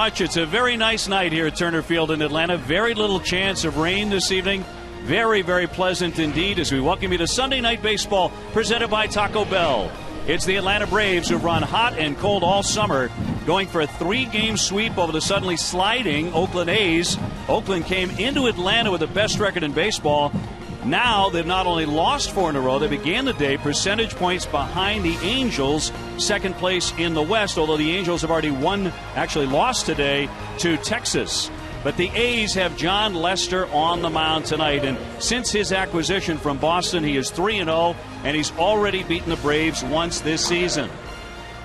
It's a very nice night here at Turner Field in Atlanta. Very little chance of rain this evening. Very, very pleasant indeed as we welcome you to Sunday Night Baseball presented by Taco Bell. It's the Atlanta Braves who've run hot and cold all summer, going for a 3-game sweep over the suddenly sliding Oakland A's. Oakland came into Atlanta with the best record in baseball. Now they've not only lost 4 in a row, they began the day percentage points behind the Angels, second place in the West, although the Angels have already lost today to Texas. But the A's have John Lester on the mound tonight, and since his acquisition from Boston, he is 3-0, and he's already beaten the Braves once this season.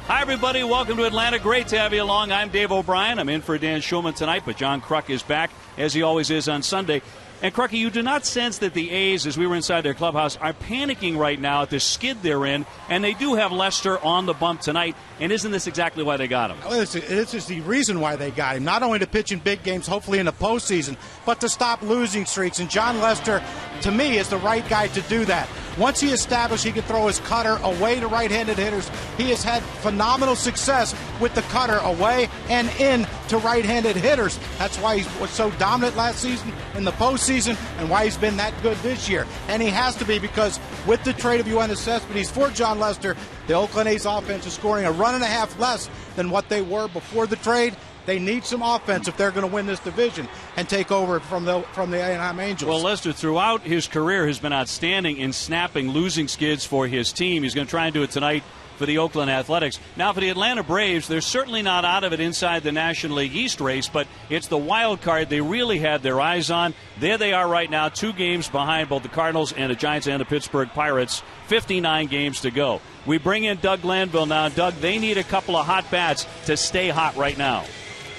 Hi, everybody. Welcome to Atlanta. Great to have you along. I'm Dave O'Brien. I'm in for Dan Schulman tonight, but John Kruk is back, as he always is on Sunday. And, Crucky, you do not sense that the A's, as we were inside their clubhouse, are panicking right now at the skid they're in, and they do have Lester on the bump tonight, and isn't this exactly why they got him? Well, this is the reason why they got him, not only to pitch in big games, hopefully in the postseason, but to stop losing streaks. And John Lester, to me, is the right guy to do that. Once he established he could throw his cutter away to right-handed hitters, he has had phenomenal success with the cutter away and in to right-handed hitters. That's why he was so dominant last season in the postseason and why he's been that good this year. And he has to be, because with the trade of Yoenis Cespedes for John Lester, the Oakland A's offense is scoring a run and a half less than what they were before the trade. They need some offense if they're going to win this division and take over from the Anaheim Angels. Well, Lester, throughout his career, has been outstanding in snapping losing skids for his team. He's going to try and do it tonight for the Oakland Athletics. Now, for the Atlanta Braves, they're certainly not out of it inside the National League East race, but it's the wild card they really had their eyes on. There they are right now, 2 games behind both the Cardinals and the Giants and the Pittsburgh Pirates, 59 games to go. We bring in Doug Glanville now. Doug, they need a couple of hot bats to stay hot right now.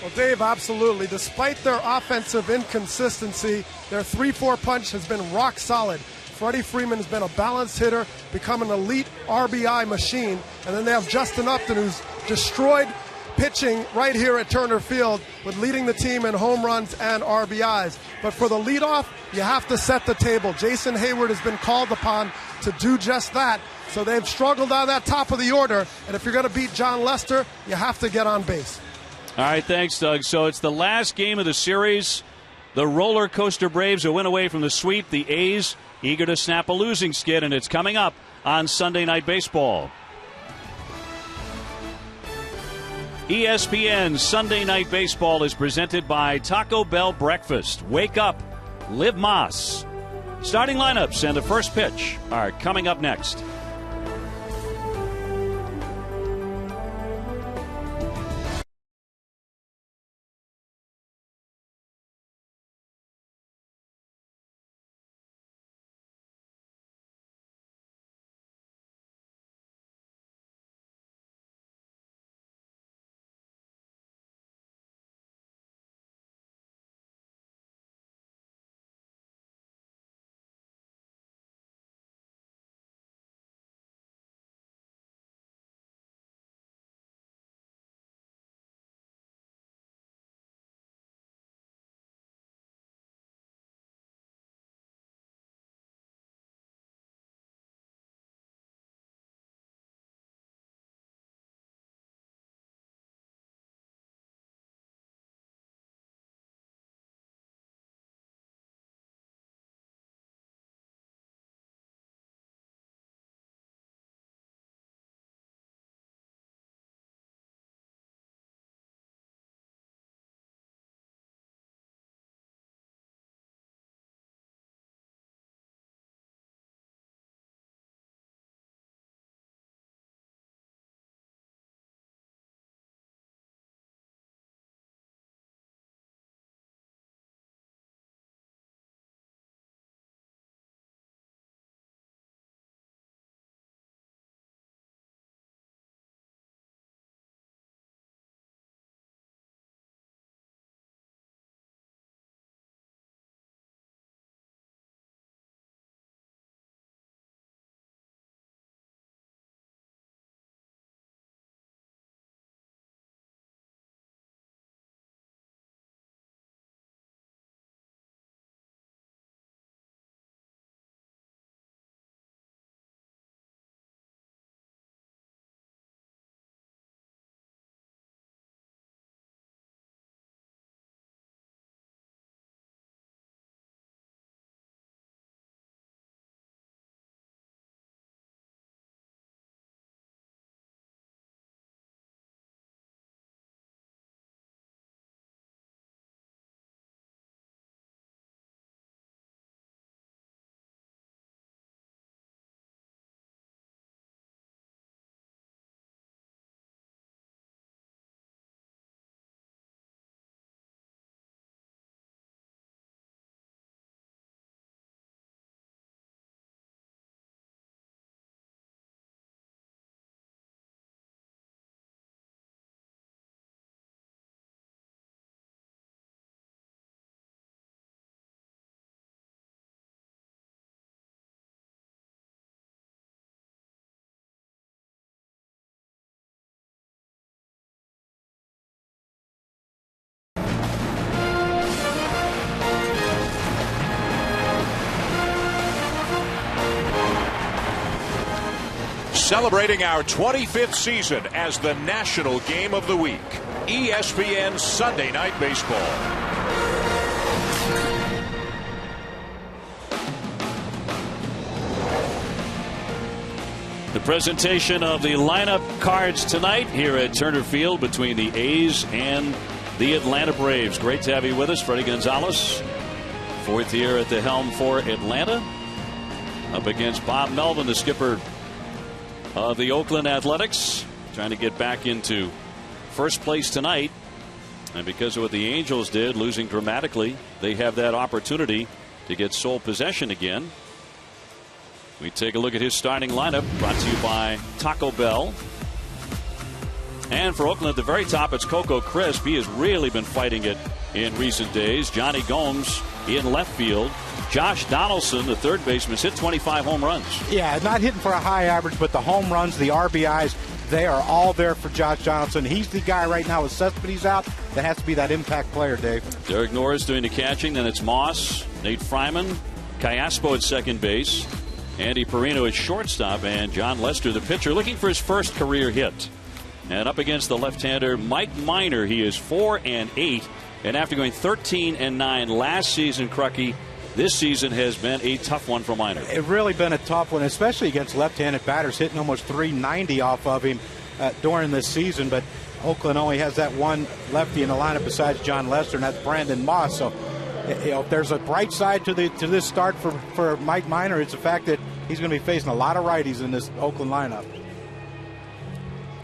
Well, Dave, absolutely. Despite their offensive inconsistency, their 3-4 punch has been rock solid. Freddie Freeman has been a balanced hitter, become an elite RBI machine, and then they have Justin Upton, who's destroyed pitching right here at Turner Field, with leading the team in home runs and RBIs. But for the leadoff, you have to set the table. Jason Hayward has been called upon to do just that. So they've struggled out of that top of the order, and if you're going to beat John Lester, you have to get on base. All right, thanks, Doug. So it's the last game of the series. The roller coaster Braves who went away from the sweep. The A's eager to snap a losing skid, and it's coming up on Sunday Night Baseball. ESPN Sunday Night Baseball is presented by Taco Bell Breakfast. Wake up, live Mas. Starting lineups and the first pitch are coming up next. celebrating our 25th season as the national game of the week. ESPN Sunday Night Baseball. The presentation of the lineup cards tonight here at Turner Field between the A's and the Atlanta Braves. Great to have you with us, Freddie Gonzalez. Fourth year at the helm for Atlanta. Up against Bob Melvin, the skipper of the Oakland Athletics. Trying to get back into first place tonight. And because of what the Angels did, losing dramatically, they have that opportunity to get sole possession again. We take a look at his starting lineup, brought to you by Taco Bell. And for Oakland at the very top, it's Coco Crisp. He has really been fighting it in recent days. Johnny Gomes in left field. Josh Donaldson, the third baseman, hit 25 home runs. Yeah, not hitting for a high average, but the home runs, the RBIs, they are all there for Josh Donaldson. He's the guy right now with Cespedes out that has to be that impact player, Dave. Derek Norris doing the catching. Then it's Moss, Nate Fryman, Callaspo at second base, Andy Perino at shortstop, and John Lester, the pitcher, looking for his first career hit. And up against the left-hander Mike Minor, he is 4-8. And after going 13-9 last season, Crucky, this season has been a tough one for Minor. It's really been a tough one, especially against left-handed batters, hitting almost 390 off of him during this season. But Oakland only has that one lefty in the lineup besides John Lester, and that's Brandon Moss. So, you know, if there's a bright side to this start for Mike Minor, it's the fact that he's going to be facing a lot of righties in this Oakland lineup.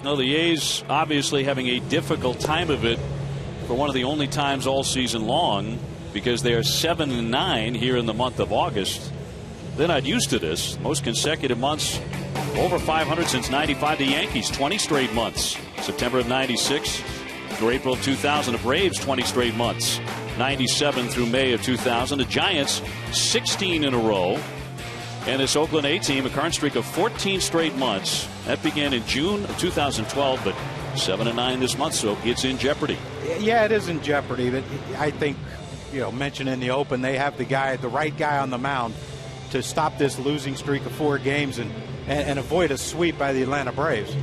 No, the A's obviously having a difficult time of it for one of the only times all season long, because they are 7-9 here in the month of August. They're not used to this. Most consecutive months over 500 since 95. The Yankees 20 straight months. September of 96 through April of 2000. The Braves 20 straight months. 97 through May of 2000. The Giants 16 in a row. And this Oakland A team, a current streak of 14 straight months. That began in June of 2012, but 7-9 this month, so it's in jeopardy. Yeah, it is in jeopardy. But I think, you know, mentioned in the open, they have the right guy on the mound to stop this losing streak of 4 games and avoid a sweep by the Atlanta Braves.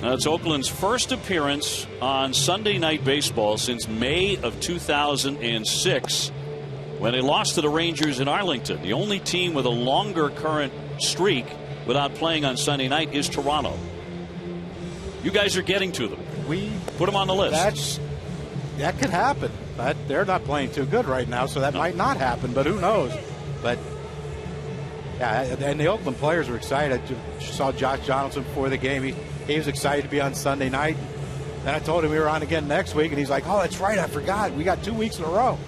It's Oakland's first appearance on Sunday Night Baseball since May of 2006. When they lost to the Rangers in Arlington. The only team with a longer current streak without playing on Sunday night is Toronto. You guys are getting to them. We put them on the list. That could happen, but they're not playing too good right now, so that might not happen, but who knows. But yeah, and the Oakland players were excited. I saw Josh Donaldson before the game. He was excited to be on Sunday night. Then I told him we were on again next week, and he's like, oh, that's right, I forgot. We got 2 weeks in a row.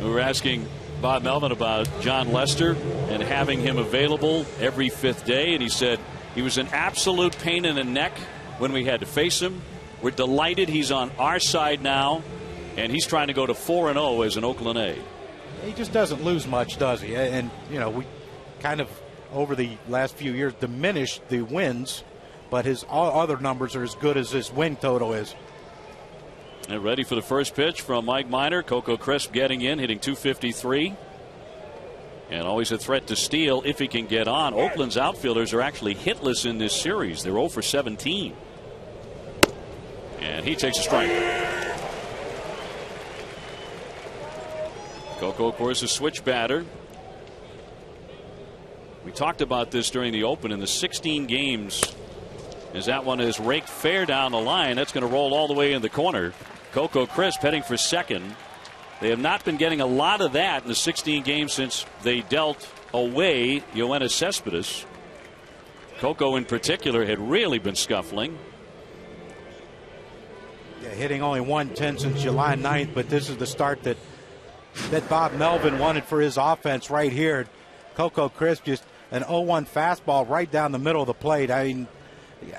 We were asking Bob Melvin about John Lester and having him available every 5th day, and he said he was an absolute pain in the neck when we had to face him. We're delighted he's on our side now, and he's trying to go to 4-0 as an Oakland A. He just doesn't lose much, does he? And, you know, we kind of, over the last few years, diminished the wins, but his other numbers are as good as his win total is. And ready for the first pitch from Mike Minor. Coco Crisp getting in, hitting .253. And always a threat to steal if he can get on. Oakland's outfielders are actually hitless in this series. They're 0 for 17. And he takes a strike. Coco, of course, a switch batter. We talked about this during the open. In the 16 games, as that one is raked fair down the line, that's going to roll all the way in the corner. Coco Crisp heading for second. They have not been getting a lot of that in the 16 games since they dealt away Yoenis Cespedes. Coco in particular had really been scuffling. Yeah, hitting only 110 since July 9th, but this is the start that Bob Melvin wanted for his offense right here. Coco Crisp, just an 0-1 fastball right down the middle of the plate. I mean,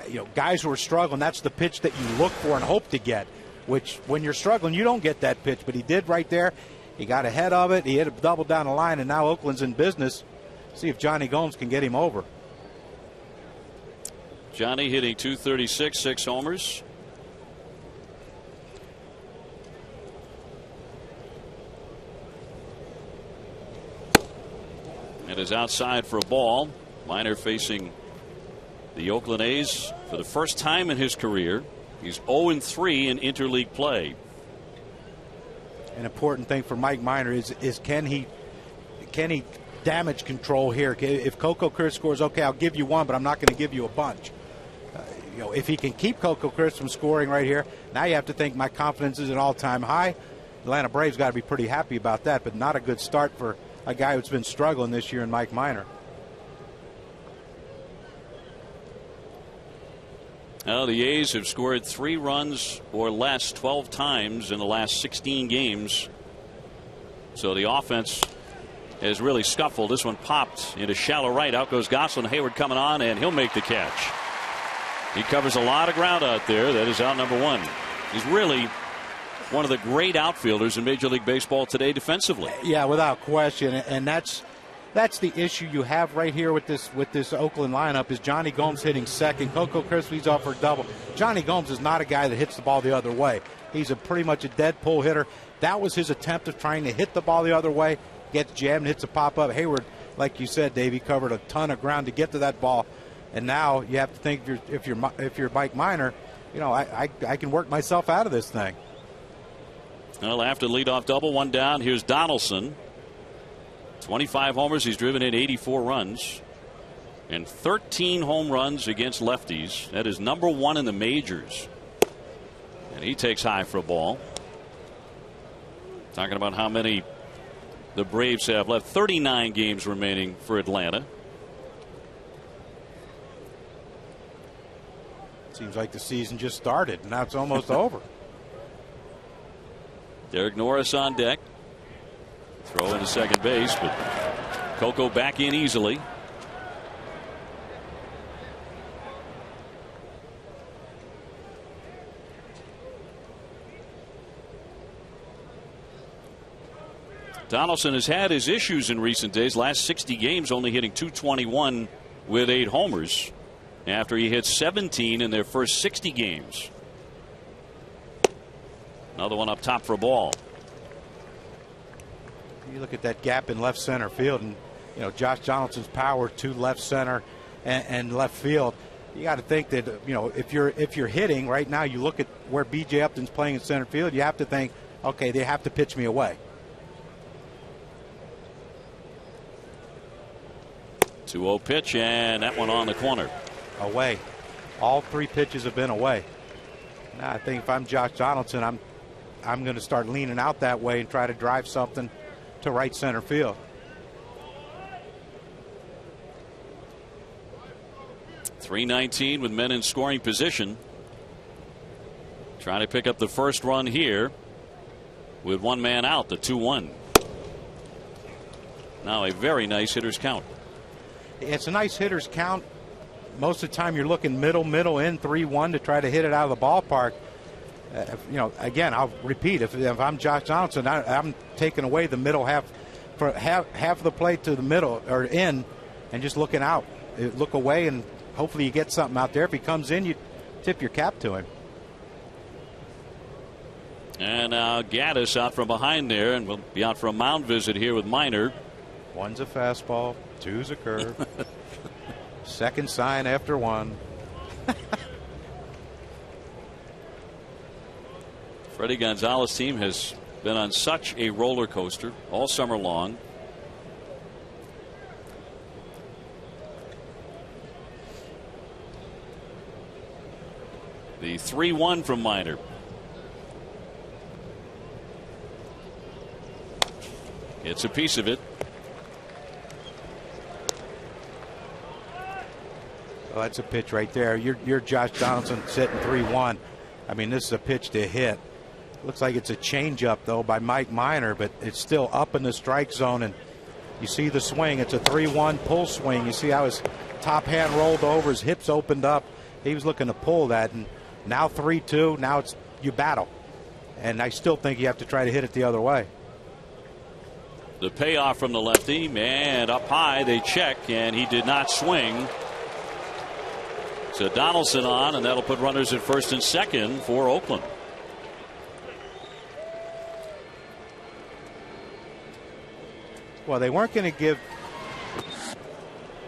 you know, guys who are struggling, that's the pitch that you look for and hope to get, which when you're struggling, you don't get that pitch, but he did right there. He got ahead of it. He hit a double down the line, and now Oakland's in business. See if Johnny Gomes can get him over. Johnny hitting .236, 6 homers. It is outside for a ball. Minor facing the Oakland A's for the first time in his career. He's 0-3 in interleague play. An important thing for Mike Minor is can he damage control here? If Coco Chris scores, okay, I'll give you one, but I'm not going to give you a bunch. If he can keep Coco Chris from scoring right here, now you have to think my confidence is an all-time high. Atlanta Braves got to be pretty happy about that, but not a good start for a guy who's been struggling this year in Mike Minor. Now the A's have scored 3 runs or less 12 times in the last 16 games. So the offense has really scuffled. This one popped into shallow right. Out goes Gosselin. Hayward coming on, and he'll make the catch. He covers a lot of ground out there. That is out number 1. He's really one of the great outfielders in Major League Baseball today defensively. Yeah, without question. And that's the issue you have right here with this Oakland lineup is Johnny Gomes hitting second. Coco Crispy's off for double. Johnny Gomes is not a guy that hits the ball the other way. He's pretty much a dead pull hitter. That was his attempt of trying to hit the ball the other way. Gets jammed, hits a pop-up. Hayward, like you said, Dave, he covered a ton of ground to get to that ball. And now you have to think if you're Mike Minor, I can work myself out of this thing. Well, after the leadoff double, 1 down, here's Donaldson. 25 homers. He's driven in 84 runs and 13 home runs against lefties. That is number 1 in the majors. And he takes high for a ball. Talking about how many the Braves have left. 39 games remaining for Atlanta. Seems like the season just started. Now it's almost over. Derek Norris on deck. Throw into second base, but Coco back in easily. Donaldson has had his issues in recent days. Last 60 games only hitting .221 with 8 homers after he hit 17 in their first 60 games. Another one up top for a ball. You look at that gap in left center field, and Josh Donaldson's power to left center and left field. You got to think that if you're hitting right now, you look at where B.J. Upton's playing in center field. You have to think, okay, they have to pitch me away. 2-0 pitch, and that one on the corner. Away. All 3 pitches have been away. Now I think if I'm Josh Donaldson, I'm going to start leaning out that way and try to drive something to right center field. .319 with men in scoring position. Trying to pick up the first run here with 1 man out, the 2-1. Now a very nice hitter's count. It's a nice hitter's count. Most of the time you're looking middle in 3-1 to try to hit it out of the ballpark. Again, I'll repeat, if I'm Josh Donaldson, I'm taking away the middle half of the plate to the middle or in and just looking out. Look away and hopefully you get something out there. If he comes in, you tip your cap to him. And now Gaddis out from behind there, and we'll be out for a mound visit here with Minor. 1's a fastball, 2's a curve. Second sign after 1. Freddie Gonzalez's team has been on such a roller coaster all summer long. The 3-1 from Minor. It's a piece of it. Well, that's a pitch right there. You're Josh Donaldson sitting 3-1. I mean, this is a pitch to hit. Looks like it's a changeup, though, by Mike Minor, but it's still up in the strike zone. And you see the swing. It's a 3-1 pull swing. You see how his top hand rolled over, his hips opened up. He was looking to pull that. And now 3-2. Now it's you battle. And I still think you have to try to hit it the other way. The payoff from the lefty, and up high they check, and he did not swing. So Donaldson on, and that'll put runners at first and second for Oakland. Well, they weren't going to give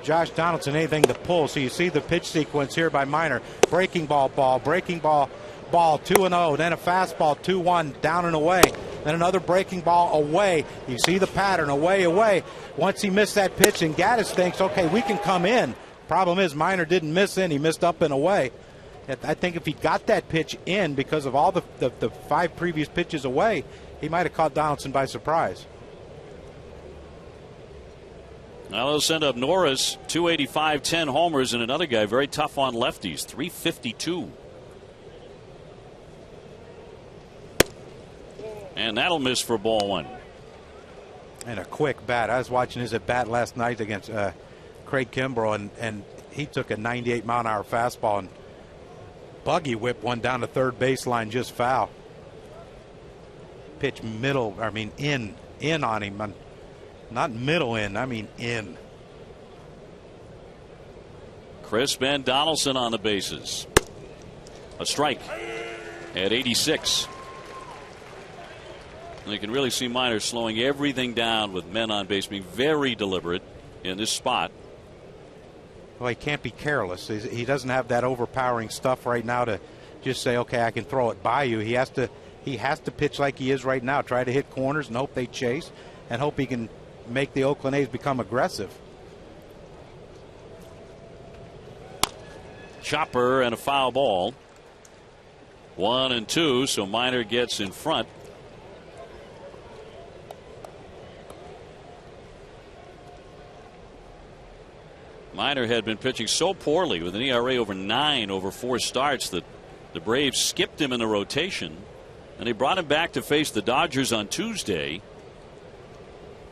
Josh Donaldson anything to pull. So you see the pitch sequence here by Minor. Breaking ball, breaking ball, 2-0. Then a fastball, 2-1, down and away. Then another breaking ball away. You see the pattern, away. Once he missed that pitch, and Gaddis thinks, okay, we can come in. Problem is, Minor didn't miss in. He missed up and away. I think if he got that pitch in because of all the 5 previous pitches away, he might have caught Donaldson by surprise. Now they'll send up Norris, 285, 10 homers, and another guy very tough on lefties, 352. And that'll miss for ball 1. And a quick bat. I was watching his at bat last night against Craig Kimbrough, and he took a 98-mile-an-hour fastball and buggy whipped one down the third baseline, just foul. Pitch in on him. Not middle in, I mean in. Crisp and Donaldson on the bases. A strike at 86. And you can really see Minor slowing everything down with men on base, being very deliberate in this spot. Well, he can't be careless. He doesn't have that overpowering stuff right now to just say, okay, I can throw it by you. He has to pitch like he is right now, try to hit corners and hope they chase, and hope he can make the Oakland A's become aggressive. Chopper and a foul ball. 1-2, so Minor gets in front. Minor had been pitching so poorly with an ERA over 9 over 4 starts that the Braves skipped him in the rotation, and they brought him back to face the Dodgers on Tuesday.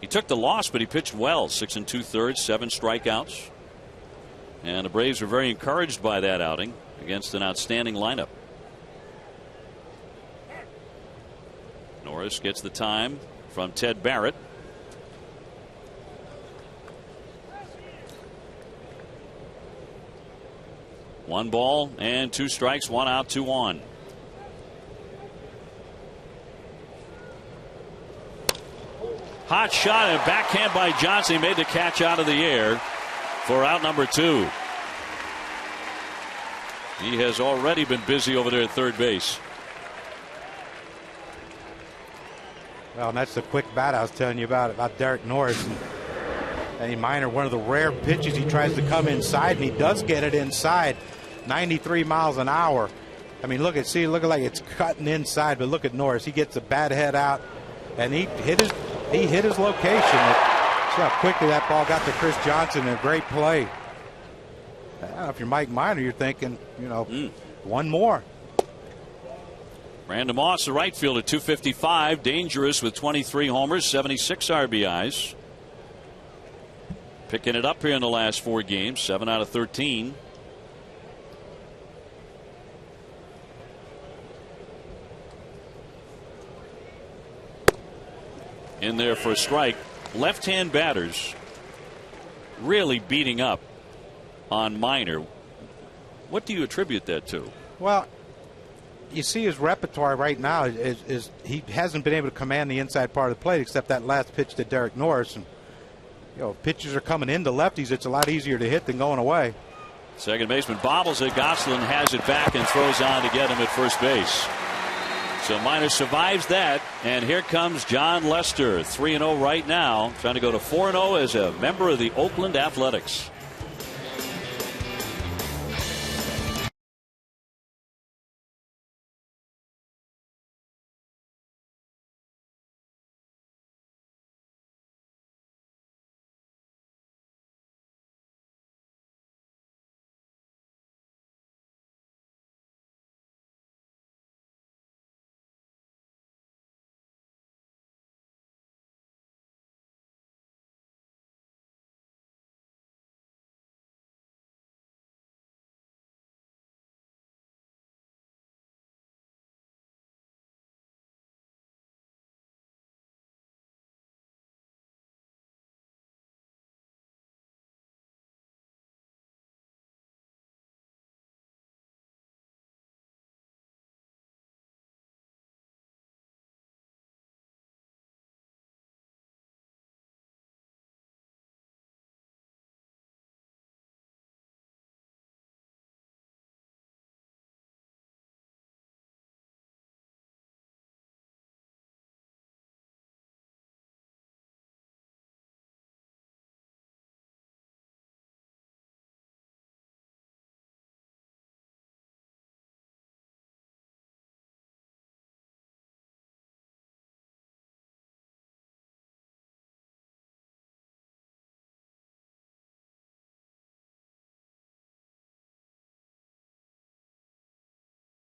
He took the loss, but he pitched well, 6 2/3, 7 strikeouts. And the Braves were very encouraged by that outing against an outstanding lineup. Norris gets the time from Ted Barrett. One ball and 2 strikes, 1 out, 2 on. Hot shot and backhand by Johnson. He made the catch out of the air for out number 2. He has already been busy over there at third base. Well, and that's the quick bat I was telling you about Derek Norris. And Minor, one of the rare pitches, he tries to come inside, and he does get it inside. 93 miles an hour. I mean, look like it's cutting inside, but look at Norris. He gets the bat head out, and he hit his location. See how quickly that ball got to Chris Johnson. A great play. I don't know if you're Mike Minor, you're thinking, one more. Brandon Moss, the right fielder, 255, dangerous with 23 homers, 76 RBIs. Picking it up here in the last 4 games, 7 out of 13. In there for a strike. Left-hand batters really beating up on Minor. What do you attribute that to? Well, you see his repertoire right now is he hasn't been able to command the inside part of the plate except that last pitch to Derek Norris. And pitches are coming into lefties. It's a lot easier to hit than going away. Second baseman bobbles it. Gosselin has it back and throws on to get him at first base. So Minor survives that, and here comes John Lester, 3-0 right now, trying to go to 4-0 as a member of the Oakland Athletics.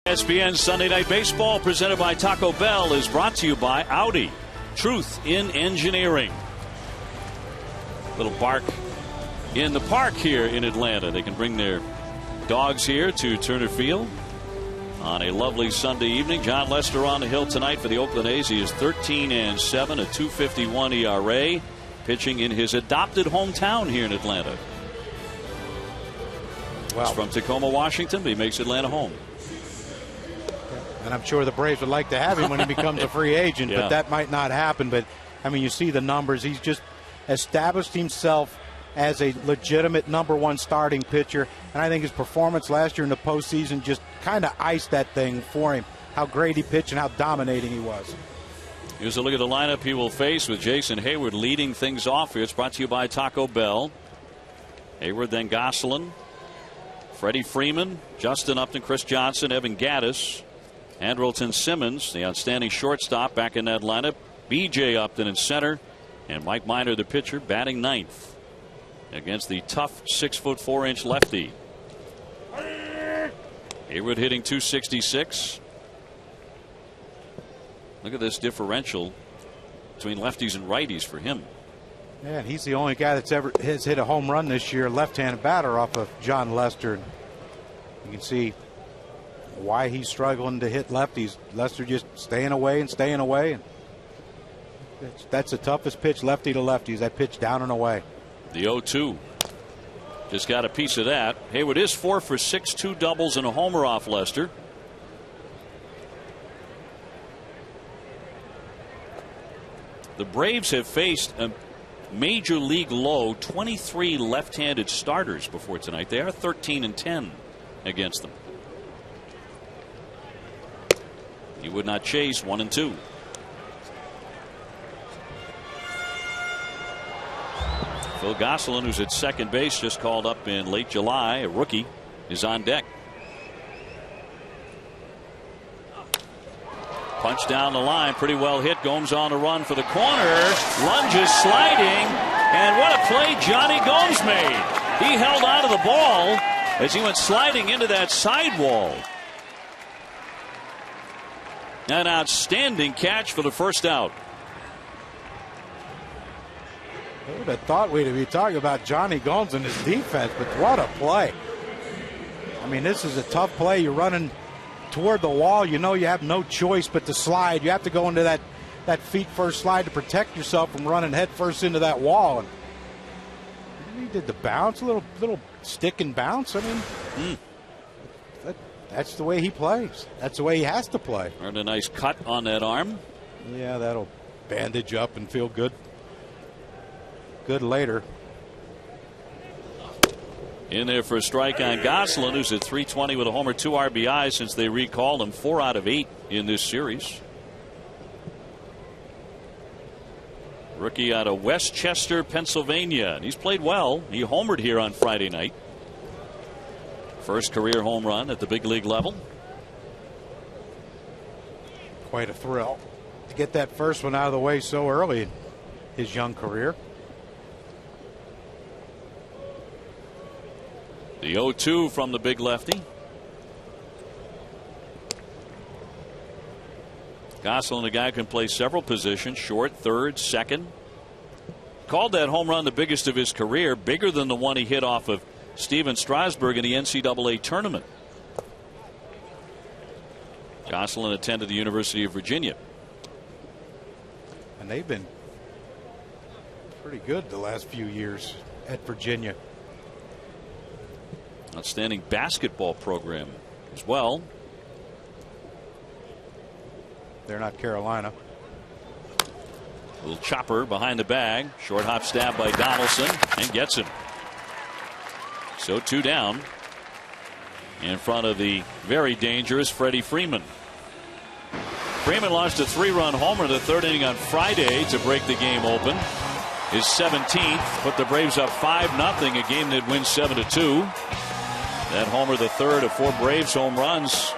ESPN Sunday Night Baseball, presented by Taco Bell, is brought to you by Audi. Truth in engineering. Little bark in the park here in Atlanta. They can bring their dogs here to Turner Field on a lovely Sunday evening. John Lester on the hill tonight for the Oakland A's. He is 13-7, a .251 ERA, pitching in his adopted hometown here in Atlanta. Wow. He's from Tacoma, Washington, but he makes Atlanta home. And I'm sure the Braves would like to have him when he becomes a free agent, but that might not happen. But, I mean, you see the numbers. He's just established himself as a legitimate #1 starting pitcher. And I think his performance last year in the postseason just kind of iced that thing for him, how great he pitched and how dominating he was. Here's a look at the lineup he will face with Jason Hayward leading things off here. It's brought to you by Taco Bell. Hayward, then Gosselin, Freddie Freeman, Justin Upton, Chris Johnson, Evan Gattis, Andrelton Simmons, the outstanding shortstop, back in that lineup. B.J. Upton in center, and Mike Minor, the pitcher, batting ninth against the tough 6'4" lefty. Hayward hitting .266. Look at this differential between lefties and righties for him. Yeah, and he's the only guy that's ever has hit a home run this year, left-handed batter, off of John Lester. You can see why he's struggling to hit lefties. Lester just staying away and staying away. That's the toughest pitch, lefty to lefty, is that pitch down and away. The 0-2. Just got a piece of that. Hayward is 4 for 6, 2 doubles and a homer off Lester. The Braves have faced a major league low 23 left-handed starters before tonight. They are 13-10 against them. He would not chase. 1-2. Phil Gosselin, who's at second base, just called up in late July, a rookie, is on deck. Punch down the line, pretty well hit. Gomes on the run for the corner, lunges, sliding, and what a play Johnny Gomes made. He held on to the ball as he went sliding into that sidewall. An outstanding catch for the first out. I would have thought we'd be talking about Johnny Gomes and his defense, but what a play. I mean, this is a tough play. You're running toward the wall. You know you have no choice but to slide. You have to go into that feet first slide to protect yourself from running head first into that wall. And he did the bounce, a little stick and bounce. I mean, that's the way he plays. That's the way he has to play. Earned a nice cut on that arm. Yeah, that'll bandage up and feel good. Good later. In there for a strike on Gosselin, who's at 320 with a homer, 2 RBIs since they recalled him. 4 out of 8 in this series. Rookie out of Westchester, Pennsylvania, and he's played well. He homered here on Friday night. First career home run at the big league level. Quite a thrill to get that first one out of the way so early in his young career. The 0-2 from the big lefty. Gosselin, a guy who can play several positions, short, third, second. Called that home run the biggest of his career, bigger than the one he hit off of Steven Strasburg in the NCAA tournament. Gosselin attended the University of Virginia. And they've been pretty good the last few years at Virginia. Outstanding basketball program as well. They're not Carolina. Little chopper behind the bag. Short hop stab by Donaldson and gets him. So 2 down in front of the very dangerous Freddie Freeman. Freeman launched a 3-run homer in the 3rd inning on Friday to break the game open. His 17th, put the Braves up 5-0, a game that wins 7-2. That homer, the 3rd of 4 Braves home runs.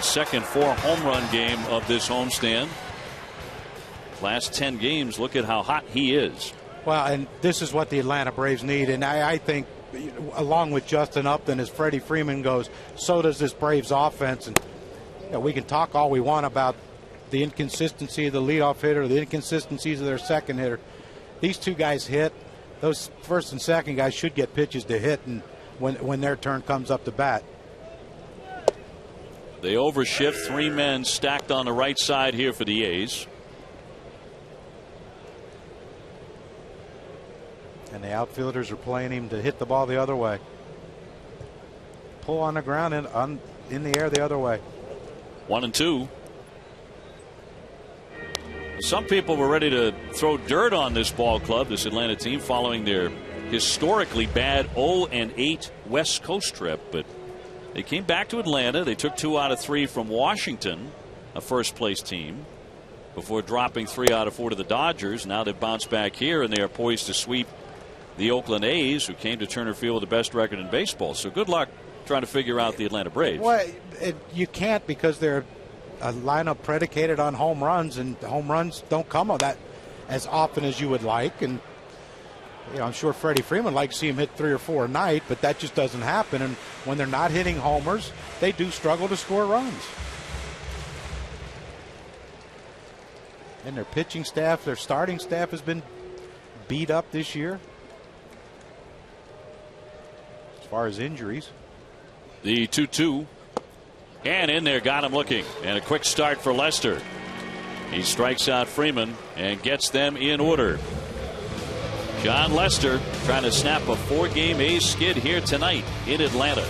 Second 4 home run game of this homestand. Last 10 games, look at how hot he is. Well, and this is what the Atlanta Braves need. And I think, along with Justin Upton, as Freddie Freeman goes, so does this Braves offense. And we can talk all we want about the inconsistency of the leadoff hitter, the inconsistencies of their second hitter. These two guys hit. Those first and second guys should get pitches to hit, and when their turn comes up to bat. They overshift. 3 men stacked on the right side here for the A's. And the outfielders are playing him to hit the ball the other way. Pull on the ground and in the air the other way. 1-2. Some people were ready to throw dirt on this ball club, this Atlanta team, following their historically bad 0-8 West Coast trip. But they came back to Atlanta. They took 2 out of 3 from Washington, a first-place team, before dropping 3 out of 4 to the Dodgers. Now they've bounced back here, and they are poised to sweep the Oakland A's, who came to Turner Field with the best record in baseball. So good luck trying to figure out the Atlanta Braves. Well, you can't, because they're a lineup predicated on home runs, and home runs don't come of that as often as you would like. And I'm sure Freddie Freeman likes to see him hit 3 or 4 a night, but that just doesn't happen. And when they're not hitting homers, they do struggle to score runs. And their pitching staff, their starting staff has been beat up this year as far as injuries. The 2-2. And in there, got him looking. And a quick start for Lester. He strikes out Freeman and gets them in order. John Lester trying to snap a 4-game A's skid here tonight in Atlanta.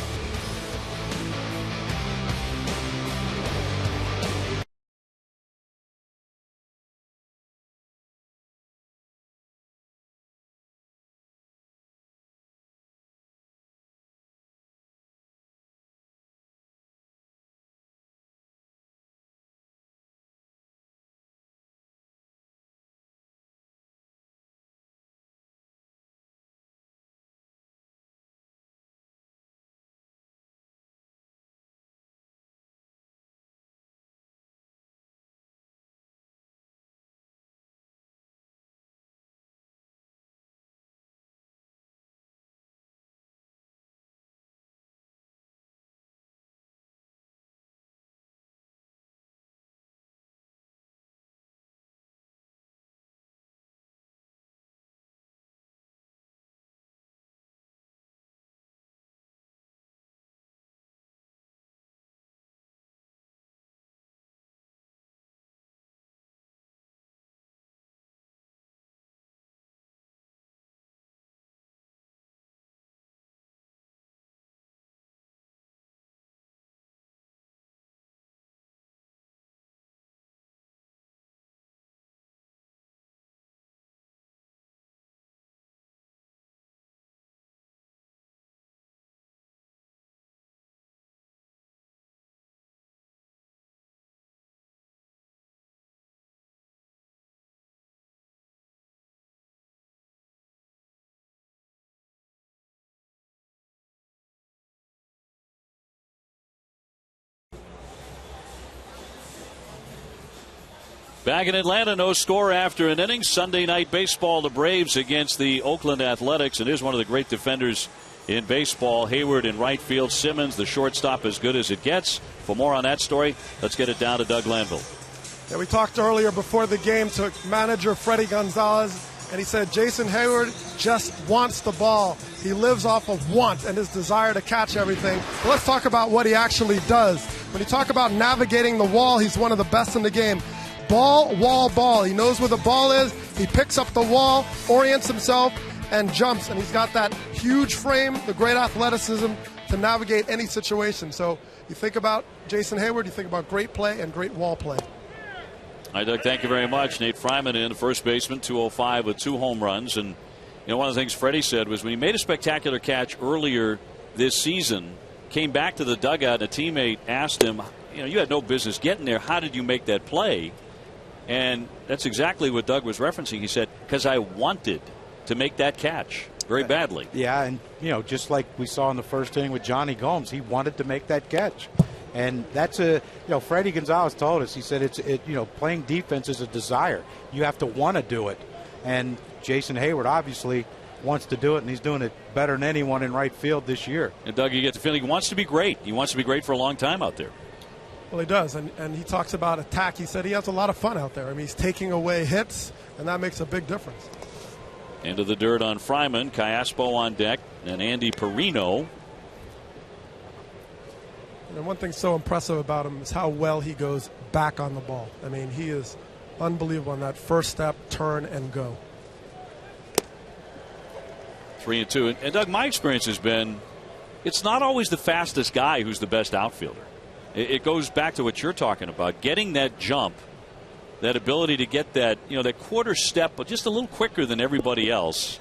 Back in Atlanta, no score after an inning. Sunday night baseball, the Braves against the Oakland Athletics. And here's one of the great defenders in baseball, Hayward in right field. Simmons, the shortstop, as good as it gets. For more on that story, let's get it down to Doug Lanville. Yeah, we talked earlier before the game to manager Freddie Gonzalez, and he said Jason Hayward just wants the ball. He lives off of want and his desire to catch everything. But let's talk about what he actually does. When you talk about navigating the wall, he's one of the best in the game. Ball, wall, ball. He knows where the ball is. He picks up the wall, orients himself, and jumps. And he's got that huge frame, the great athleticism to navigate any situation. So you think about Jason Hayward, you think about great play and great wall play. All right, Doug, thank you very much. Nate Fryman in, first baseman, 205 with 2 home runs. And one of the things Freddie said was when he made a spectacular catch earlier this season, came back to the dugout, and a teammate asked him, you had no business getting there. How did you make that play? And that's exactly what Doug was referencing. He said, because I wanted to make that catch very badly. Yeah, and, just like we saw in the first inning with Johnny Gomes, he wanted to make that catch. And that's Freddie Gonzalez told us, he said, playing defense is a desire. You have to want to do it. And Jason Hayward obviously wants to do it, and he's doing it better than anyone in right field this year. And, Doug, you get the feeling he wants to be great. He wants to be great for a long time out there. Well, he does, and he talks about attack. He said he has a lot of fun out there. I mean, he's taking away hits, and that makes a big difference. Into the dirt on Fryman, Callaspo on deck, and Andy Perino. And one thing so impressive about him is how well he goes back on the ball. I mean, he is unbelievable on that first step, turn, and go. 3-2. And Doug, my experience has been, it's not always the fastest guy who's the best outfielder. It goes back to what you're talking about, getting that jump, that ability to get that, that quarter step, but just a little quicker than everybody else.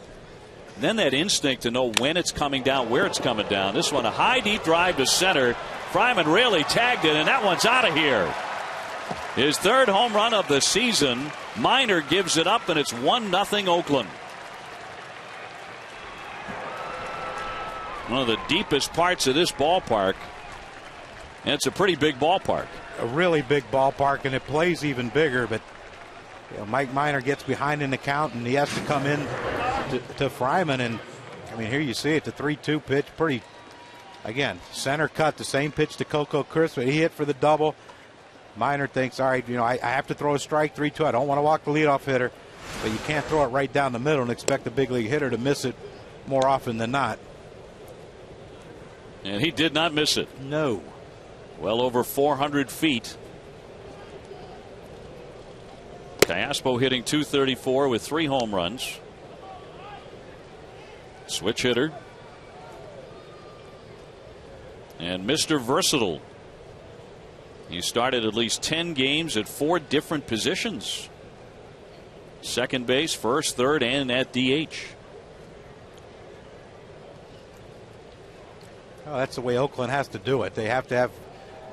And then that instinct to know when it's coming down, where it's coming down. This one, a high deep drive to center. Fryman really tagged it, and that one's out of here. His third home run of the season. Minor gives it up, and it's 1-0 Oakland. One of the deepest parts of this ballpark. And it's a pretty big ballpark. A really big ballpark, and it plays even bigger. But Mike Minor gets behind in the count, and he has to come in to Fryman. And I mean, here you see it, the 3-2 pitch, pretty. Again, center cut, the same pitch to Coco Crisp, but he hit for the double. Minor thinks, all right, I have to throw a strike, 3-2. I don't want to walk the leadoff hitter, but you can't throw it right down the middle and expect the big league hitter to miss it more often than not. And he did not miss it. No. Well over 400 feet. Callaspo hitting .234 with 3 home runs. Switch hitter. And Mr. Versatile. He started at least 10 games at 4 different positions. Second base, first, third, and at DH. Oh, that's the way Oakland has to do it. They have to have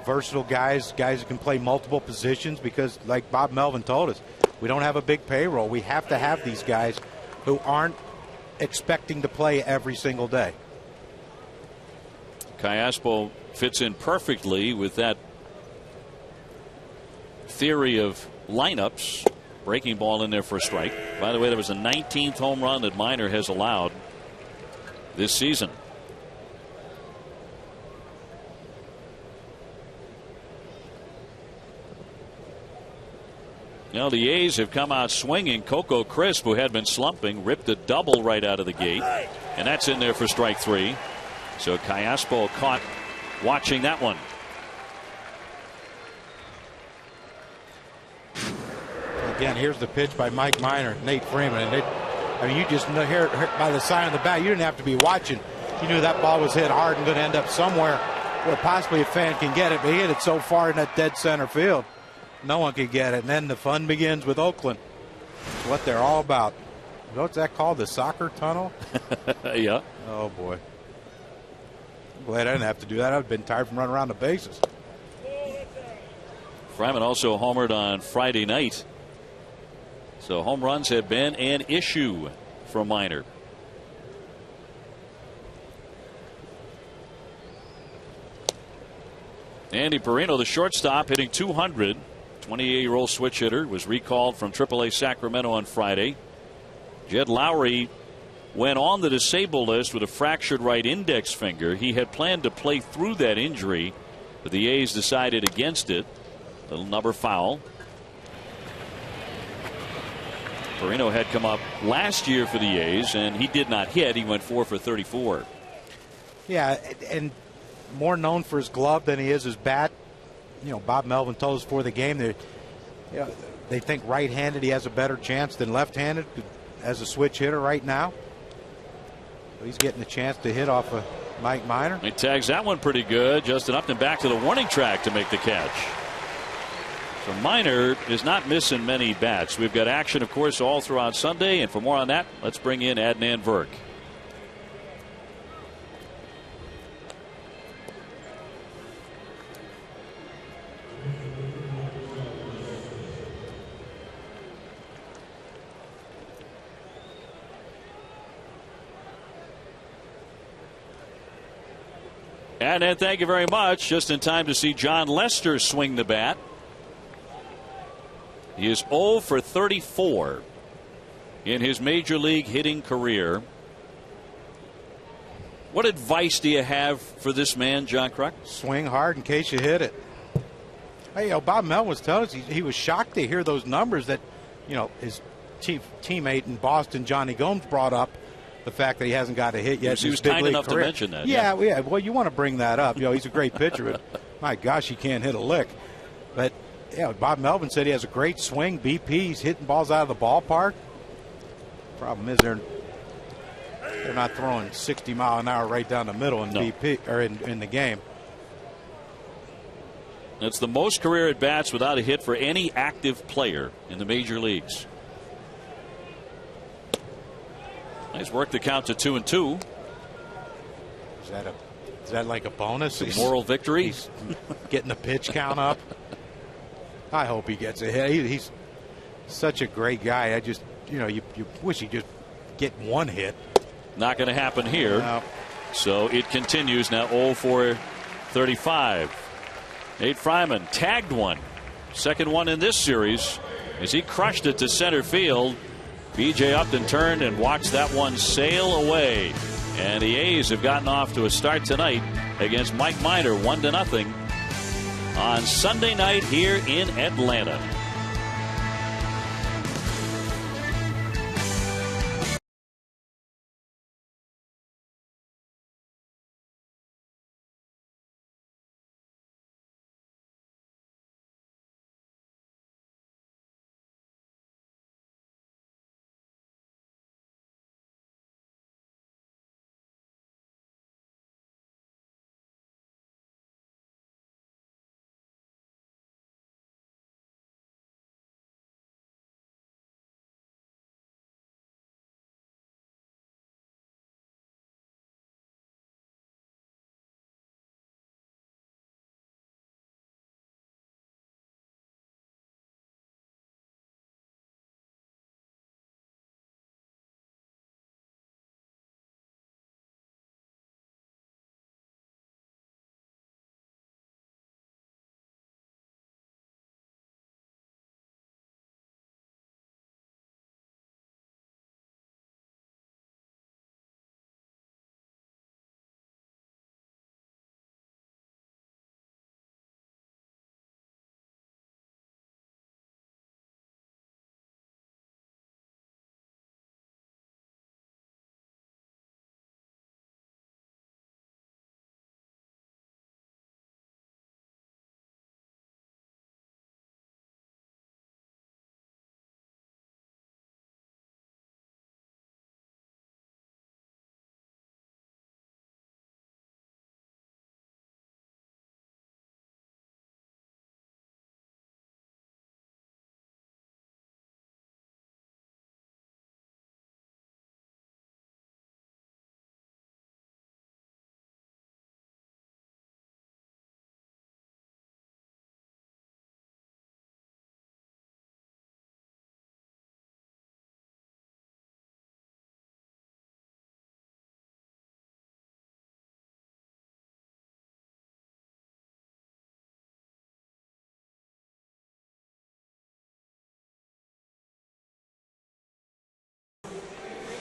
versatile guys who can play multiple positions because, like Bob Melvin told us, we don't have a big payroll. We have to have these guys who aren't expecting to play every single day. Callaspo fits in perfectly with that theory of lineups. Breaking ball in there for a strike. By the way, that was the 19th home run that Minor has allowed this season. Now the A's have come out swinging. Coco Crisp, who had been slumping, ripped a double right out of the gate, and that's in there for strike 3. So Callaspo caught watching that one. Again, here's the pitch by Mike Minor, Nate Freeman, and you just hear it by the sign of the bat. You didn't have to be watching. You knew that ball was hit hard and going to end up somewhere where possibly a fan can get it, but he hit it so far in that dead center field. No one could get it. And then the fun begins with Oakland. It's what they're all about. What's that called? The soccer tunnel? Yeah. Oh, boy. I'm glad I didn't have to do that. I've been tired from running around the bases. Fryman also homered on Friday night. So home runs have been an issue for Minor. Andy Perino, the shortstop, hitting .200. 28-year-old switch hitter, was recalled from AAA Sacramento on Friday. Jed Lowry went on the disabled list with a fractured right index finger. He had planned to play through that injury, but the A's decided against it. Little number foul. Perino had come up last year for the A's, and he did not hit. He went 4 for 34. Yeah, and more known for his glove than he is his bat. Bob Melvin told us before the game that they think right-handed he has a better chance than left-handed as a switch hitter right now. So he's getting a chance to hit off of Mike Minor. He tags that one pretty good. Justin Upton back to the warning track to make the catch. So Minor is not missing many bats. We've got action, of course, all throughout Sunday. And for more on that, let's bring in Adnan Virk. And then thank you very much. Just in time to see John Lester swing the bat. He is 0 for 34 in his major league hitting career. What advice do you have for this man, John Kruk? Swing hard in case you hit it. Hey, Bob Melvin was telling us he was shocked to hear those numbers that, his teammate in Boston, Johnny Gomes, brought up. The fact that he hasn't got a hit yet. He was kind enough to mention that. Yeah. Well, you want to bring that up. He's a great pitcher, but my gosh, he can't hit a lick. But, Bob Melvin said he has a great swing. BP, he's hitting balls out of the ballpark. Problem is they're not throwing 60-mile-an-hour right down the middle in BP or in the game. That's the most career at bats without a hit for any active player in the major leagues. Nice work to count to 2-2. Is that like a bonus? A moral victory? He's getting the pitch count up. I hope he gets a hit. He's such a great guy. I just, you wish he'd just get one hit. Not going to happen here. No. So it continues now 0 for 35. Nate Fryman tagged one. Second one in this series as he crushed it to center field. B.J. Upton turned and watched that one sail away. And the A's have gotten off to a start tonight against Mike Minor, 1-0 on Sunday night here in Atlanta.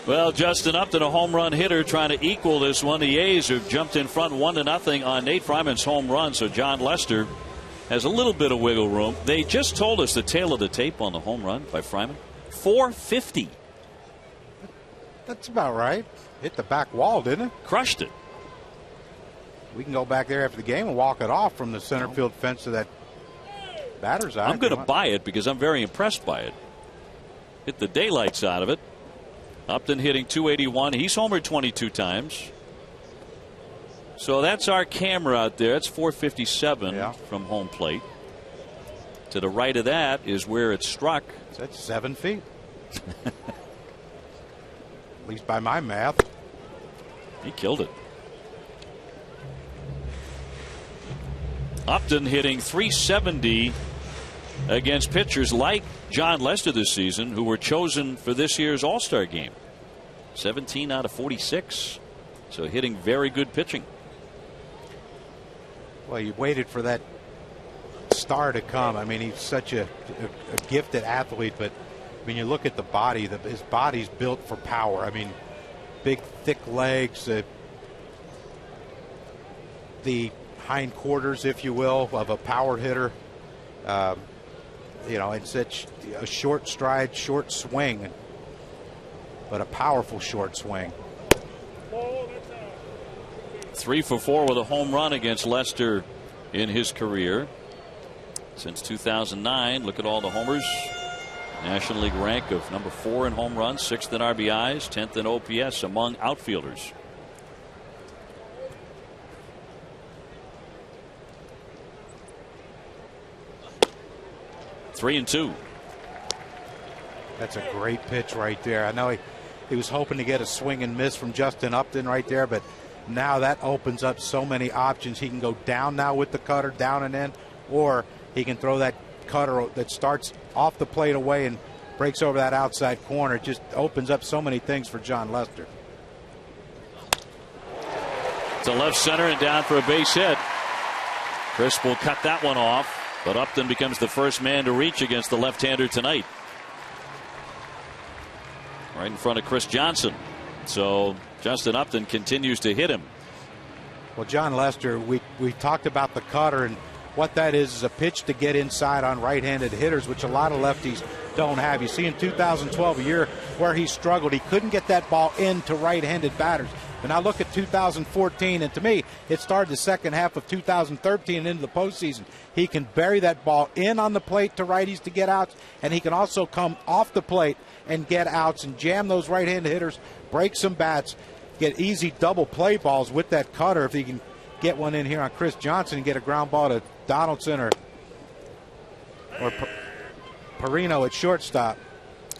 Well, Justin Upton, a home run hitter, trying to equal this one. The A's have jumped in front 1-0 on Nate Fryman's home run, so John Lester has a little bit of wiggle room. They just told us the tail of the tape on the home run by Fryman. 450. That's about right. Hit the back wall, didn't it? Crushed it. We can go back there after the game and walk it off from the center field fence to that batter's eye. I'm going to buy it because I'm very impressed by it. Hit the daylights out of it. Upton hitting .281. He's homered 22 times. So that's our camera out there. It's 457 from home plate. To the right of that is where it struck. That's 7 feet. At least by my math. He killed it. Upton hitting .370 against pitchers like John Lester this season, who were chosen for this year's All-Star game. 17 out of 46. So hitting very good pitching. Well, you waited for that star to come. I mean, he's such a gifted athlete, but I mean, you look at the body, his body's built for power. I mean, big, thick legs, the hindquarters, if you will, of a power hitter. It's such a short stride, short swing, but a powerful short swing. 3 for 4 with a home run against Lester in his career since 2009. Look at all the homers. National League rank of number 4 in home runs, 6th in RBIs, 10th in OPS among outfielders. Three and 2. That's a great pitch right there. I know he was hoping to get a swing and miss from Justin Upton right there, but now that opens up so many options. He can go down now with the cutter, down and in, or he can throw that cutter that starts off the plate away and breaks over that outside corner. It just opens up so many things for John Lester. To left center and down for a base hit. Crisp will cut that one off, but Upton becomes the first man to reach against the left-hander tonight. Right in front of Chris Johnson. So Justin Upton continues to hit him. Well, John Lester, we talked about the cutter, and what that is a pitch to get inside on right-handed hitters, which a lot of lefties don't have. You see in 2012, a year where he struggled, he couldn't get that ball into right-handed batters. And now look at 2014, and to me, it started the second half of 2013 and into the postseason. He can bury that ball in on the plate to righties to get outs, and he can also come off the plate and get outs and jam those right-handed hitters, break some bats, get easy double play balls with that cutter if he can get one in here on Chris Johnson and get a ground ball to Donaldson or Perino at shortstop.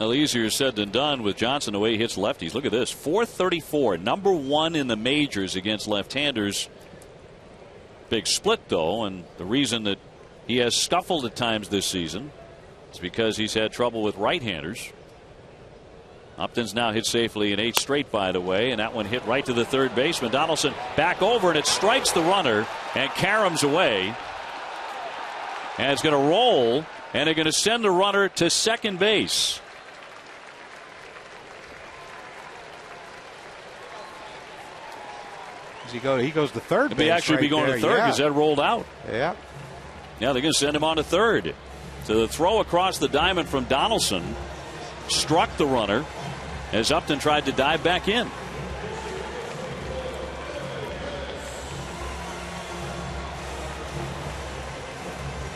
Well, easier said than done with Johnson the way he hits lefties. Look at this, 434, number 1 in the majors against left-handers. Big split though, and the reason that he has scuffled at times this season is because he's had trouble with right-handers. Upton's now hit safely in 8 straight, by the way, and that one hit right to the third baseman. Donaldson back over, and it strikes the runner and caroms away. And it's going to roll, and they're going to send the runner to second base. He goes to third base. He actually be going to third because that rolled out. Yeah. Yeah, they're going to send him on to third. So the throw across the diamond from Donaldson struck the runner as Upton tried to dive back in.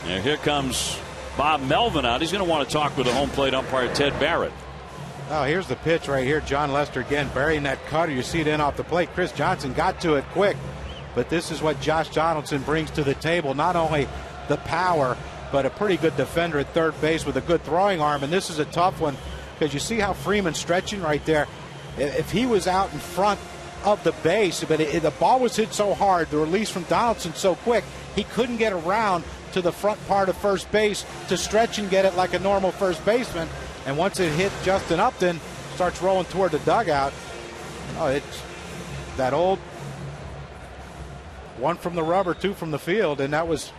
And here comes Bob Melvin out. He's going to want to talk with the home plate umpire Ted Barrett. Oh, here's the pitch right here. John Lester again burying that cutter. You see it in off the plate. Chris Johnson got to it quick. But this is what Josh Donaldson brings to the table. Not only the power, but a pretty good defender at third base with a good throwing arm. And this is a tough one because you see how Freeman's stretching right there. If he was out in front of the base, but the ball was hit so hard, the release from Donaldson so quick, he couldn't get around to the front part of first base to stretch and get it like a normal first baseman. And once it hit Justin Upton, starts rolling toward the dugout. Oh, it's that old 1 from the rubber, 2 from the field, and that was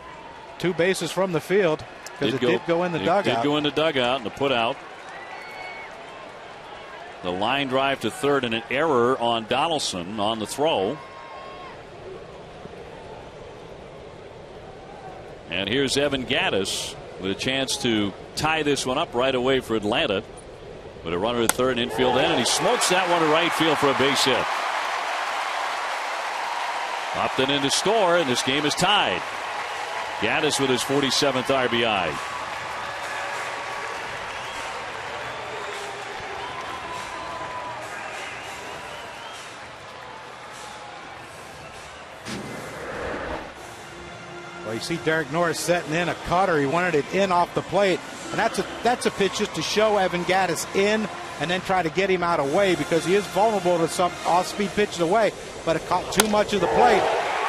2 bases from the field because it did go in the dugout. It did go in the dugout and the put out. The line drive to third and an error on Donaldson on the throw. And here's Evan Gattis with a chance to tie this one up right away for Atlanta. With a runner at third and infield end, and he smokes that one to right field for a base hit. Upton in to score, and this game is tied. Gattis with his 47th RBI. Well, you see Derek Norris setting in a cutter. He wanted it in off the plate. And that's a pitch just to show Evan Gattis in and then try to get him out of way because he is vulnerable to some off-speed pitches away. But it caught too much of the plate.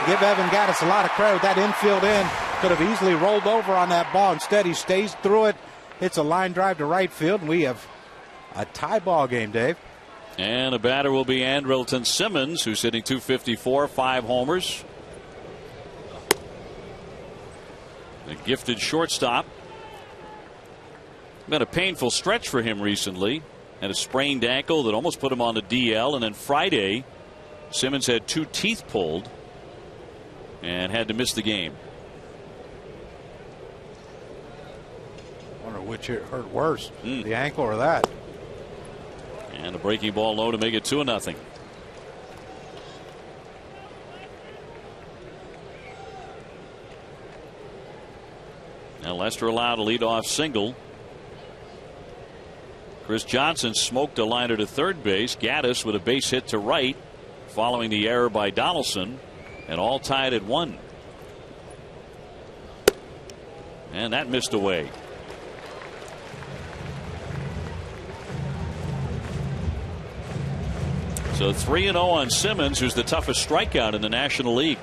Give Evan Gattis a lot of credit. That infield in could have easily rolled over on that ball. Instead, he stays through it. It's a line drive to right field, and we have a tie ball game, Dave. And the batter will be Andrelton Simmons, who's hitting .254, 5 homers. A gifted shortstop. Been a painful stretch for him recently. Had a sprained ankle that almost put him on the DL. And then Friday, Simmons had 2 teeth pulled and had to miss the game. which hurt worse, the ankle or that. And a breaking ball low to make it 2-0. Now Lester allowed a leadoff single. Chris Johnson smoked a liner to third base. Gaddis with a base hit to right following the error by Donaldson, and all tied at 1. And that missed away. So 3-0 on Simmons, who's the toughest strikeout in the National League.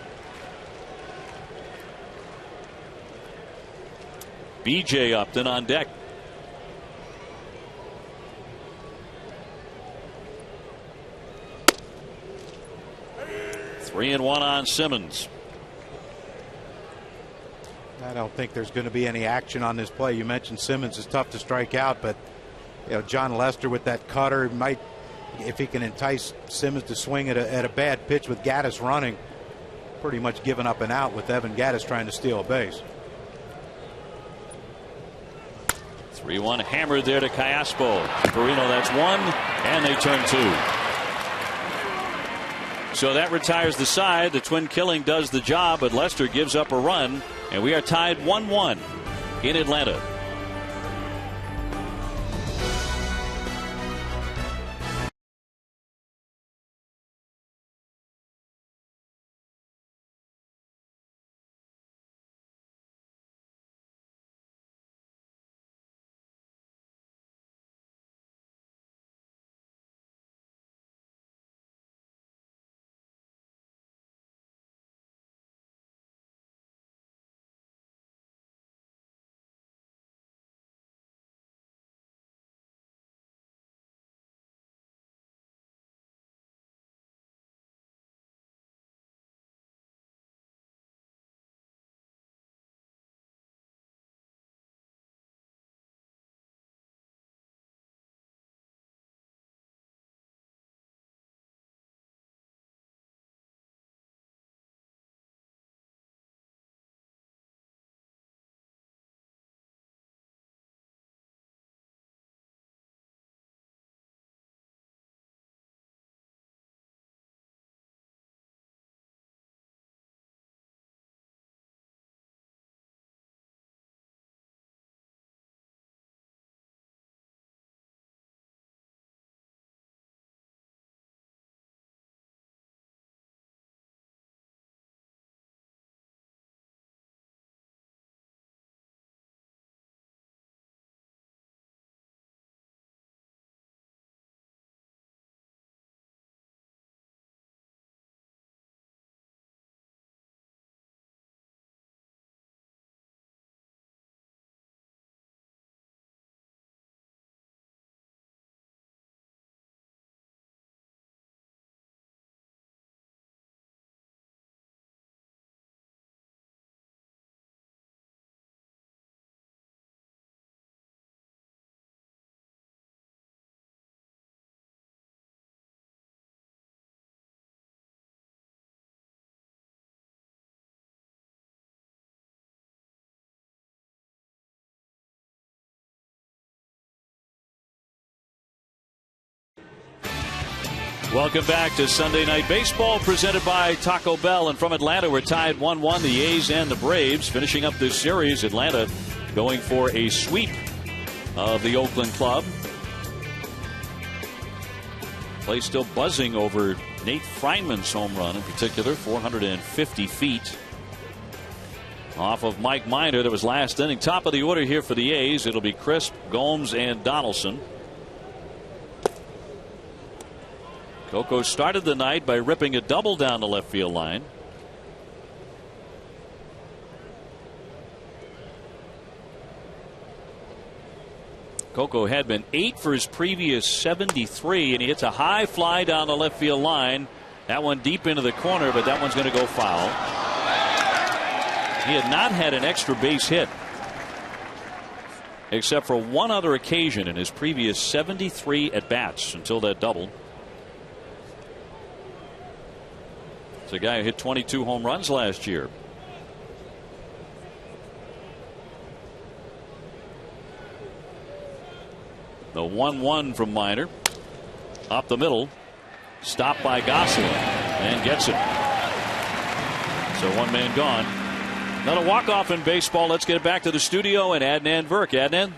BJ Upton on deck. Three and one on Simmons. I don't think there's going to be any action on this play. You mentioned Simmons is tough to strike out, but John Lester with that cutter might, if he can entice Simmons to swing at a bad pitch with Gaddis running, pretty much giving up and out with Evan Gaddis trying to steal a base. 3-1 hammered there to Callaspo. Perino, that's 1, and they turn 2. So that retires the side. The twin killing does the job, but Lester gives up a run, and we are tied 1-1 in Atlanta. Welcome back to Sunday Night Baseball, presented by Taco Bell. And from Atlanta, we're tied 1-1, the A's and the Braves. Finishing up this series, Atlanta going for a sweep of the Oakland club. Play still buzzing over Nate Friedman's home run in particular, 450 feet. Off of Mike Minor, that was last inning. Top of the order here for the A's. It'll be Crisp, Gomes, and Donaldson. Coco started the night by ripping a double down the left field line. Coco had been 8 for his previous 73, and he hits a high fly down the left field line. That one deep into the corner, but that one's going to go foul. He had not had an extra base hit except for one other occasion in his previous 73 at-bats until that double. It's a guy who hit 22 home runs last year. The 1-1 from Minor. Up the middle. Stopped by Gosselin. And gets it. So one man gone. Not a walk-off in baseball. Let's get back to the studio and Adnan Virk. Adnan?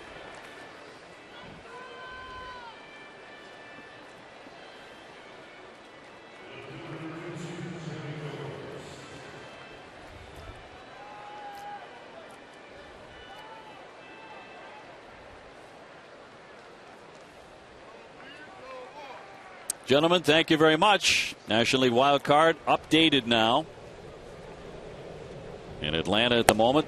Gentlemen, thank you very much. National League wild card updated now. In Atlanta at the moment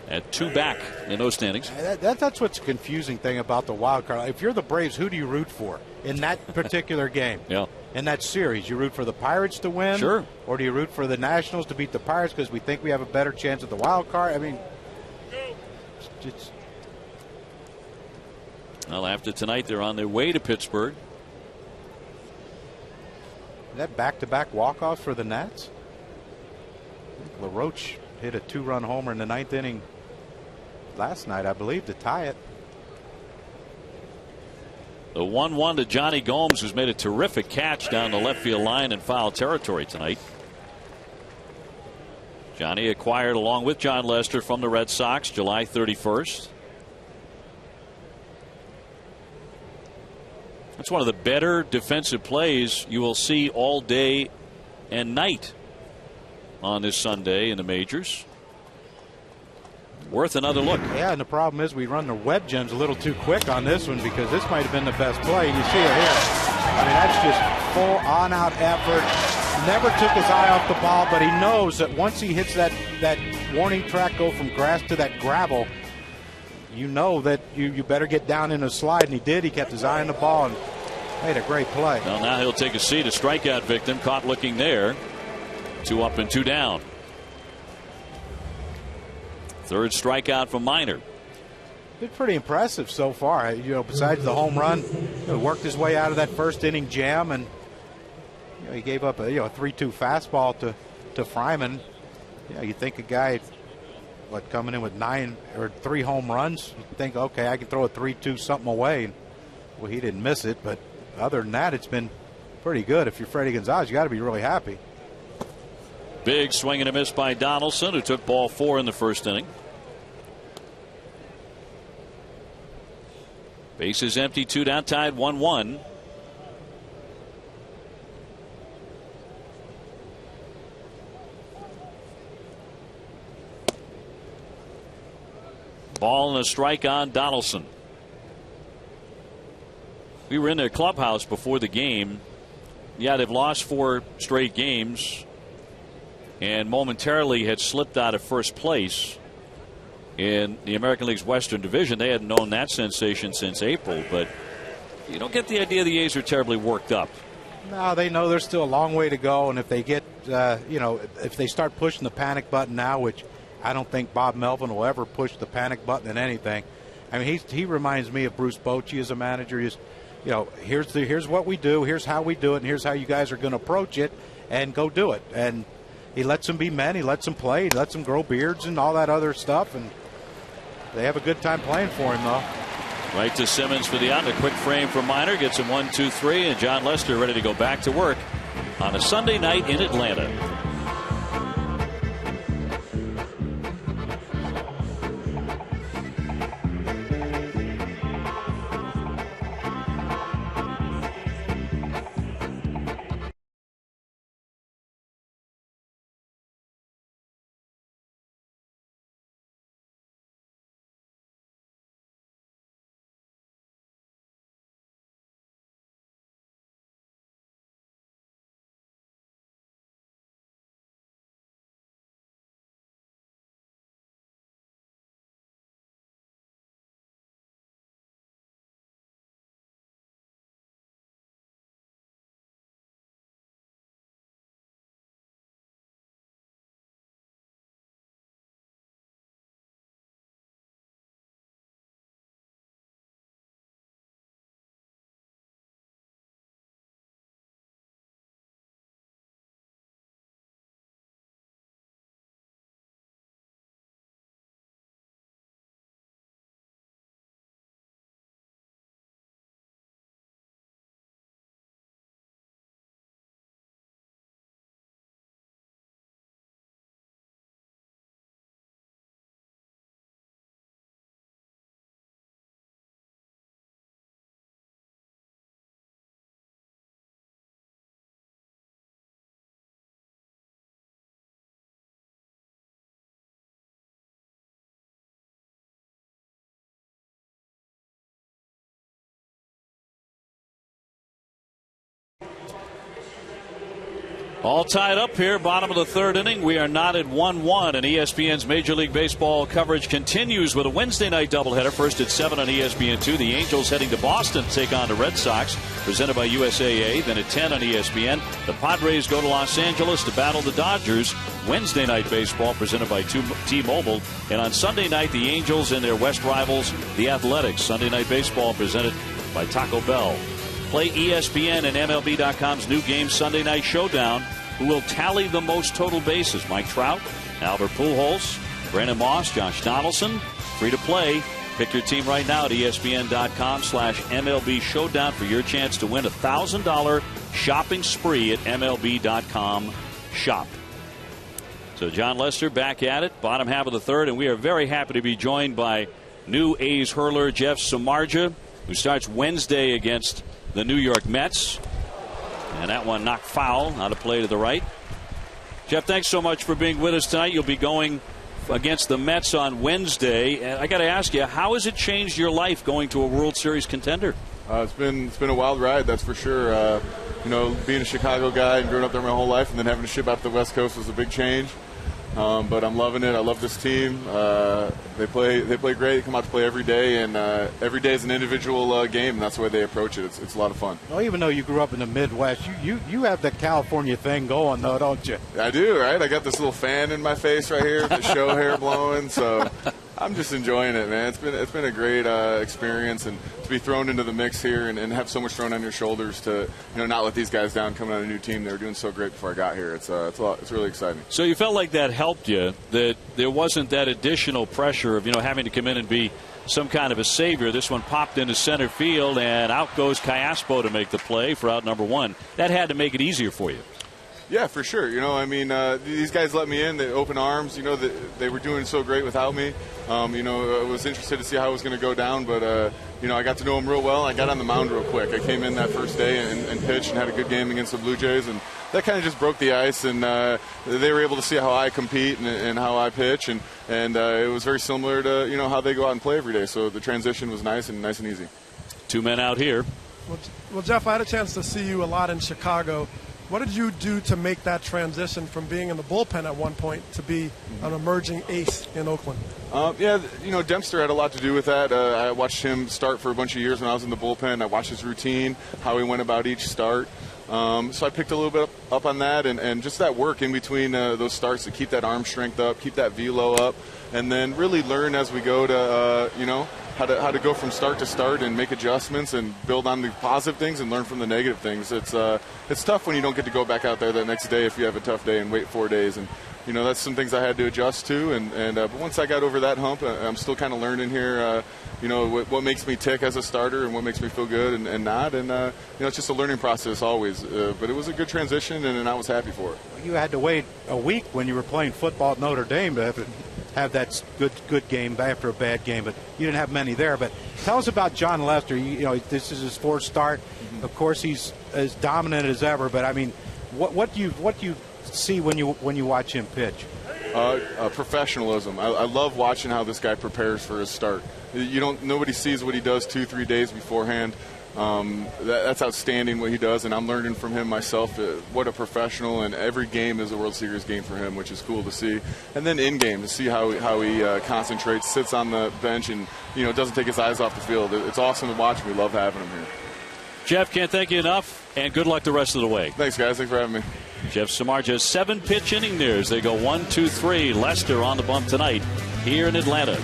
at 2 back in those standings. That's what's the confusing thing about the wild card. If you're the Braves, who do you root for in that particular game? Yeah. In that series, you root for the Pirates to win? Sure. Or do you root for the Nationals to beat the Pirates because we think we have a better chance at the wild card? I mean, well, after tonight, they're on their way to Pittsburgh. Is that back-to-back walk-offs for the Nats? LaRoche hit a 2-run homer in the 9th inning last night, I believe, to tie it. The 1-1 to Johnny Gomes, who's made a terrific catch down the left field line in foul territory tonight. Johnny acquired along with John Lester from the Red Sox July 31st. That's one of the better defensive plays you will see all day and night on this Sunday in the majors. Worth another look. Yeah, and the problem is we run the web gems a little too quick on this one because this might have been the best play. You see it here. I mean, that's just full on-out effort. Never took his eye off the ball, but he knows that once he hits that warning track, go from grass to that gravel, you know that you better get down in a slide, and he did. He kept his eye on the ball and made a great play. Well, now he'll take a seat. A strikeout victim caught looking there. 2 up and 2 down. Third strikeout from Minor. Been pretty impressive so far. You know, besides the home run, worked his way out of that first inning jam, and he gave up a 3-2 fastball to Fryman. You think a guy coming in with 9 or 3 home runs, you think, okay, I can throw a 3-2 something away. Well, he didn't miss it, but other than that, it's been pretty good. If you're Freddie Gonzalez, you got to be really happy. Big swing and a miss by Donaldson, who took ball 4 in the first inning. Bases empty, 2 down, tied 1-1. Ball and a strike on Donaldson. We were in their clubhouse before the game. Yeah, they've lost 4 straight games and momentarily had slipped out of first place in the American League's Western Division. They hadn't known that sensation since April, but you don't get the idea the A's are terribly worked up. No, they know there's still a long way to go, and if they get, if they start pushing the panic button now, which I don't think Bob Melvin will ever push the panic button in anything. I mean, he reminds me of Bruce Bochy as a manager. Here's what we do, here's how we do it, and here's how you guys are going to approach it, and go do it. And he lets them be men, he lets them play, he lets them grow beards and all that other stuff, and they have a good time playing for him, though. Right to Simmons for the out. A quick frame for Minor. Gets him 1-2-3, and John Lester ready to go back to work on a Sunday night in Atlanta. All tied up here, bottom of the third inning. We are not at 1-1, and ESPN's Major League Baseball coverage continues with a Wednesday night doubleheader. First at 7 on ESPN2. The Angels heading to Boston to take on the Red Sox, presented by USAA. Then at 10 on ESPN, the Padres go to Los Angeles to battle the Dodgers. Wednesday night baseball presented by T-Mobile. And on Sunday night, the Angels and their West rivals, the Athletics. Sunday night baseball presented by Taco Bell. Play ESPN and MLB.com's new game, Sunday Night Showdown. Who will tally the most total bases? Mike Trout, Albert Pujols, Brandon Moss, Josh Donaldson. Free to play. Pick your team right now at ESPN.com/MLB Showdown for your chance to win a $1,000 shopping spree at MLB.com shop. So John Lester back at it, bottom half of the third, and we are very happy to be joined by new A's hurler Jeff Samardzija, who starts Wednesday against the New York Mets. And that one knocked foul, out of play to the right. Jeff, thanks so much for being with us tonight. You'll be going against the Mets on Wednesday. And I got to ask you, how has it changed your life going to a World Series contender? It's been a wild ride, that's for sure. Being a Chicago guy and growing up there my whole life, and then having to ship out to the West Coast was a big change. But I'm loving it. I love this team. They play great. They come out to play every day, and every day is an individual game, and that's the way they approach it. It's a lot of fun. Well, even though you grew up in the Midwest, you have the California thing going, though, don't you? I do, right? I got this little fan in my face right here, the show hair blowing, so I'm just enjoying it, man. It's been a great experience, and to be thrown into the mix here and have so much thrown on your shoulders to not let these guys down coming on a new team. They were doing so great before I got here. It's really exciting. So you felt like that helped you, that there wasn't that additional pressure of having to come in and be some kind of a savior. This one popped into center field, and out goes Callaspo to make the play for out number one. That had to make it easier for you. Yeah, for sure. These guys let me in. They open arms. They were doing so great without me. I was interested to see how it was going to go down, but I got to know them real well. I got on the mound real quick. I came in that first day and pitched and had a good game against the Blue Jays, and that kind of just broke the ice. And they were able to see how I compete and how I pitch, and it was very similar to how they go out and play every day. So the transition was nice and easy. Two men out here. Well, Jeff, I had a chance to see you a lot in Chicago. What did you do to make that transition from being in the bullpen at one point to be an emerging ace in Oakland? Dempster had a lot to do with that. I watched him start for a bunch of years when I was in the bullpen. I watched his routine, how he went about each start. So I picked a little bit up on that, and just that work in between those starts to keep that arm strength up, keep that velo up, and then really learn as we go to, how to go from start to start and make adjustments and build on the positive things and learn from the negative things. It's tough when you don't get to go back out there the next day if you have a tough day and wait 4 days. And that's some things I had to adjust to. But once I got over that hump, I'm still kind of learning here. What makes me tick as a starter and what makes me feel good and not. And it's just a learning process always. But it was a good transition, and I was happy for it. You had to wait a week when you were playing football at Notre Dame to have that good game after a bad game, but you didn't have many there. But tell us about John Lester. This is his fourth start. Mm-hmm. Of course, he's as dominant as ever. But I mean, what do you see when you watch him pitch? Professionalism. I love watching how this guy prepares for his start. Nobody sees what he does 2-3 days beforehand. That's outstanding what he does, and I'm learning from him myself. What a professional, and every game is a World Series game for him, which is cool to see. And then in game to see how he concentrates, sits on the bench, and doesn't take his eyes off the field. It's awesome to watch. We love having him here. Jeff, can't thank you enough, and good luck the rest of the way. Thanks, guys. Thanks for having me. Jeff Samardzija, 7-pitch inning there as they go 1-2-3. Lester on the bump tonight here in Atlanta.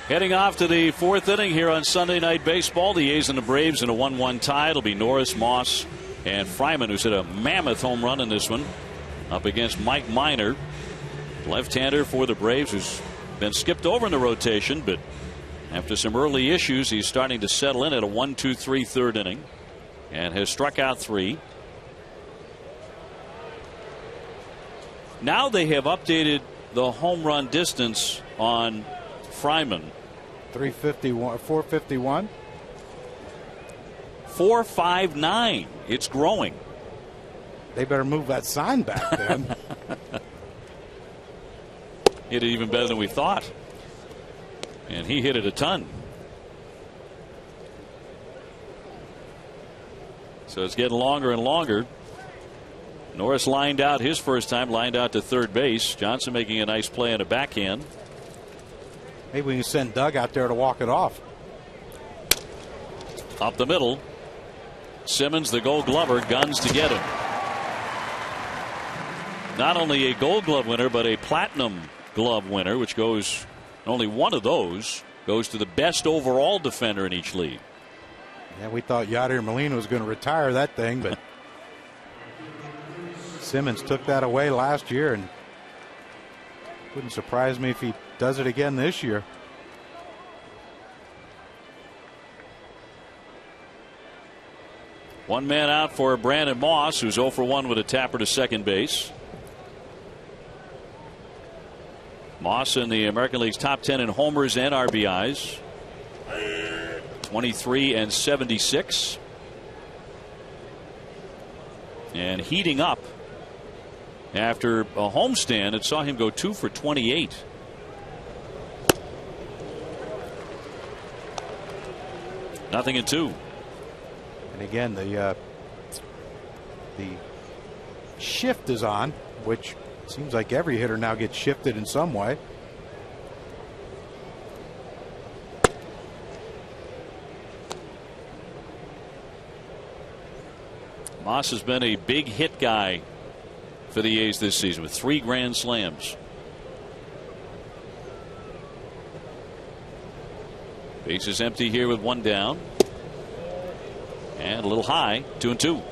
Heading off to the fourth inning here on Sunday Night Baseball. The A's and the Braves in a 1-1 tie. It'll be Norris, Moss, and Fryman, who's hit a mammoth home run in this one, up against Mike Minor, left-hander for the Braves, who's been skipped over in the rotation, but after some early issues, he's starting to settle in at a 1-2-3 third inning and has struck out 3. Now they have updated the home run distance on Fryman. 351, 451. 459. It's growing. They better move that sign back then. Hit it even better than we thought. And he hit it a ton. So it's getting longer and longer. Norris lined out his first time, lined out to third base. Johnson making a nice play on a backhand. Maybe we can send Doug out there to walk it off. Up the middle. Simmons, the Gold Glover, guns to get him. Not only a Gold Glove winner, but a Platinum Glove winner, which goes, only one of those goes to the best overall defender in each league. Yeah, we thought Yadier Molina was going to retire that thing, but Simmons took that away last year, and wouldn't surprise me if he does it again this year. One man out for Brandon Moss, who's 0 for 1 with a tapper to second base. Moss in the American League's top 10 in homers and RBIs. 23 and 76. And heating up after a homestand. It saw him go 2 for 28. Nothing in 2. And again, the shift is on, which seems like every hitter now gets shifted in some way. Moss has been a big hit guy for the A's this season with 3 grand slams. Base is empty here with 1 down. And a little high, 2-2.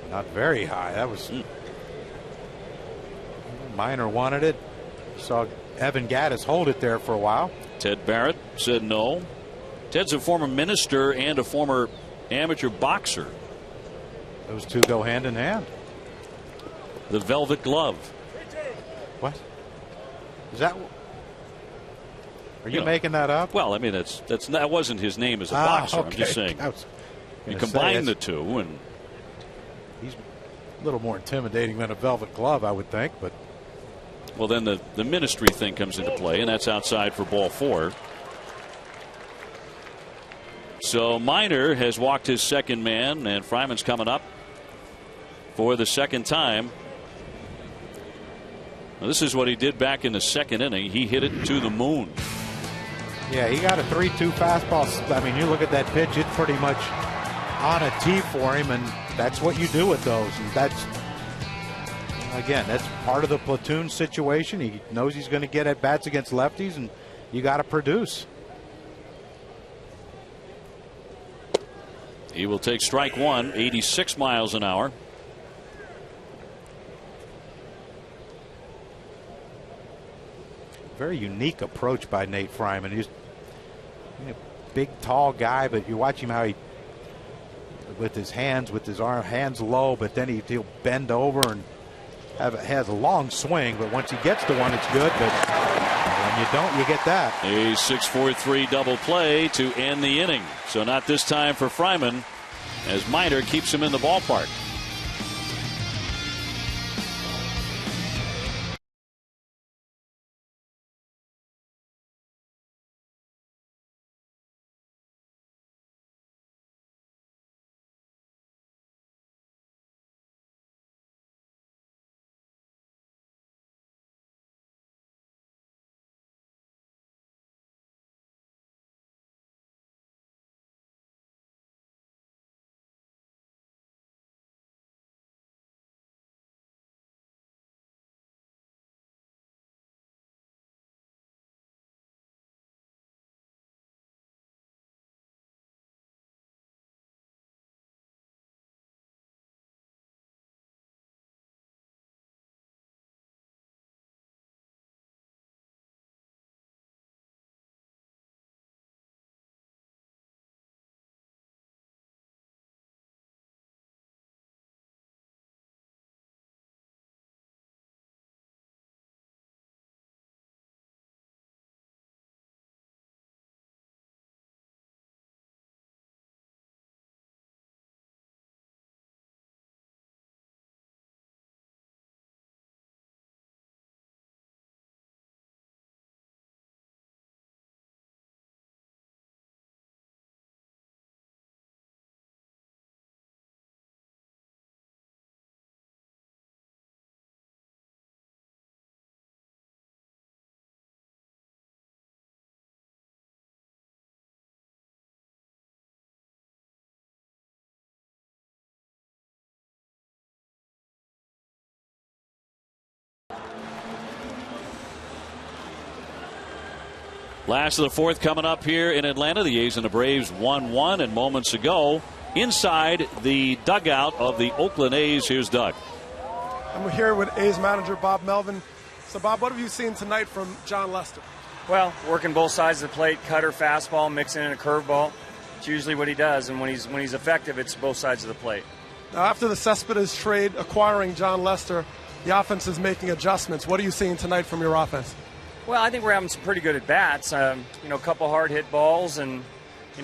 Not very high. That was Minor wanted it. Saw Evan Gaddis hold it there for a while. Ted Barrett said no. Ted's a former minister and a former amateur boxer. Those two go hand in hand. The Velvet Glove. What? Is that? Are you making that up? Well, I mean that wasn't his name as a boxer. Okay. I'm just saying. You combine the two, and he's a little more intimidating than a Velvet Glove, I would think. But well, then the ministry thing comes into play, and that's outside for ball 4. So Minor has walked his second man, and Fryman's coming up for the second time. Now, this is what he did back in the second inning. He hit it to the moon. Yeah, he got a 3-2 fastball. I mean, you look at that pitch, it's pretty much on a tee for him, and that's what you do with those. And that's, again, that's part of the platoon situation. He knows he's going to get at bats against lefties, and you got to produce. He will take strike 1, 86 miles an hour. Very unique approach by Nate Fryman. He's a big, tall guy, but you watch him how he, with his hands, with his arm, hands low, but then he'll bend over and has a long swing. But once he gets to one, it's good. But when you don't, you get that. A 6-4-3 double play to end the inning. So not this time for Fryman, as Minor keeps him in the ballpark. Last of the fourth coming up here in Atlanta. The A's and the Braves 1-1, and moments ago inside the dugout of the Oakland A's, here's Doug. I'm here with A's manager Bob Melvin. So Bob, what have you seen tonight from John Lester? Well, working both sides of the plate, cutter, fastball, mixing in a curveball. It's usually what he does, and when he's effective, it's both sides of the plate. Now, after the Cespedes trade acquiring John Lester, the offense is making adjustments. What are you seeing tonight from your offense? Well, I think we're having some pretty good at-bats. A couple hard hit balls and,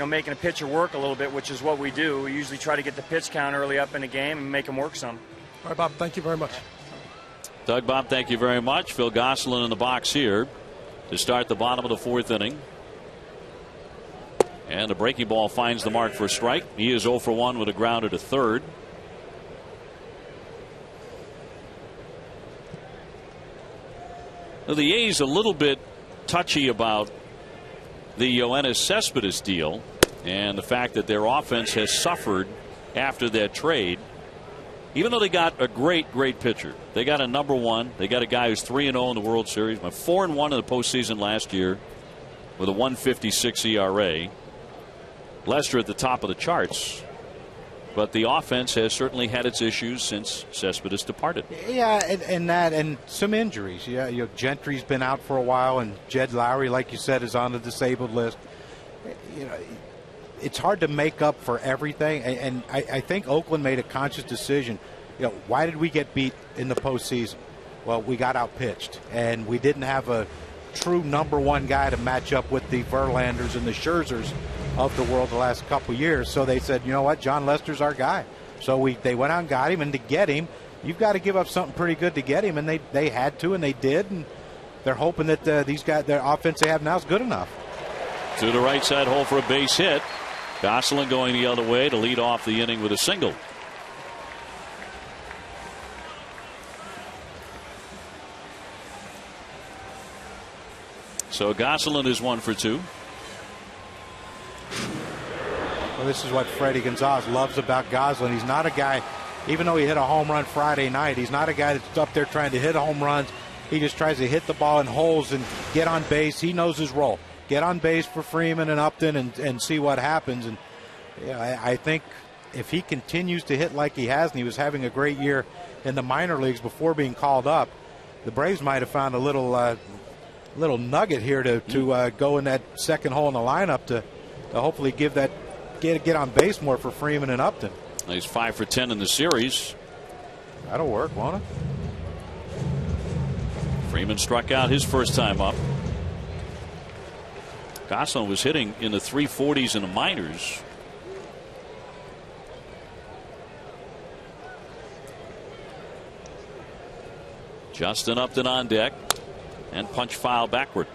making a pitcher work a little bit, which is what we do. We usually try to get the pitch count early up in the game and make them work some. All right, Bob, thank you very much. Doug, Bob, thank you very much. Phil Gosselin in the box here to start the bottom of the fourth inning. And the breaking ball finds the mark for a strike. He is 0 for 1 with a grounder to third. Now, the A's a little bit touchy about the Yoenis Cespedes deal and the fact that their offense has suffered after that trade. Even though they got a great pitcher, they got a number one. They got a guy who's 3-0 in the World Series, went 4-1 in the postseason last year with a 1.56 ERA. Lester at the top of the charts, but the offense has certainly had its issues since Cespedes departed. Yeah, and some injuries. Yeah, Gentry's been out for a while, and Jed Lowry, like you said, is on the disabled list. It's hard to make up for everything, and I think Oakland made a conscious decision. Why did we get beat in the postseason? Well, we got outpitched, and we didn't have a true number one guy to match up with the Verlanders and the Scherzers of the world the last couple years. So they said, you know what, John Lester's our guy. So they went out and got him, and to get him, you've got to give up something pretty good to get him, and they had to, and they did, and they're hoping that these guys, their offense they have now is good enough. To the right side hole for a base hit. Gosselin going the other way to lead off the inning with a single. So Gosselin is 1 for 2. Well, this is what Freddie Gonzalez loves about Gosselin. He's not a guy, even though he hit a home run Friday night, he's not a guy that's up there trying to hit home runs. He just tries to hit the ball in holes and get on base. He knows his role. Get on base for Freeman and Upton and see what happens. And I think if he continues to hit like he has, and he was having a great year in the minor leagues before being called up, the Braves might have found a little nugget here to go in that second hole in the lineup to hopefully get on base more for Freeman and Upton. He's 5 for 10 in the series. That'll work, won't it? Freeman struck out his first time up. Gosselin was hitting in the 340s in the minors. Justin Upton on deck and punch foul backward.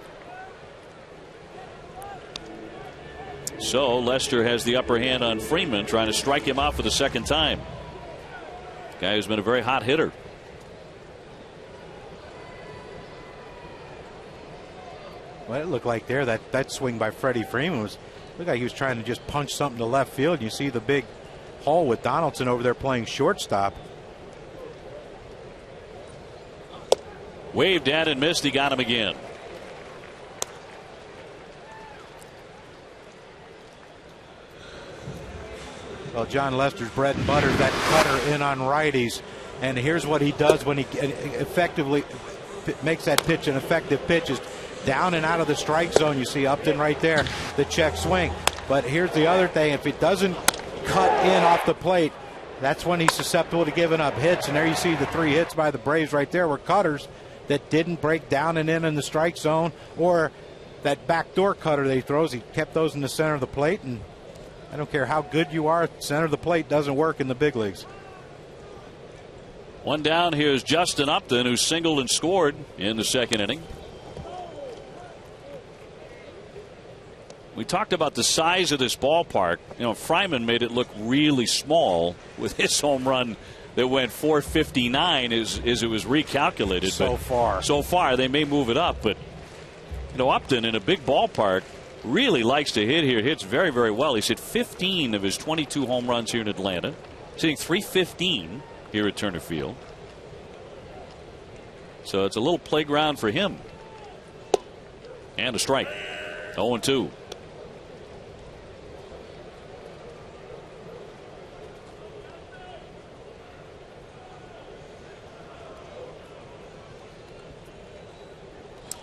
So Lester has the upper hand on Freeman, trying to strike him out for the second time. Guy who's been a very hot hitter. Well, it looked like there that swing by Freddie Freeman looked like he was trying to just punch something to left field. And you see the big hole with Donaldson over there playing shortstop. Waved at and missed. He got him again. Well, John Lester's bread and butter is that cutter in on righties. And here's what he does when he effectively makes that pitch an effective pitch is down and out of the strike zone. You see Upton right there, the check swing. But here's the other thing. If it doesn't cut in off the plate, that's when he's susceptible to giving up hits. And there you see the 3 hits by the Braves right there were cutters that didn't break down and in the strike zone, or that backdoor cutter that he throws. He kept those in the center of the plate, and I don't care how good you are, center of the plate doesn't work in the big leagues. One down. Here's Justin Upton, who singled and scored in the second inning. We talked about the size of this ballpark. Fryman made it look really small with his home run that went 459 as it was recalculated. So far, they may move it up, but Upton in a big ballpark really likes to hit here. Hits very, very well. He's hit 15 of his 22 home runs here in Atlanta. He's hitting .315 here at Turner Field. So it's a little playground for him. And a strike. 0-2.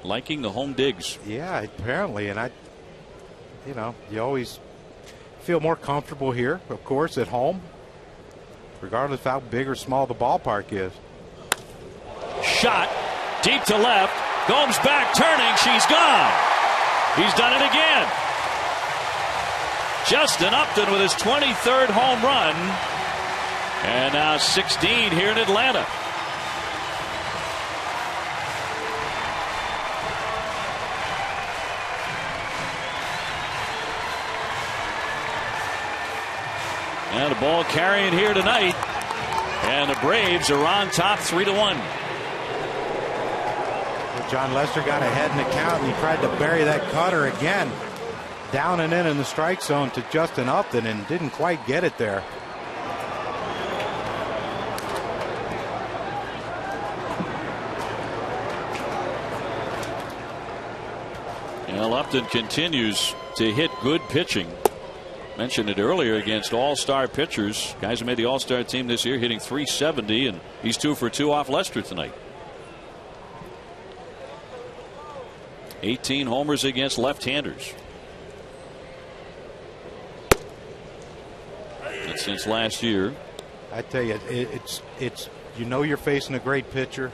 Liking the home digs. Yeah, apparently, and you always feel more comfortable here, of course, at home, regardless of how big or small the ballpark is. Shot deep to left. Gomes back, turning. She's gone. He's done it again. Justin Upton with his 23rd home run. And now 16 here in Atlanta. And the ball carrying here tonight. And the Braves are on top 3-1. John Lester got ahead in the count, and he tried to bury that cutter again. Down and in the strike zone to Justin Upton, and didn't quite get it there. Well, Upton continues to hit good pitching. Mentioned it earlier against all-star pitchers. Guys who made the all-star team this year hitting .370, and he's 2 for 2 off Lester tonight. 18 homers against left-handers. And since last year. I tell you, it's you're facing a great pitcher.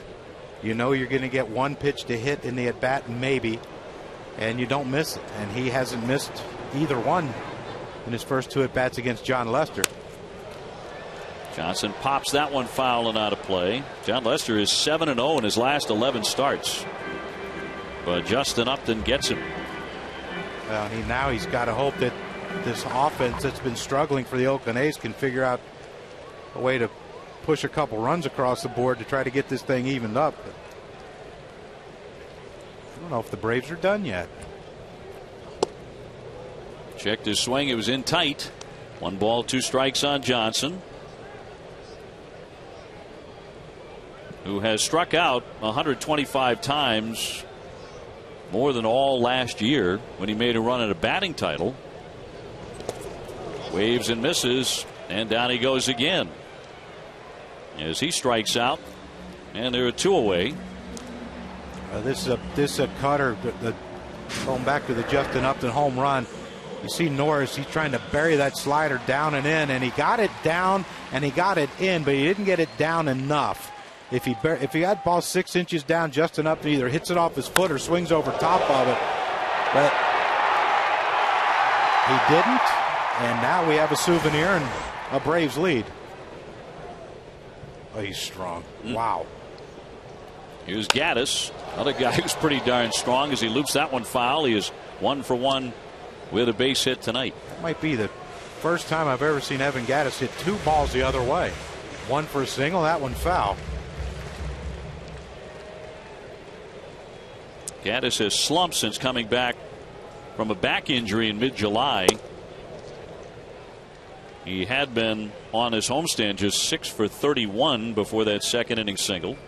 You know you're going to get one pitch to hit in the at-bat, maybe, and you don't miss it. And he hasn't missed either one in his first 2 at-bats against John Lester. Johnson pops that one foul and out of play. John Lester is 7-0 in his last 11 starts. But Justin Upton gets him. Well, now he's got to hope that this offense that's been struggling for the Oakland A's can figure out a way to push a couple runs across the board to try to get this thing evened up. But I don't know if the Braves are done yet. Checked his swing. It was in tight. 1 ball, 2 strikes on Johnson, who has struck out 125 times, more than all last year when he made a run at a batting title. Waves and misses, and down he goes again as he strikes out, and there are 2 away. This is a cutter. Going back to the Justin Upton home run, you see Norris, he's trying to bury that slider down and in, and he got it down and he got it in, but he didn't get it down enough. If he had ball 6 inches down, Justin Upton either hits it off his foot or swings over top of it. But he didn't, and now we have a souvenir and a Braves lead. Oh, he's strong. Wow. Here's Gaddis, another guy who's pretty darn strong as he loops that one foul. He is 1 for 1 with a base hit tonight. That might be the first time I've ever seen Evan Gaddis hit 2 balls the other way. 1 for a single, that one foul. Gaddis has slumped since coming back from a back injury in mid-July. He had been on his homestand just 6 for 31 before that second inning single.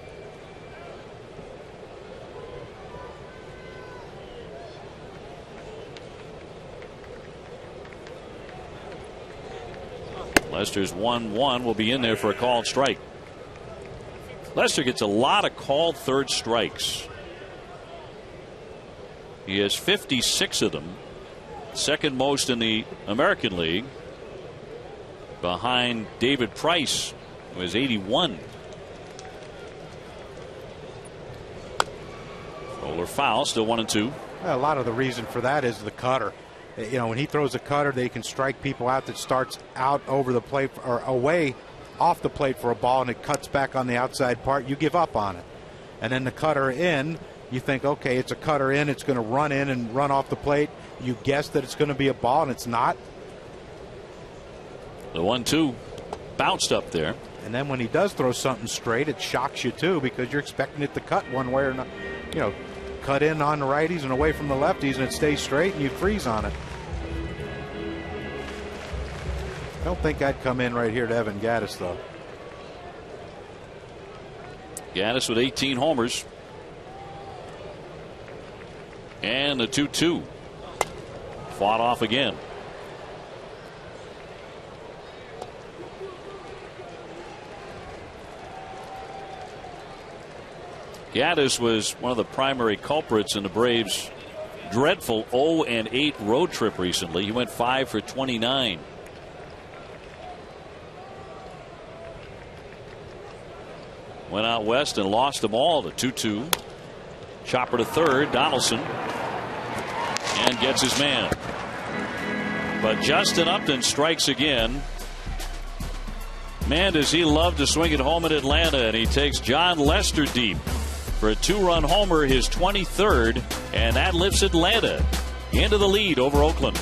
Lester's 1-1 will be in there for a called strike. Lester gets a lot of called third strikes. He has 56 of them, second most in the American League, behind David Price, who has 81. Roller foul, still 1-2. A lot of the reason for that is the cutter. You know, when he throws a cutter, they can strike people out that starts out over the plate or away off the plate for a ball, and it cuts back on the outside part. You give up on it. And then the cutter in, you think, okay, it's a cutter in, it's going to run in and run off the plate. You guess that it's going to be a ball, and it's not. The 1-2 bounced up there. And then when he does throw something straight, it shocks you too, because you're expecting it to cut one way or not. You know, cut in on the righties and away from the lefties, and it stays straight, and you freeze on it. I don't think I'd come in right here to Evan Gaddis, though. Gaddis with 18 homers. And the 2-2. fought off again. Gaddis was one of the primary culprits in the Braves' dreadful 0-8 road trip recently. He went 5 for 29. Went out west and lost them all. The 2-2. Chopper to third. Donaldson. And gets his man. But Justin Upton strikes again. Man, does he love to swing it home in Atlanta. And he takes John Lester deep for a 2-run homer, his 23rd. And that lifts Atlanta into the lead over Oakland.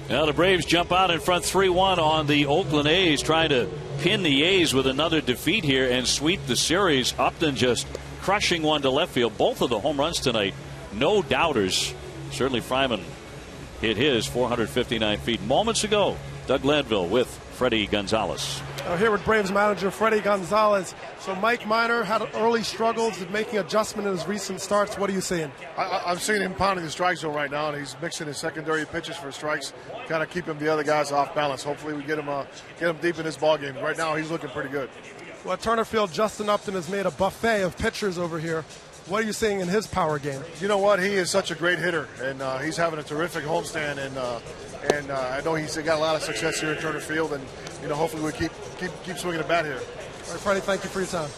Now the Braves jump out in front 3-1 on the Oakland A's, trying to pin the A's with another defeat here and sweep the series. Upton just crushing one to left field. Both of the home runs tonight, no doubters. Certainly Fryman hit his 459 feet moments ago. Doug Glanville with Freddie Gonzalez. Here with Braves manager Freddie Gonzalez. So Mike Minor had early struggles in making adjustment in his recent starts. What are you seeing? I'm seeing him pounding the strike zone right now, and he's mixing his secondary pitches for strikes, kind of keeping the other guys off balance. Hopefully we get him deep in this ball game. Right now he's looking pretty good. Well, at Turner Field, Justin Upton has made a buffet of pitchers over here. What are you seeing in his power game? You know what? He is such a great hitter, and he's having a terrific homestand, and I know he's got a lot of success here at Turner Field, and hopefully we keep swinging the bat here. All right, Freddie, thank you for your time.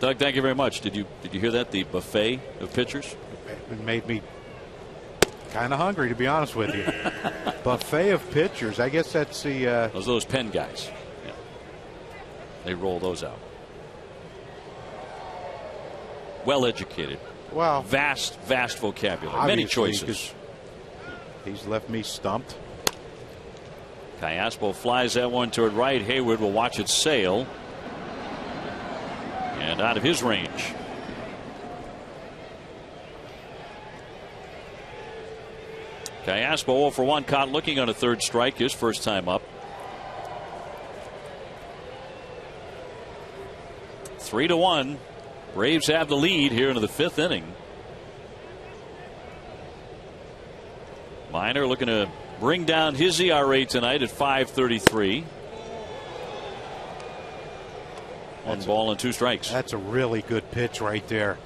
Doug, thank you very much. Did you hear that? The buffet of pitchers? It made me kind of hungry, to be honest with you. Buffet of pitchers. I guess that's the those Penn guys. Yeah. They roll those out. Well educated. Well, vast vocabulary. Many choices. He's left me stumped. Callaspo flies that one toward right. Hayward will watch it sail. And out of his range. Callaspo 0 for 1, caught looking on a third strike, his first time up. 3-1. Braves have the lead here into the fifth inning. Minor looking to bring down his ERA tonight at 5.33. One ball and 2 strikes. That's a really good pitch right there.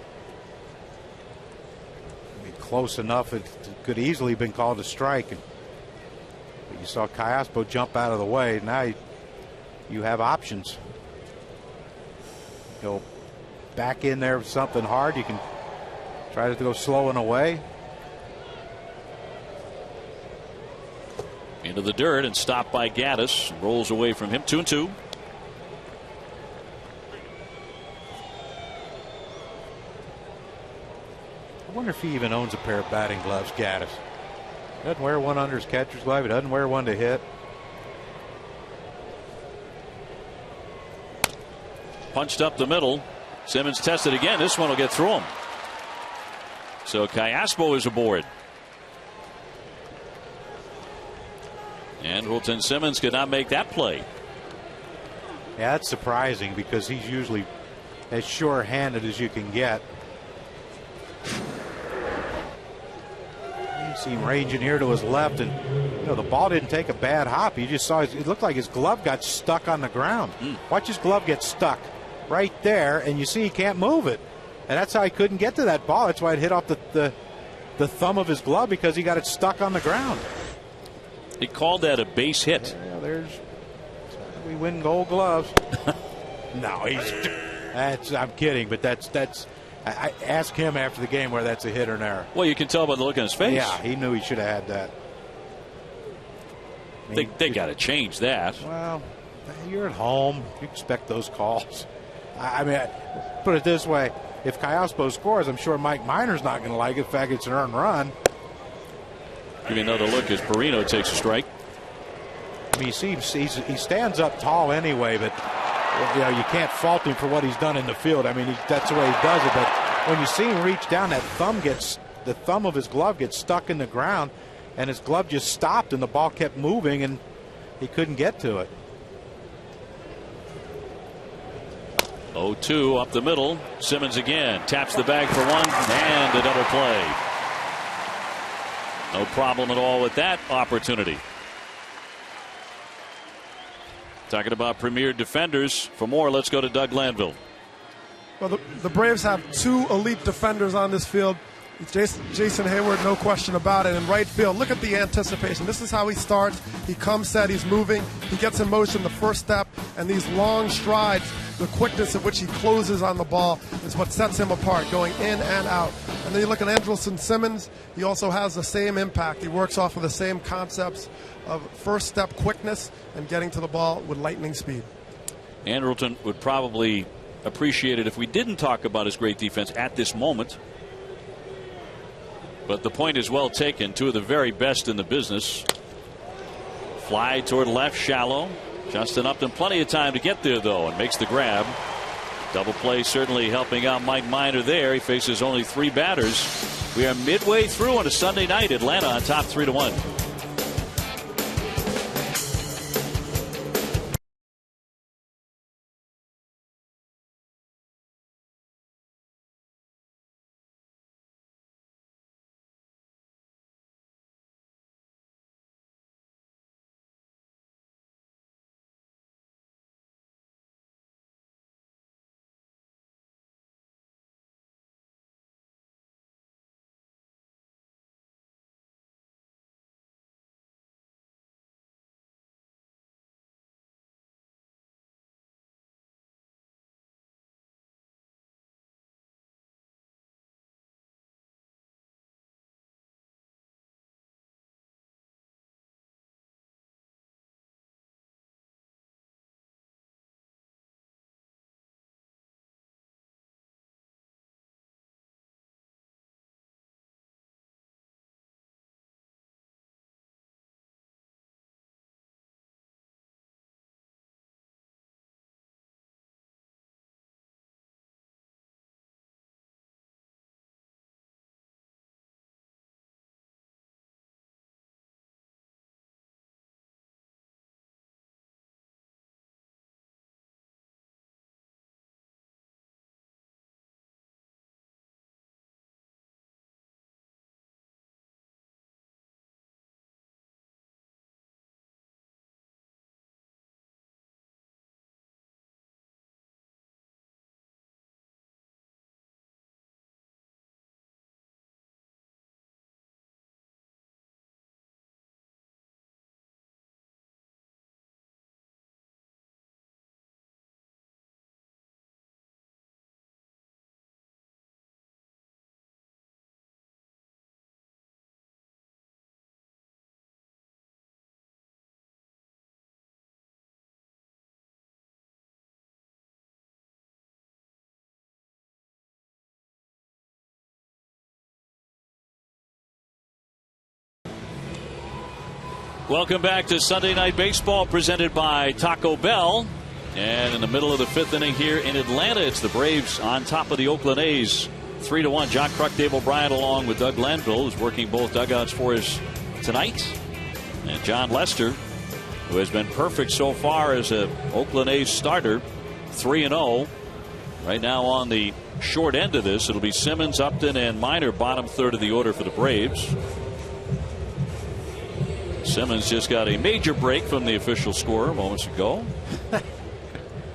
I mean, close enough, it could easily have been called a strike. But you saw Callaspo jump out of the way. Now you have options. Go back in there with something hard. You can try to go slow and away. Into the dirt and stopped by Gaddis. Rolls away from him. 2-2. wonder if he even owns a pair of batting gloves, Gaddis. Doesn't wear one under his catcher's glove. He doesn't wear one to hit. Punched up the middle. Simmons tested again. This one will get through him. So Callaspo is aboard. And Wilton Simmons could not make that play. Yeah, that's surprising because he's usually as sure-handed as you can get. You see him ranging here to his left, and the ball didn't take a bad hop. You just saw it looked like his glove got stuck on the ground. Watch his glove get stuck right there, and you see he can't move it. And that's how he couldn't get to that ball. That's why it hit off the thumb of his glove, because he got it stuck on the ground. He called that a base hit. Yeah, we win Gold Gloves. No, I'm kidding, but that's. I asked him after the game whether that's a hit or an error. Well, you can tell by the look on his face. Yeah, he knew he should have had that. They got to change that. Well, you're at home. You expect those calls. I mean, put it this way: if Callaspo scores, I'm sure Mike Minor's not going to like it. In fact, it's an earned run. Give me another look as Perino takes a strike. I mean, you see, he stands up tall anyway, but you can't fault him for what he's done in the field. I mean, that's the way he does it. But when you see him reach down, the thumb of his glove gets stuck in the ground, and his glove just stopped, and the ball kept moving, and he couldn't get to it. 0-2 up the middle. Simmons again taps the bag for one, and a double play. No problem at all with that opportunity. Talking about premier defenders. For more, let's go to Doug Glanville. Well, the Braves have two elite defenders on this field. Jason Hayward, no question about it. In right field, look at the anticipation. This is how he starts. He comes set, he's moving, he gets in motion the first step, and these long strides, the quickness at which he closes on the ball is what sets him apart, going in and out. And then you look at Andrelton Simmons, he also has the same impact. He works off of the same concepts of first step quickness and getting to the ball with lightning speed. Andrelton would probably appreciate it if we didn't talk about his great defense at this moment. But the point is well taken. Two of the very best in the business. Fly toward left, shallow. Justin Upton, plenty of time to get there, though, and makes the grab. Double play certainly helping out Mike Minor there. He faces only 3 batters. We are midway through on a Sunday night. Atlanta on top 3-1. Welcome back to Sunday Night Baseball presented by Taco Bell. And in the middle of the 5th inning here in Atlanta, it's the Braves on top of the Oakland A's 3-1. John Kruk, Dave O'Brien along with Doug Glanville is working both dugouts for us tonight. And John Lester, who has been perfect so far as an Oakland A's starter, 3-0. Right now on the short end of this, it'll be Simmons, Upton, and Minor, bottom third of the order for the Braves. Simmons just got a major break from the official score moments ago.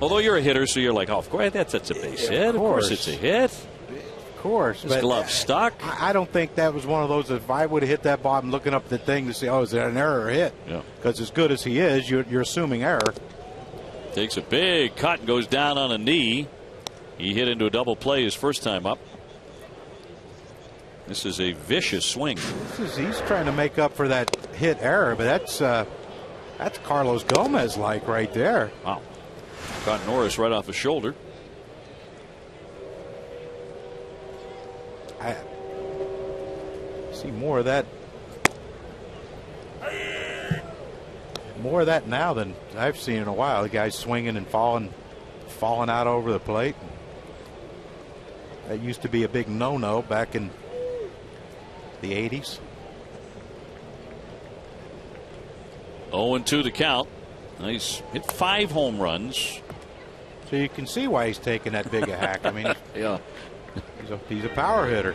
Although you're a hitter, so you're like, oh, of course, that's a base hit. Of course it's a hit. Of course. His glove stuck. I don't think that was one of those, if I would have hit that ball, I'm looking up the thing to see, oh, is that an error or hit? Because as good as he is, you're assuming error. Takes a big cut and goes down on a knee. He hit into a double play his first time up. This is a vicious swing. He's trying to make up for that hit error, but that's Carlos Gomez like right there. Wow. Caught Norris right off his shoulder. I see more of that. More of that now than I've seen in a while. The guys swinging and falling out over the plate. That used to be a big no-no back in the 80s. 0-2 the count. He's hit 5 home runs. So you can see why he's taking that big a hack. I mean, yeah, he's a power hitter.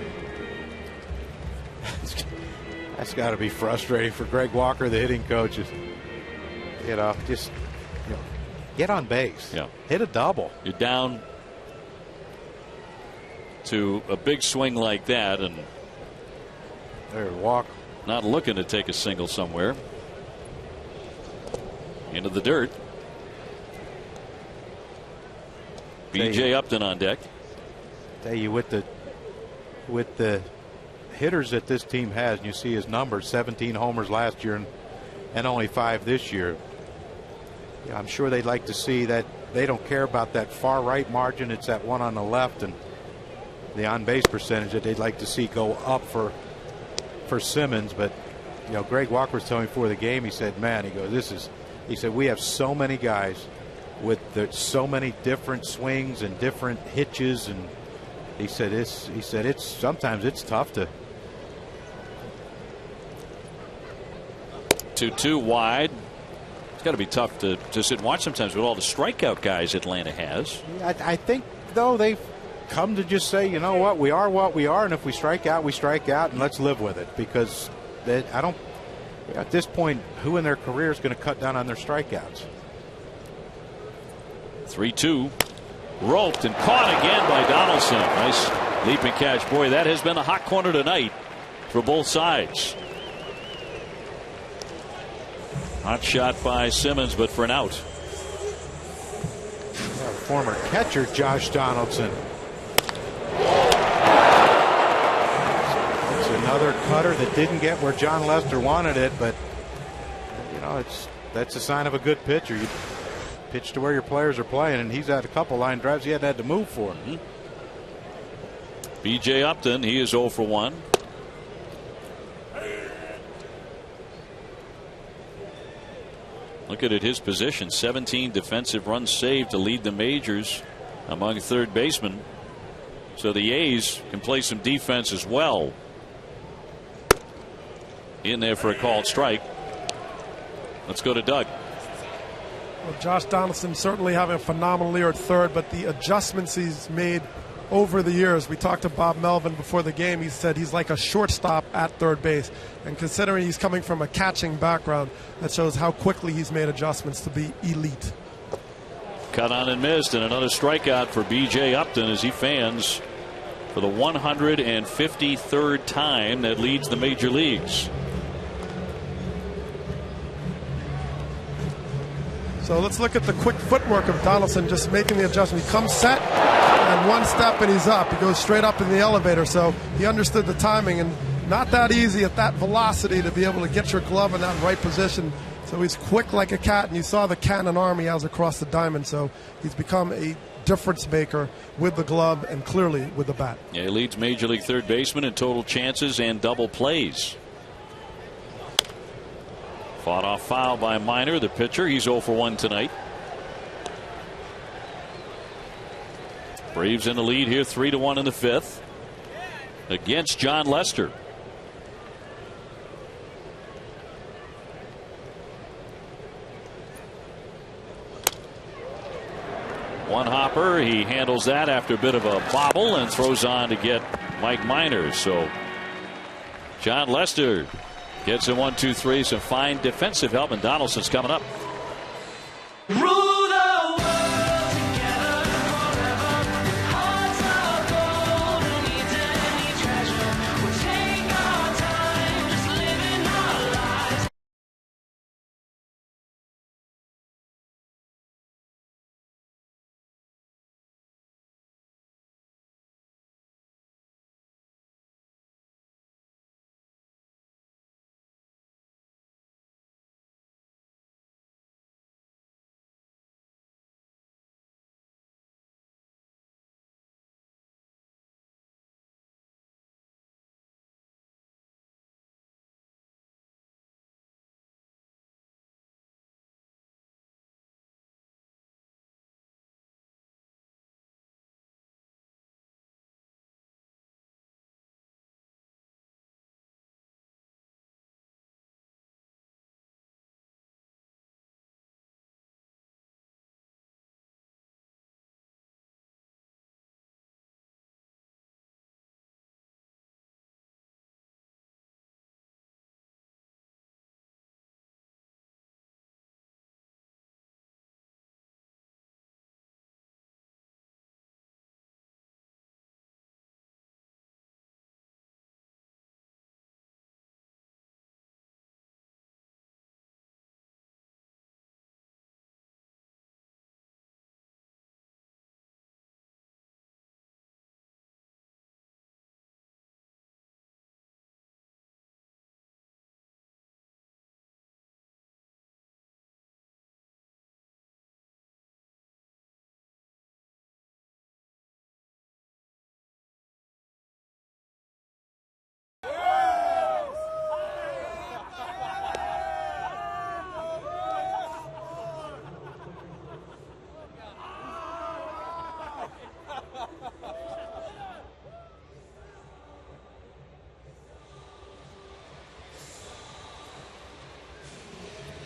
That's got to be frustrating for Greg Walker, the hitting coach. Just get on base. Yeah. Hit a double. You're down to a big swing like that, and there, Walk. Not looking to take a single somewhere. Into the dirt. B.J. Upton on deck. Tell you, with the hitters that this team has, and you see his numbers, 17 homers last year and only 5 this year. Yeah, I'm sure they'd like to see that. They don't care about that far right margin. It's that one on the left and the on base percentage that they'd like to see go up for Simmons. But Greg Walker was telling me before the game, he said, man, he said we have so many guys with so many different swings and different hitches, and he said it's sometimes it's tough to. 2-2 wide. It's got to be tough to sit and watch sometimes with all the strikeout guys Atlanta has. Yeah, I think though they've come to just say, you know what we are, and if we strike out, we strike out, and let's live with it, because at this point, who in their career is going to cut down on their strikeouts? 3-2. Roped and caught again by Donaldson. Nice leap and catch. Boy, that has been a hot corner tonight for both sides. Hot shot by Simmons, but for an out. Former catcher Josh Donaldson. It's another cutter that didn't get where John Lester wanted it, but that's a sign of a good pitcher. You pitch to where your players are playing, and he's had a couple line drives he hadn't had to move for. B.J. Upton, he is 0 for 1. Look at his position. 17 defensive runs saved to lead the majors among third basemen. So the A's can play some defense as well. In there for a called strike. Let's go to Doug. Well, Josh Donaldson certainly having a phenomenal year at third, but the adjustments he's made over the years. We talked to Bob Melvin before the game. He said he's like a shortstop at third base. And considering he's coming from a catching background, that shows how quickly he's made adjustments to be elite. Cut on and missed, and another strikeout for B.J. Upton as he fans for the 153rd time that leads the major leagues. So let's look at the quick footwork of Donaldson, just making the adjustment. He comes set, and one step and he's up. He goes straight up in the elevator. So he understood the timing, and not that easy at that velocity to be able to get your glove in that right position. So he's quick like a cat, and you saw the cannon arm he has across the diamond. So he's become a difference maker with the glove and clearly with the bat. Yeah, he leads Major League third baseman in total chances and double plays. Fought off foul by Minor, the pitcher. He's 0 for 1 tonight. Braves in the lead here, 3-1 in the 5th against John Lester. One hopper. He handles that after a bit of a bobble and throws on to get Mike Minor. So John Lester gets a 1-2-3. Some fine defensive help, and Donaldson's coming up.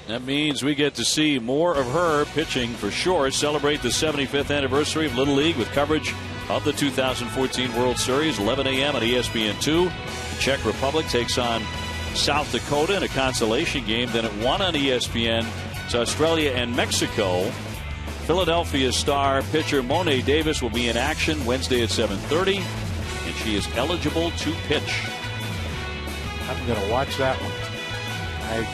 That means we get to see more of her pitching for sure. Celebrate the 75th anniversary of Little League with coverage of the 2014 World Series, 11 a.m. on ESPN2. The Czech Republic takes on South Dakota in a consolation game. Then at 1 on ESPN, it's Australia and Mexico. Philadelphia star pitcher Mo'ne Davis will be in action Wednesday at 7:30, and she is eligible to pitch. I'm going to watch that one.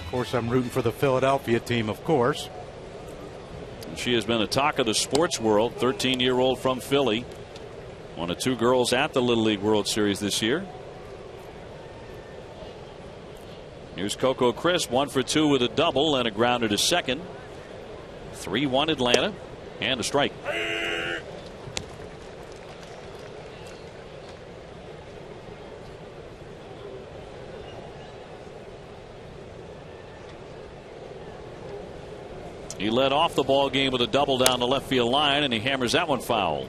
Of course, I'm rooting for the Philadelphia team, of course. She has been a talk of the sports world. 13-year-old from Philly. One of 2 girls at the Little League World Series this year. Here's Coco Crisp, 1 for 2 with a double and a grounder to second. 3-1 Atlanta, and a strike. He led off the ball game with a double down the left field line, and he hammers that one foul.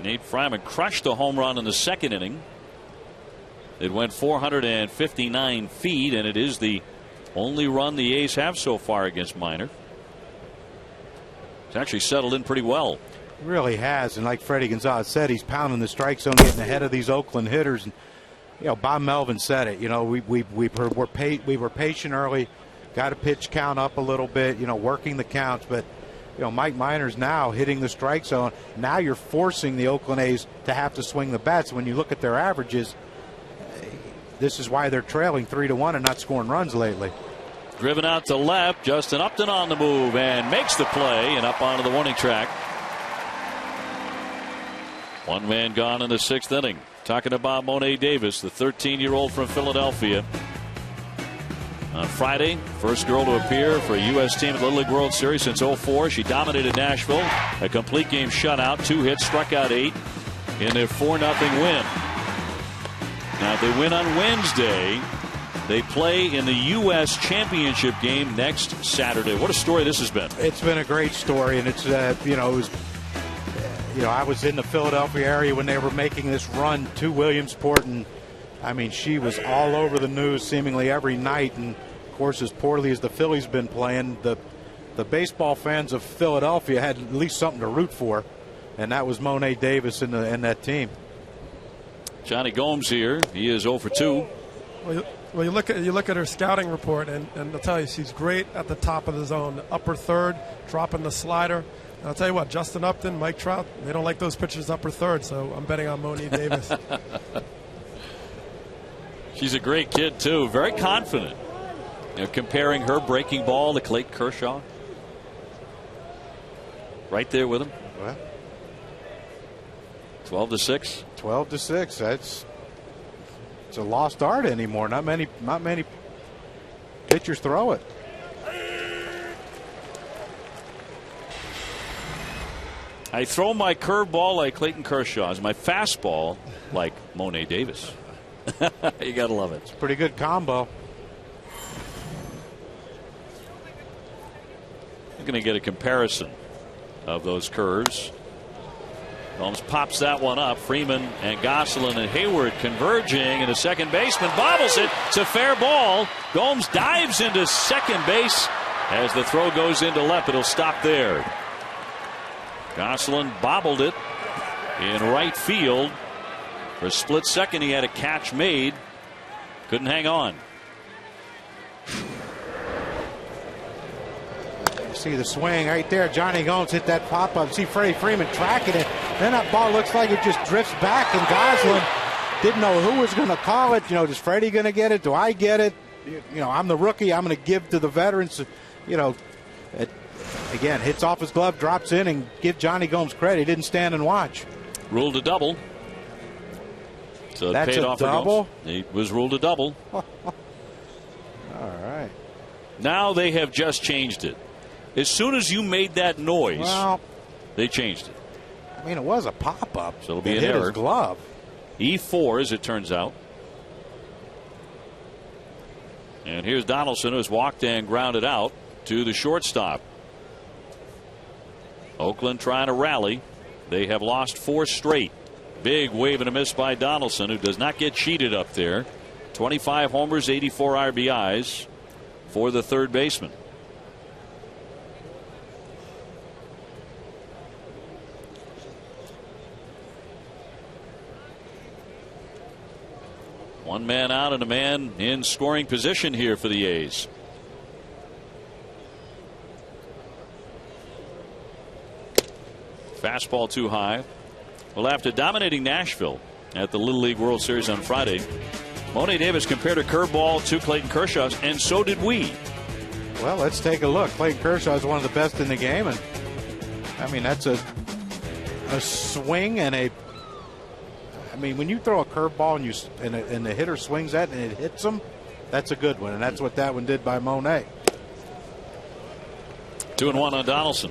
Nate Fryman crushed a home run in the second inning. It went 459 feet, and it is the only run the A's have so far against Minor. It's actually settled in pretty well. It really has, and like Freddie Gonzalez said, he's pounding the strike zone, getting ahead of these Oakland hitters. And you know, Bob Melvin said it. You know, we were patient early, got a pitch count up a little bit. You know, working the counts, but you know, Mike Minor's now hitting the strike zone. Now you're forcing the Oakland A's to have to swing the bats. When you look at their averages, this is why they're trailing 3-1 and not scoring runs lately. Driven out to left, Justin Upton on the move and makes the play and up onto the warning track. One man gone in the 6th inning. Talking about Mo'ne Davis, the 13-year-old from Philadelphia. On Friday, first girl to appear for a U.S. team at the Little League World Series since '04. She dominated Nashville. A complete game shutout, 2 hits, struck out 8 in their 4-0 win. Now, if they win on Wednesday, they play in the U.S. Championship game next Saturday. What a story this has been. It's been a great story, and it's I was in the Philadelphia area when they were making this run to Williamsport, and I mean, she was all over the news seemingly every night. And of course, as poorly as the Phillies been playing, the baseball fans of Philadelphia had at least something to root for, and that was Monet Davis in that team. Johnny Gomes here. He is 0 for 2. Well, you look at her scouting report, and I'll tell you, she's great at the top of the zone, the upper third, dropping the slider. And I'll tell you what, Justin Upton, Mike Trout, they don't like those pitchers upper third, so I'm betting on Monet Davis. She's a great kid, too. Very confident. Comparing her breaking ball to Clayton Kershaw. Right there with him. Well, 12-6. 12-6. It's a lost art anymore. Not many pitchers throw it. I throw my curveball like Clayton Kershaw's, my fastball like Monet Davis. You gotta love it. It's a pretty good combo. You're gonna get a comparison of those curves. Gomes pops that one up. Freeman and Gosselin and Hayward converging, and the second baseman bobbles it. It's a fair ball. Gomes dives into second base as the throw goes into left. It'll stop there. Gosselin bobbled it in right field. For a split second, he had a catch made. Couldn't hang on. You see the swing right there. Johnny Gomes hit that pop-up. See Freddie Freeman tracking it. Then that ball looks like it just drifts back, and Gosselin didn't know who was going to call it. Is Freddie going to get it? Do I get it? I'm the rookie. I'm going to give to the veterans. Again, hits off his glove, drops in, and give Johnny Gomes credit. He didn't stand and watch. Ruled a double. So that's it paid a off double? for Gomes. It was ruled a double. All right. Now they have just changed it. As soon as you made that noise, they changed it. I mean, it was a pop-up. So it'll be an hit error. His glove. E4, as it turns out. And here's Donaldson, who's walked and grounded out to the shortstop. Oakland trying to rally. They have lost 4 straight. Big wave and a miss by Donaldson, who does not get cheated up there. 25 homers, 84 RBIs for the third baseman. One man out and a man in scoring position here for the A's. Fastball too high. Well, after dominating Nashville at the Little League World Series on Friday, Monet Davis compared a curveball to Clayton Kershaw's, and so did we. Well, let's take a look. Clayton Kershaw is one of the best in the game, and I mean, that's a swing and a. I mean, when you throw a curveball and the hitter swings that and it hits him, that's a good one, and that's what that one did by Monet. 2-1 on Donaldson.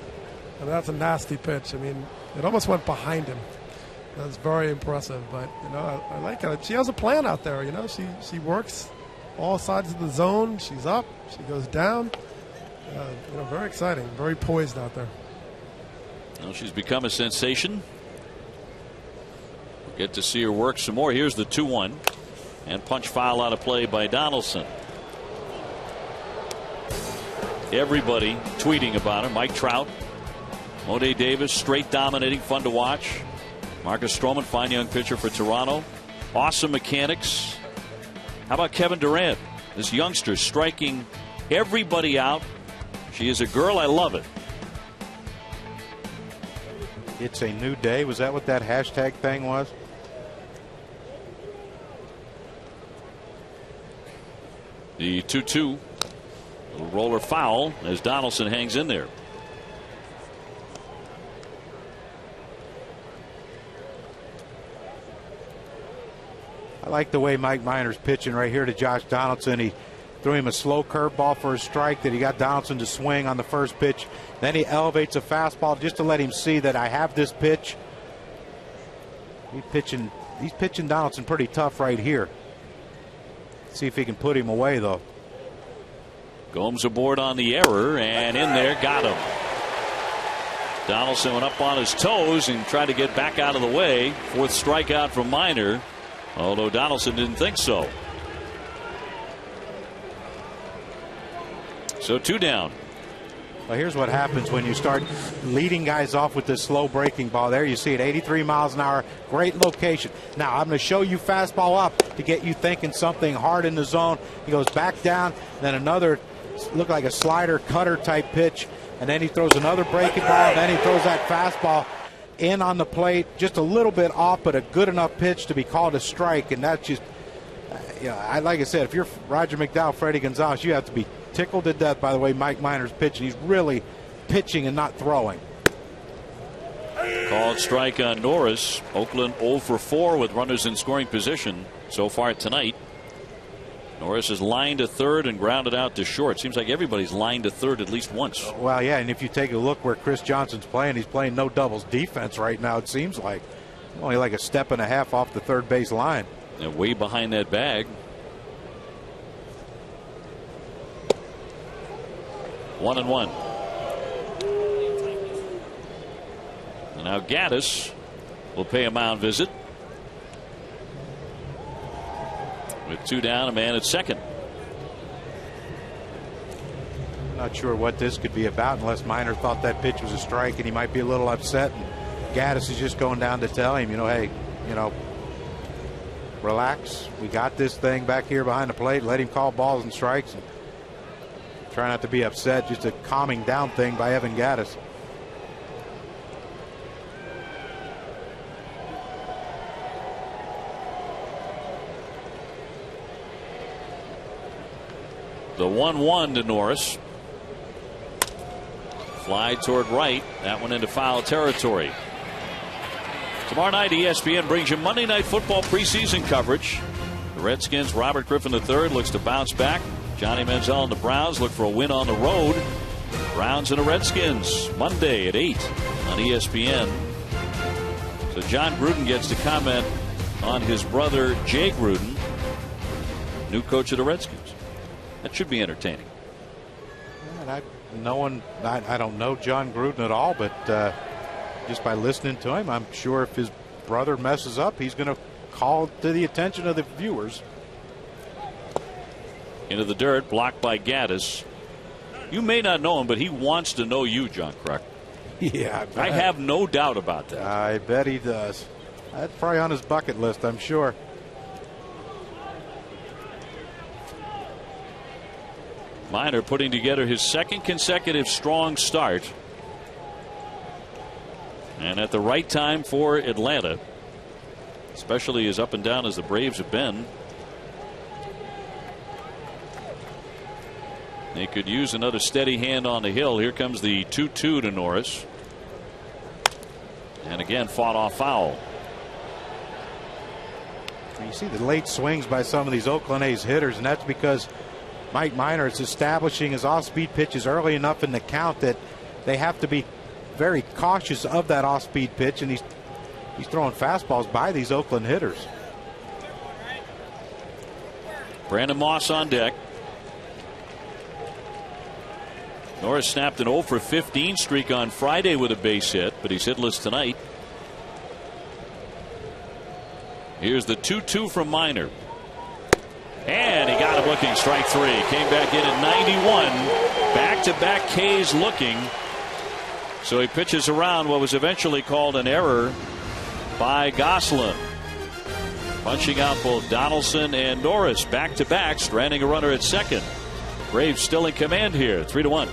And that's a nasty pitch. I mean, it almost went behind him. That's very impressive. But I like it. She has a plan out there. She works all sides of the zone. She's up. She goes down. Very exciting. Very poised out there. Well, she's become a sensation. We'll get to see her work some more. Here's the 2-1, and punch foul out of play by Donaldson. Everybody tweeting about her. Mike Trout, Monet Davis, straight dominating, fun to watch. Marcus Stroman, fine young pitcher for Toronto. Awesome mechanics. How about Kevin Durant? This youngster striking everybody out. She is a girl. I love it. It's a new day. Was that what that hashtag thing was? The 2-2. Little roller foul as Donaldson hangs in there. I like the way Mike Minor's pitching right here to Josh Donaldson. He threw him a slow curveball for a strike that he got Donaldson to swing on the first pitch. Then he elevates a fastball just to let him see that I have this pitch. He's pitching Donaldson pretty tough right here. See if he can put him away, though. Gomes aboard on the error, and in there, got him. Donaldson went up on his toes and tried to get back out of the way. Fourth strikeout from Minor, although Donaldson didn't think so. So 2 down. Well, here's what happens when you start leading guys off with this slow breaking ball. There you see it, 83 miles an hour. Great location. Now I'm going to show you fastball up to get you thinking something hard in the zone. He goes back down, then another look like a slider cutter type pitch, and then he throws another breaking ball, and then he throws that fastball in on the plate, just a little bit off, but a good enough pitch to be called a strike. And that's just, like I said, if you're Roger McDowell, Freddie Gonzalez, you have to be tickled to death by the way Mike Minor's pitching. He's really pitching and not throwing. Called strike on Norris. Oakland 0 for 4 with runners in scoring position so far tonight. Norris is lined to third and grounded out to short. Seems like everybody's lined to third at least once. Well, yeah, and if you take a look where Chris Johnson's playing, he's playing no doubles defense right now, it seems like. Only like a step and a half off the third base line. And way behind that bag. 1-1. And now Gaddis will pay a mound visit. With 2 down, a man at second. Not sure what this could be about unless Minor thought that pitch was a strike and he might be a little upset. And Gaddis is just going down to tell him, hey, relax. We got this thing back here behind the plate. Let him call balls and strikes. And try not to be upset. Just a calming down thing by Evan Gaddis. The 1-1 to Norris. Fly toward right. That one into foul territory. Tomorrow night, ESPN brings you Monday Night Football preseason coverage. The Redskins' Robert Griffin III looks to bounce back. Johnny Manziel and the Browns look for a win on the road. Browns and the Redskins Monday at 8 on ESPN. So John Gruden gets to comment on his brother Jay Gruden, new coach of the Redskins. That should be entertaining. And I don't know John Gruden at all, but just by listening to him, I'm sure if his brother messes up, he's going to call to the attention of the viewers. Into the dirt, blocked by Gaddis. You may not know him, but he wants to know you, John Kruk. Yeah, I have no doubt about that. I bet he does. That's probably on his bucket list, I'm sure. Minor putting together his second consecutive strong start. And at the right time for Atlanta. Especially as up and down as the Braves have been. They could use another steady hand on the hill. Here comes the 2-2 to Norris. And again fought off foul. You see the late swings by some of these Oakland A's hitters, and that's because Mike Minor is establishing his off-speed pitches early enough in the count that they have to be very cautious of that off-speed pitch, and he's throwing fastballs by these Oakland hitters. Brandon Moss on deck. Norris snapped an 0 for 15 streak on Friday with a base hit, but he's hitless tonight. Here's the 2-2 from Minor. And he got him looking, strike 3. Came back in at 91. Back-to-back Ks looking. So he pitches around what was eventually called an error by Gosselin. Punching out both Donaldson and Norris back-to-back, stranding a runner at second. Braves still in command here, 3-1.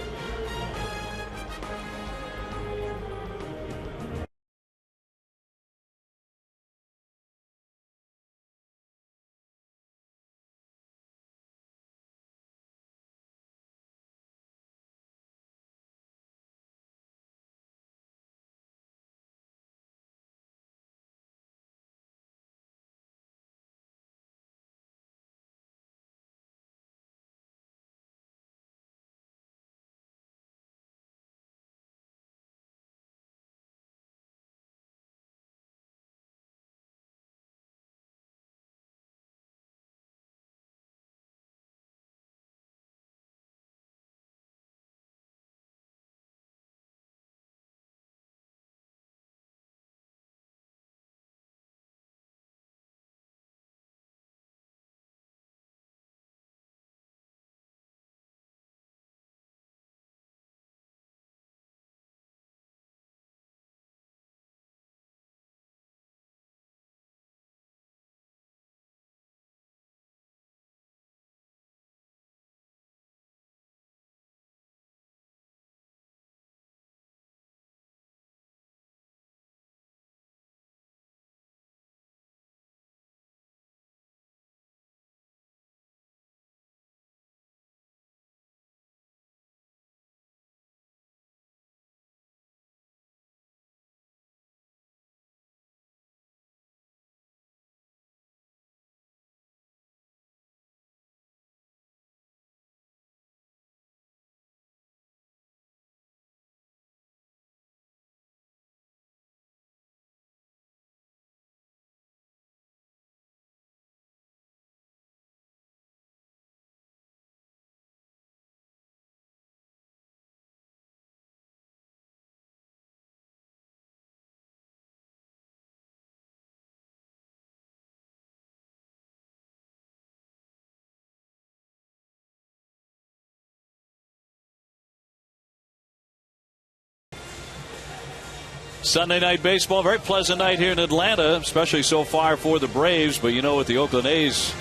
Sunday night baseball, very pleasant night here in Atlanta, especially so far for the Braves. But you know, with the Oakland A's,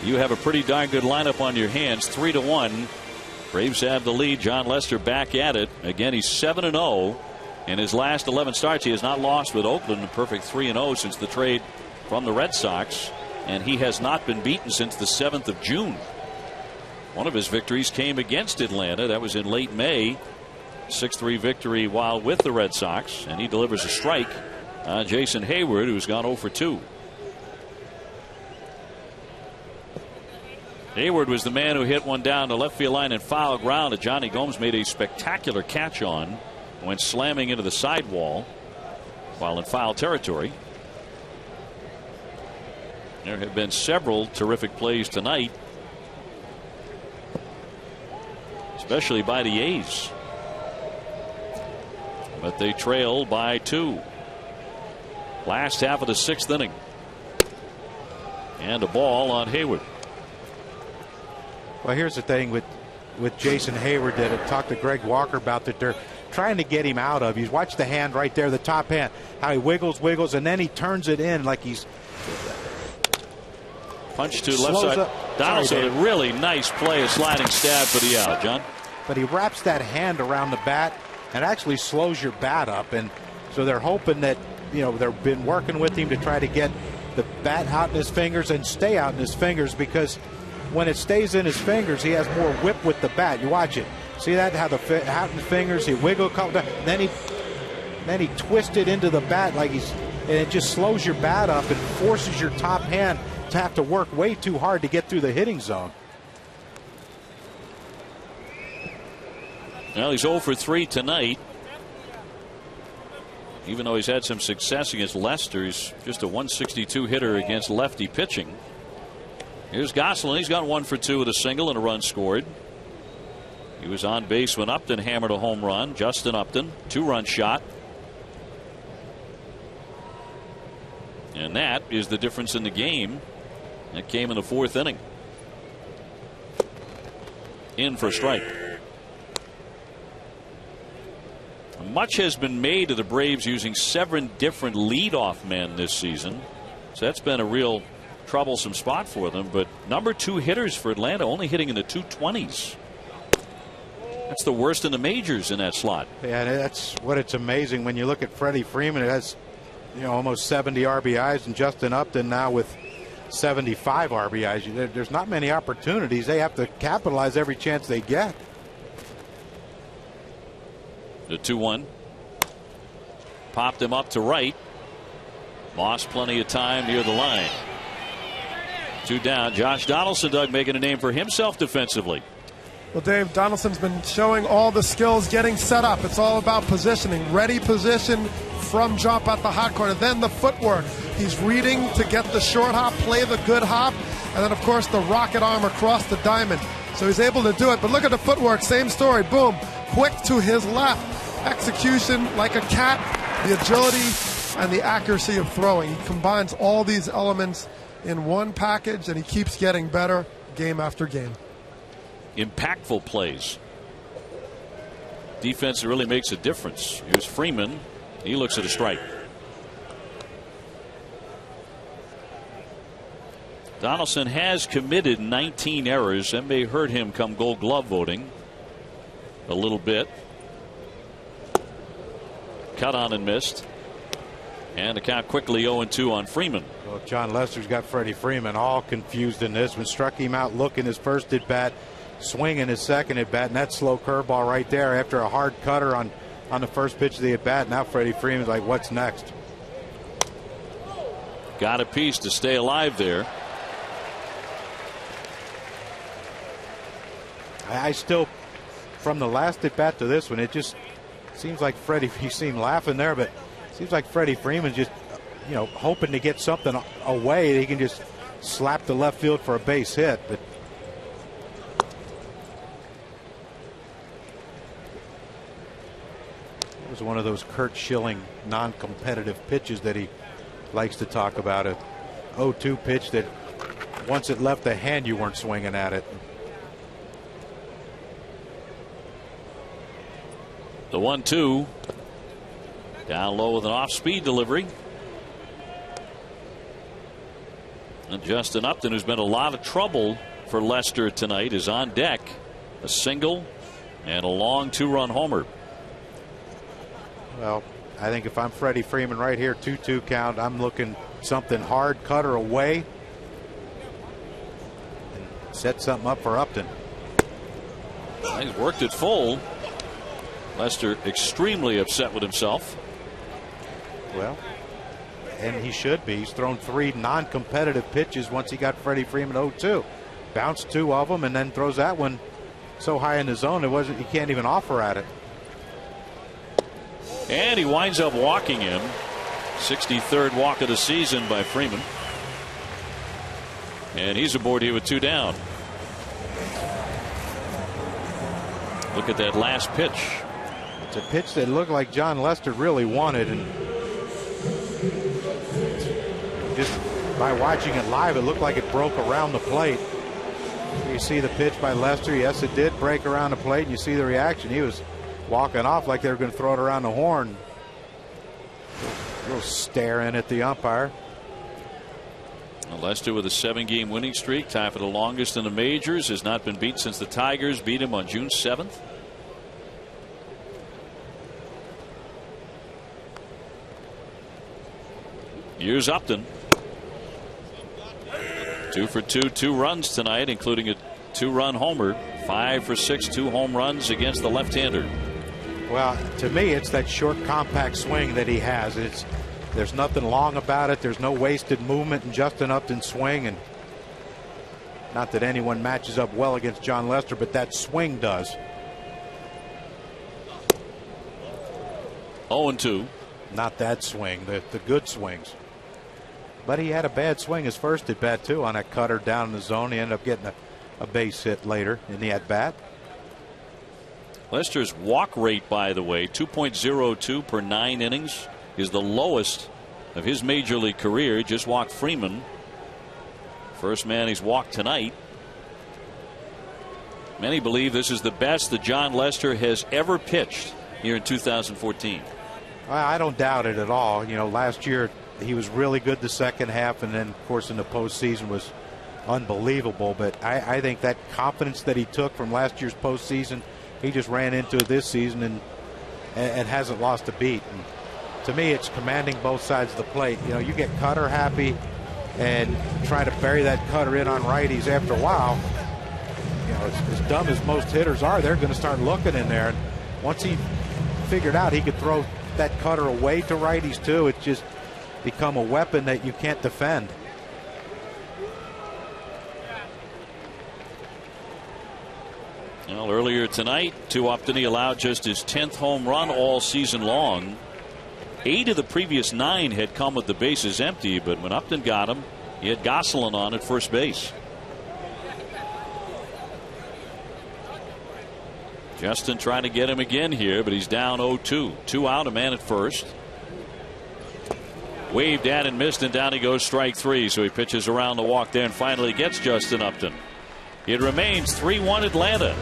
you have a pretty darn good lineup on your hands, 3-1. Braves have the lead. John Lester back at it. Again, he's 7-0. In his last 11 starts, he has not lost with Oakland, a perfect 3-0 since the trade from the Red Sox. And he has not been beaten since the 7th of June. One of his victories came against Atlanta. That was in late May. 6-3 victory while with the Red Sox, and he delivers a strike on Jason Hayward, who's gone 0 for 2. Hayward was the man who hit one down the left field line in foul ground that Johnny Gomes made a spectacular catch on, went slamming into the sidewall while in foul territory. There have been several terrific plays tonight, especially by the A's. But they trail by 2. Last half of the 6th inning. And a ball on Hayward. Well, here's the thing with Jason Hayward that I talked to Greg Walker about, that they're trying to get him out of. You watch the hand right there, the top hand, how he wiggles, and then he turns it in like he's punch to left side. Donaldson, a really nice play, a sliding stab for the out, John. But he wraps that hand around the bat and actually slows your bat up, and so they're hoping that, you know, they've been working with him to try to get the bat out in his fingers and stay out in his fingers, because when it stays in his fingers, he has more whip with the bat. You watch it. See that, how the out in the fingers, he wiggle a couple times, then he twists it into the bat like and it just slows your bat up and forces your top hand to have to work way too hard to get through the hitting zone. Well, he's 0 for 3 tonight. Even though he's had some success against Lester, he's just a 162 hitter against lefty pitching. Here's Gosselin. He's got 1 for 2 with a single and a run scored. He was on base when Upton hammered a home run. Justin Upton, 2-run shot. And that is the difference in the game. That came in the 4th inning. In for a strike. Much has been made of the Braves using 7 different leadoff men this season. So that's been a real troublesome spot for them. But number 2 hitters for Atlanta, only hitting in the 220s. That's the worst in the majors in that slot. Yeah, that's what it's amazing when you look at Freddie Freeman. It has, you know, almost 70 RBIs, and Justin Upton now with 75 RBIs. There's not many opportunities. They have to capitalize every chance they get. The 2-1. Popped him up to right. Lost plenty of time near the line. 2 down. Josh Donaldson, Doug, making a name for himself defensively. Well, Dave, Donaldson's been showing all the skills getting set up. It's all about positioning. Ready position from jump at the hot corner. Then the footwork. He's reading to get the short hop, play the good hop, and then, of course, the rocket arm across the diamond. So he's able to do it. But look at the footwork. Same story. Boom. Quick to his left. Execution like a cat. The agility and the accuracy of throwing. He combines all these elements in one package, and he keeps getting better game after game. Impactful plays. Defense really makes a difference. Here's Freeman. He looks at a strike. Donaldson has committed 19 errors. That may hurt him come Gold Glove voting a little bit. Cut on and missed. And the count quickly 0-2 on Freeman. Well, John Lester's got Freddie Freeman all confused in this one. Struck him out looking his first at bat, swinging his second at bat, and that slow curveball right there after a hard cutter on the first pitch of the at bat. Now Freddie Freeman's like, what's next? Got a piece to stay alive there. I still, from the last at bat to this one, it just seems like Freddie, you see him laughing there, but it seems like Freddie Freeman's just, you know, hoping to get something away. He can just slap the left field for a base hit. But it was one of those Kurt Schilling non-competitive pitches that he likes to talk about. A 0-2 pitch that once it left the hand, you weren't swinging at it. The 1-2. Down low with an off-speed delivery. And Justin Upton, who's been a lot of trouble for Lester tonight, is on deck. A single and a long 2-run homer. Well, I think if I'm Freddie Freeman right here, 2-2 count, I'm looking something hard, cutter away, and set something up for Upton. He's worked it full. Lester extremely upset with himself. Well, and he should be. He's thrown 3 non-competitive pitches once he got Freddie Freeman 0-2. Bounced 2 of them and then throws that one so high in the zone he can't even offer at it. And he winds up walking him. 63rd walk of the season by Freeman. And he's aboard here with 2 down. Look at that last pitch. It's a pitch that looked like John Lester really wanted, and just by watching it live, it looked like it broke around the plate. You see the pitch by Lester. Yes, it did break around the plate, and you see the reaction. He was walking off like they were going to throw it around the horn. A little stare in at the umpire. Lester with a 7-game winning streak, tied for the longest in the majors, has not been beat since the Tigers beat him on June 7th. Here's Upton. 2 for 2, 2 runs tonight, including a 2-run homer. 5 for 6, 2 home runs against the left-hander. Well, to me, it's that short, compact swing that he has. There's nothing long about it. There's no wasted movement in Justin Upton's swing, and not that anyone matches up well against John Lester, but that swing does. 0-2. Not that swing, the good swings. But he had a bad swing his first at bat too on that cutter down in the zone. He ended up getting a base hit later in the at bat. Lester's walk rate, by the way, 2.02 per 9 innings, is the lowest of his major league career. He just walked Freeman. First man he's walked tonight. Many believe this is the best that John Lester has ever pitched here in 2014. I don't doubt it at all. You know, last year he was really good the second half, and then of course in the postseason was unbelievable. But I think that confidence that he took from last year's postseason, he just ran into this season and hasn't lost a beat. And to me, it's commanding both sides of the plate. You know, you get cutter happy and try to bury that cutter in on righties. After a while, you know, as dumb as most hitters are, they're going to start looking in there. And once he figured out he could throw that cutter away to righties too, it's just become a weapon that you can't defend. Well, earlier tonight, to Upton, he allowed just his 10th home run all season long. 8 of the previous 9 had come with the bases empty, but when Upton got him, he had Gosselin on at first base. Justin trying to get him again here, but he's down 0-2. 2 out, a man at first. Waved at and missed, and down he goes, strike 3. So he pitches around the walk there and finally gets Justin Upton. It remains 3-1 Atlanta.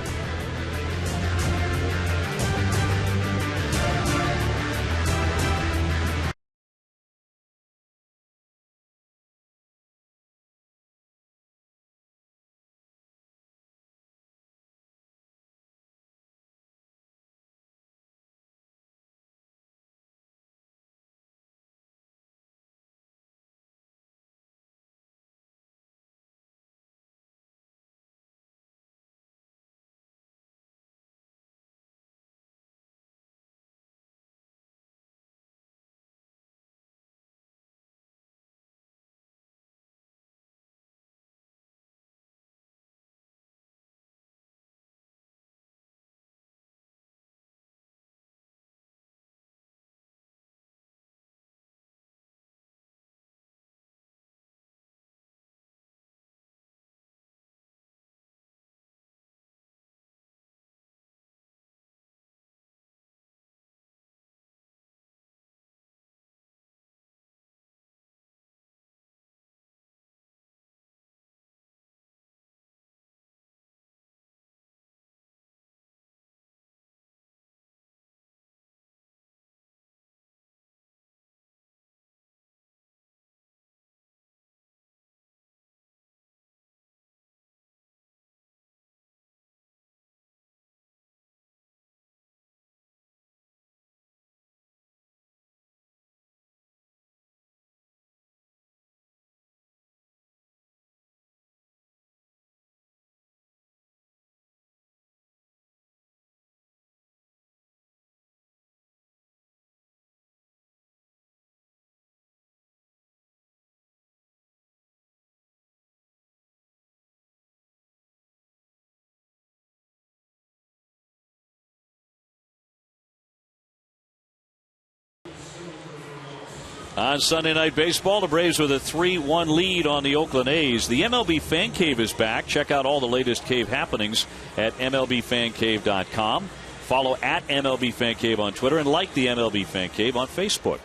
On Sunday Night Baseball, the Braves with a 3-1 lead on the Oakland A's. The MLB Fan Cave is back. Check out all the latest cave happenings at MLBFanCave.com. Follow at MLB Fan Cave on Twitter and like the MLB Fan Cave on Facebook.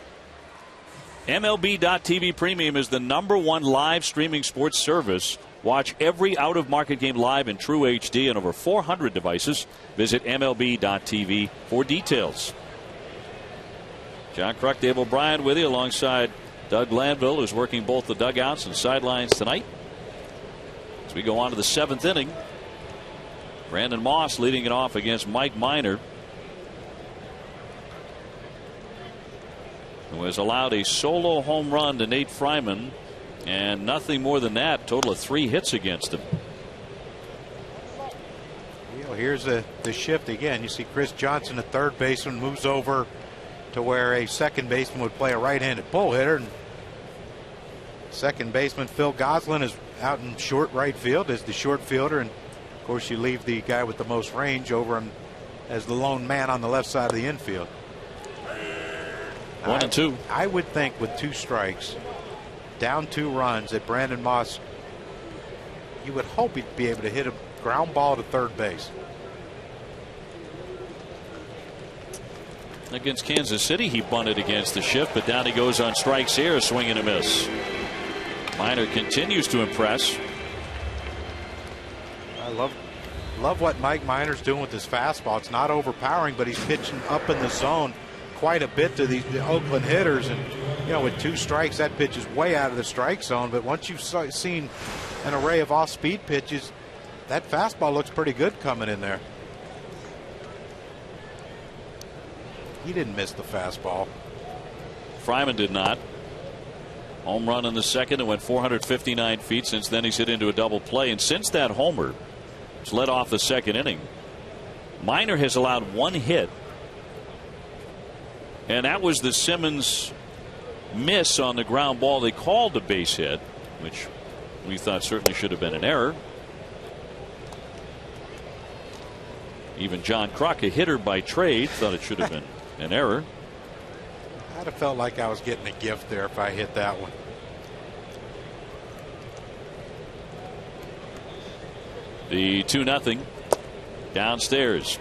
MLB.TV Premium is the #1 live streaming sports service. Watch every out-of-market game live in true HD on over 400 devices. Visit MLB.TV for details. John Kruk, Dave O'Brien with you alongside Doug Glanville, who's working both the dugouts and sidelines tonight. As we go on to the 7th inning, Brandon Moss leading it off against Mike Minor, who has allowed a solo home run to Nate Fryman and nothing more than that. Total of 3 hits against him. You know, here's the shift again. You see Chris Johnson, the third baseman, moves over to where a second baseman would play a right-handed pull hitter. And second baseman Phil Goslin is out in short right field as the short fielder, and of course you leave the guy with the most range over him as the lone man on the left side of the infield. 1-2. I would think with 2 strikes, down 2 runs, that Brandon Moss, you would hope he'd be able to hit a ground ball to third base. Against Kansas City, he bunted against the shift, but down he goes on strikes here, a swing and a miss. Minor continues to impress. I love what Mike Minor's doing with his fastball. It's not overpowering, but he's pitching up in the zone quite a bit to the Oakland hitters. And, you know, with 2 strikes, that pitch is way out of the strike zone. But once you've seen an array of off-speed pitches, that fastball looks pretty good coming in there. He didn't miss the fastball. Fryman did not. Home run in the second and went 459 feet. Since then, he's hit into a double play. And since that homer, it's led off the second inning, Minor has allowed 1 hit. And that was the Simmons miss on the ground ball. They called a base hit, which we thought certainly should have been an error. Even John Kruk, a hitter by trade, thought it should have been an error. I'd have felt like I was getting a gift there if I hit that one. The 2-0 downstairs.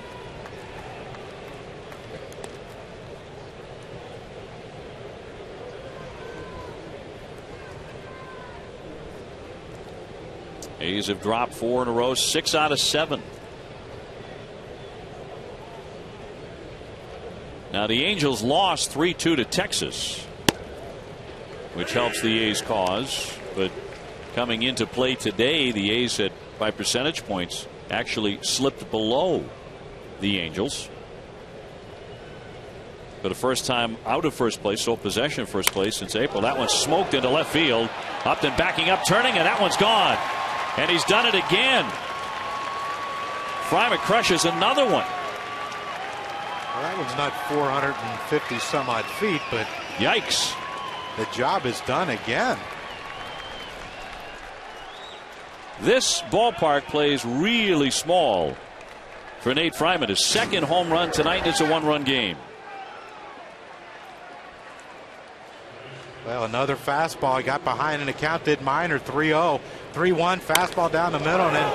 A's have dropped 4 in a row, 6 out of 7. Now the Angels lost 3-2 to Texas, which helps the A's cause. But coming into play today, the A's had, by percentage points, actually slipped below the Angels. For the first time out of first place, sole possession of first place since April. That one's smoked into left field. Upton backing up, turning, and that one's gone. And he's done it again. Fryman crushes another one. Well, that one's not 450 some odd feet, but yikes. The job is done again. This ballpark plays really small for Nate Fryman. His second home run tonight, and it's a 1-run game. Well, another fastball. He got behind in the count, did Minor. 3-0. 3-1 fastball down the middle, and then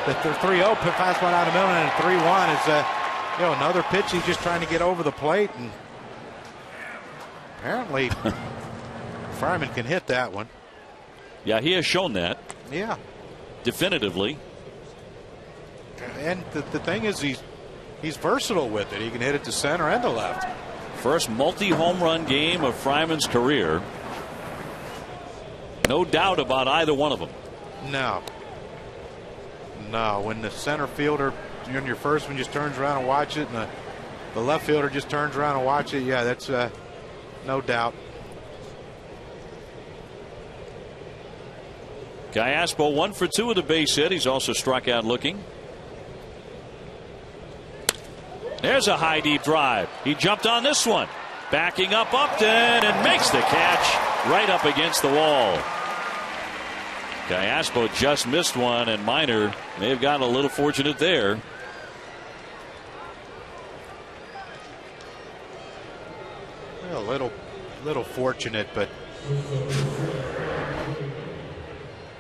the 3-0 fastball down the middle, and then 3-1 is another pitch. He's just trying to get over the plate, and apparently Fryman can hit that one. Yeah, he has shown that. Yeah, definitively. And the thing is, he's versatile with it. He can hit it to center and to left. First multi-home run game of Fryman's career. No doubt about either one of them. No. When the center fielder, when your first one just turns around and watch it, and the left fielder just turns around and watch it, yeah, that's no doubt. Gallaspo 1 for 2 with a base hit. He's also struck out looking. There's a high deep drive. He jumped on this one. Backing up Upton and makes the catch right up against the wall. Gallaspo just missed one, and Minor may have gotten a little fortunate there. A little A little fortunate, but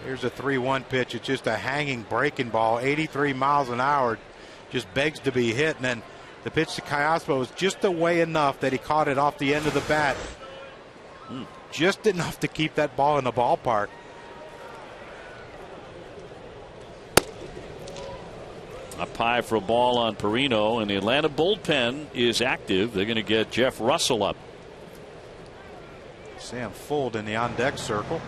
here's a 3-1 pitch. It's just a hanging breaking ball, 83 miles an hour, just begs to be hit. And then the pitch to Kayaspo was just away enough that he caught it off the end of the bat. Just enough to keep that ball in the ballpark. Up high for a ball on Perino, and the Atlanta bullpen is active. They're going to get Jeff Russell up. Sam Fuld in the on-deck circle.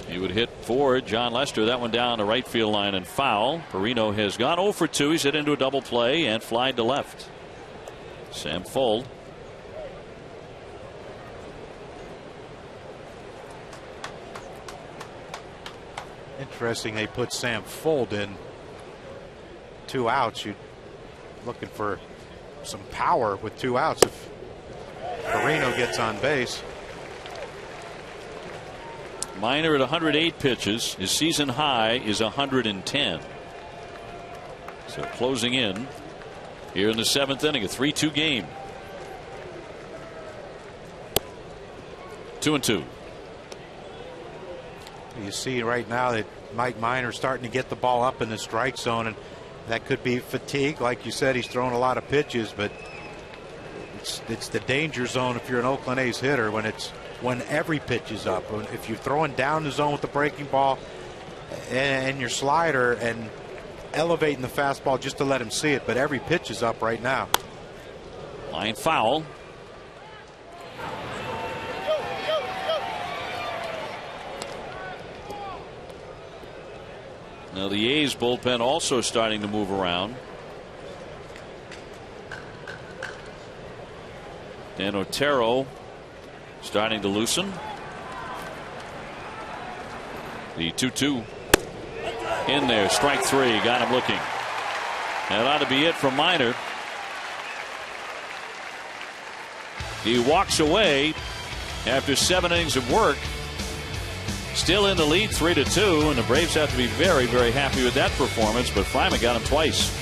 He would hit for John Lester. That one down the right field line and foul. Perino has gone 0 for 2. He's hit into a double play and flied to left. Sam Fuld. Interesting they put Sam Fuld in. 2 outs. You're looking for some power with 2 outs if Perino gets on base. Minor at 108 pitches. His season high is 110. So closing in here in the 7th inning, a 3-2 game. 2-2. You see right now that Mike Minor's starting to get the ball up in the strike zone, and that could be fatigue. Like you said, he's throwing a lot of pitches, but it's the danger zone if you're an Oakland A's hitter when every pitch is up. If you're throwing down the zone with the breaking ball and your slider and elevating the fastball just to let him see it, but every pitch is up right now. Line foul. Now the A's bullpen also starting to move around. Dan Otero starting to loosen. The 2-2 in there. Strike 3. Got him looking. That ought to be it from Minor. He walks away after 7 innings of work. Still in the lead 3-2, and the Braves have to be very, very happy with that performance, but Fryman got him twice.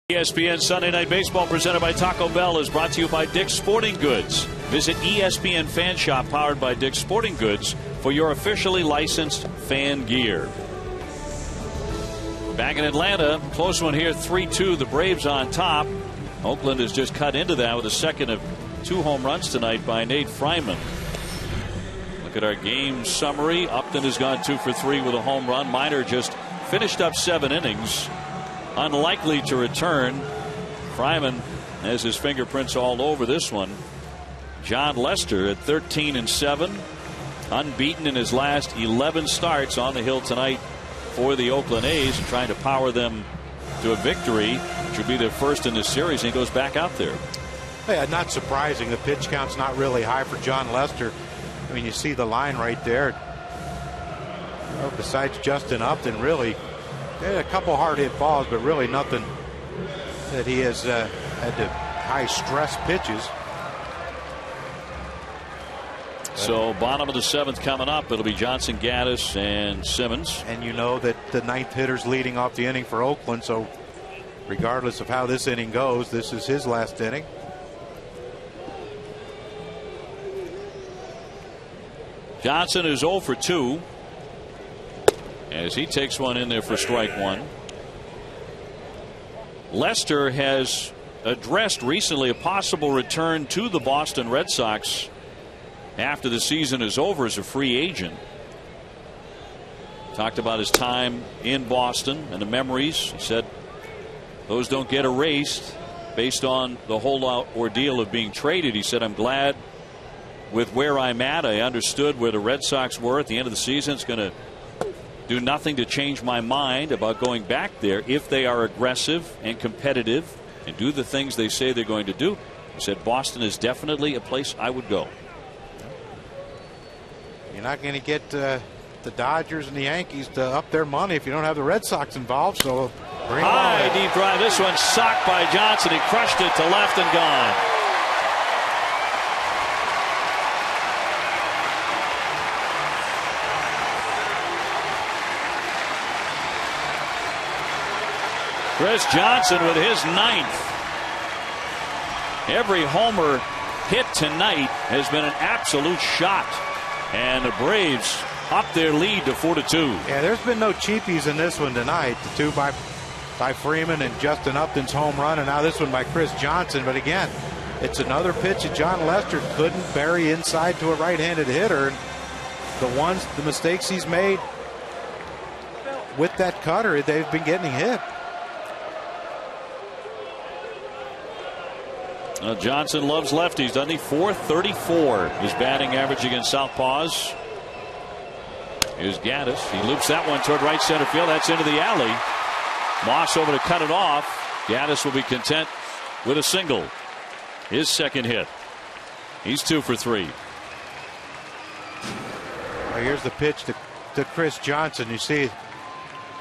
ESPN Sunday Night Baseball presented by Taco Bell is brought to you by Dick's Sporting Goods. Visit ESPN Fan Shop powered by Dick's Sporting Goods for your officially licensed fan gear. Back in Atlanta, close one here, 3-2. The Braves on top. Oakland has just cut into that with a second of 2 home runs tonight by Nate Fryman. Look at our game summary. Upton has gone 2 for 3 with a home run. Minor just finished up 7 innings. Unlikely to return. Fryman has his fingerprints all over this one. John Lester at 13-7, unbeaten in his last 11 starts on the hill tonight for the Oakland A's, and trying to power them to a victory, which would be their first in this series, and he goes back out there. Yeah, not surprising. The pitch count's not really high for John Lester. I mean, you see the line right there. Well, besides Justin Upton, really, they had a couple hard hit balls, but really nothing that he has had to high stress pitches. So bottom of the 7th coming up. It'll be Johnson, Gaddis, and Simmons. And you know that the 9th hitter's leading off the inning for Oakland, so regardless of how this inning goes, this is his last inning. Johnson is 0 for 2 as he takes one in there for strike 1. Lester has addressed recently a possible return to the Boston Red Sox after the season is over as a free agent. Talked about his time in Boston and the memories. He said those don't get erased based on the whole ordeal of being traded. He said, I'm glad with where I'm at. I understood where the Red Sox were at the end of the season. It's going to do nothing to change my mind about going back there if they are aggressive and competitive and do the things they say they're going to do. He said Boston is definitely a place I would go. You're not going to get the Dodgers and the Yankees to up their money if you don't have the Red Sox involved. So bring high deep drive. This one socked by Johnson. He crushed it to left and gone. Chris Johnson with his 9th. Every homer hit tonight has been an absolute shot. And the Braves up their lead to 4-2. Yeah, there's been no cheapies in this one tonight. The 2 by Freeman and Justin Upton's home run, and now this one by Chris Johnson. But again, it's another pitch that John Lester couldn't bury inside to a right-handed hitter. The mistakes he's made with that cutter, they've been getting hit. Johnson loves lefties, doesn't he? .434 his batting average against southpaws. Here's Gaddis. He loops that one toward right center field. That's into the alley. Moss over to cut it off. Gaddis will be content with a single. His second hit. He's 2 for 3. Well, here's the pitch to Chris Johnson. You see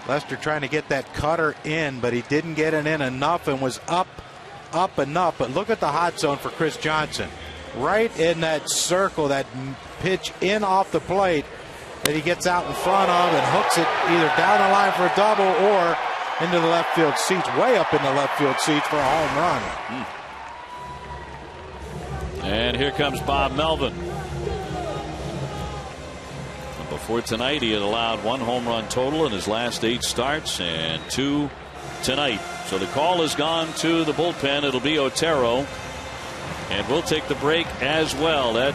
Lester trying to get that cutter in, but he didn't get it in enough and was up enough. But look at the hot zone for Chris Johnson. Right in that circle, that pitch in off the plate that he gets out in front of and hooks it either down the line for a double or into the left field seats, way up in the left field seats for a home run. And here comes Bob Melvin. Before tonight, he had allowed 1 home run total in his last 8 starts and 2 tonight. So the call has gone to the bullpen. It'll be Otero. And we'll take the break as well. That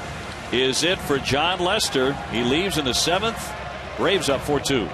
is it for John Lester. He leaves in the 7th. Braves up 4-2.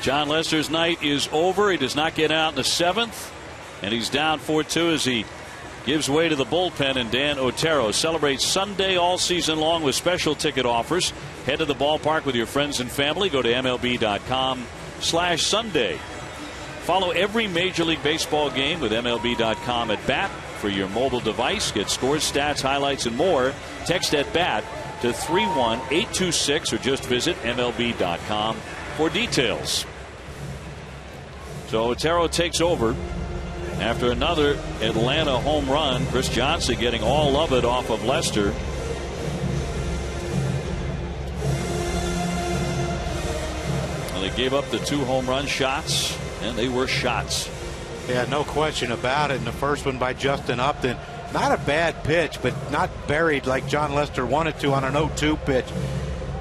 John Lester's night is over. He does not get out in the 7th, and he's down 4-2 as he gives way to the bullpen. And Dan Otero celebrates Sunday all season long with special ticket offers. Head to the ballpark with your friends and family. Go to MLB.com/Sunday. Follow every Major League Baseball game with MLB.com at bat for your mobile device. Get scores, stats, highlights, and more. Text at bat to 31826 or just visit MLB.com for details. So Otero takes over after another Atlanta home run. Chris Johnson getting all of it off of Lester. Well, they gave up the 2 home run shots, and they were shots. Yeah, no question about it. And the first one by Justin Upton, not a bad pitch, but not buried like John Lester wanted to on an 0-2 pitch.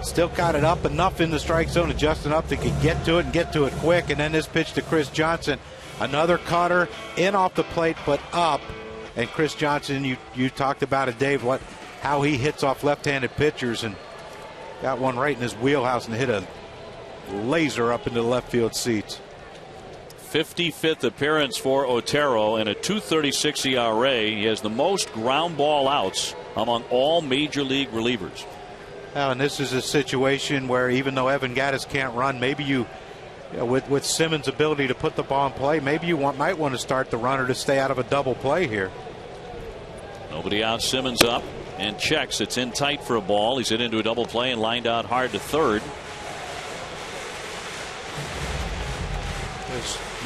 Still got it up enough in the strike zone that Justin Upton could get to it and get to it quick. And then this pitch to Chris Johnson, another cutter in off the plate but up. And Chris Johnson, you talked about it, Dave, how he hits off left-handed pitchers, and got one right in his wheelhouse and hit a laser up into the left field seats. 55th appearance for Otero and a 2.36 ERA. He has the most ground ball outs among all major league relievers. Well, and this is a situation where even though Evan Gattis can't run, maybe with Simmons' ability to put the ball in play, maybe you might want to start the runner to stay out of a double play here. Nobody out. Simmons up and checks. It's in tight for a ball. He's hit into a double play and lined out hard to third.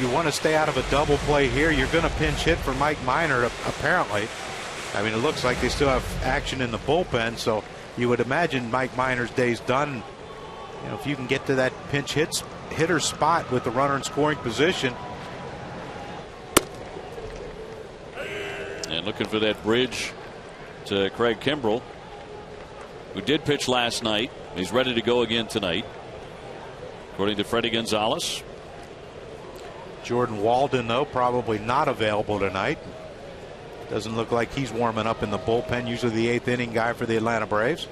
You want to stay out of a double play here. You're going to pinch hit for Mike Minor, apparently. I mean, it looks like they still have action in the bullpen, so you would imagine Mike Minor's day's done. You know, if you can get to that pinch hitter spot with the runner in scoring position. And looking for that bridge to Craig Kimbrell, who did pitch last night. He's ready to go again tonight, according to Freddie Gonzalez. Jordan Walden, though, probably not available tonight. Doesn't look like he's warming up in the bullpen. Usually the 8th inning guy for the Atlanta Braves.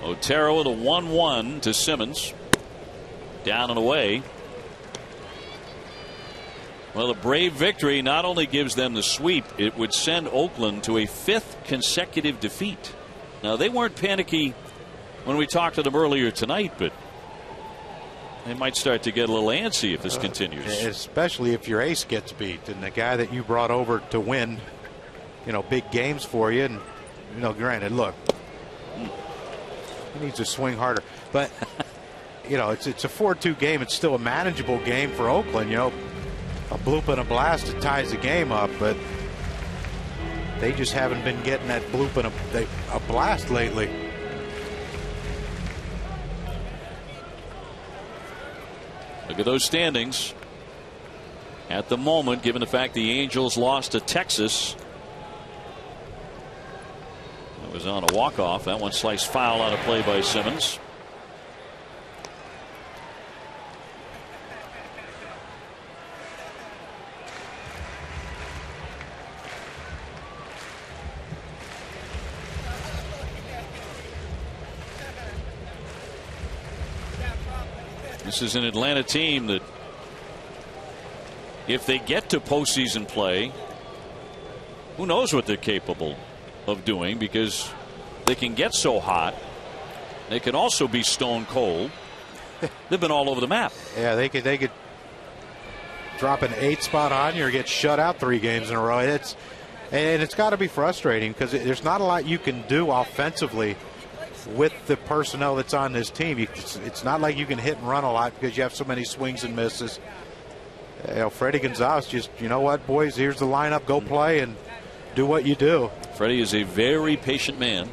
Otero with a 1-1 to Simmons. Down and away. Well, a Brave victory not only gives them the sweep, it would send Oakland to a 5th consecutive defeat. Now, they weren't panicky when we talked to them earlier tonight, but they might start to get a little antsy if this continues. Especially if your ace gets beat and the guy that you brought over to win, big games for you. And, granted, look, he needs to swing harder. But, it's a 4-2 game. It's still a manageable game for Oakland. A bloop and a blast that ties the game up. But they just haven't been getting that bloop and a blast lately. Look at those standings. At the moment, given the fact the Angels lost to Texas. It was on a walk-off. That one sliced foul out of play by Simmons. This is an Atlanta team that, if they get to postseason play, who knows what they're capable of doing, because they can get so hot. They can also be stone cold. They've been all over the map. Yeah, they could drop an 8 spot on you or get shut out 3 games in a row. It's got to be frustrating because there's not a lot you can do offensively with the personnel that's on this team. It's not like you can hit and run a lot because you have so many swings and misses. Freddie Gonzalez just, you know what, boys, here's the lineup, go play and do what you do. Freddie is a very patient man.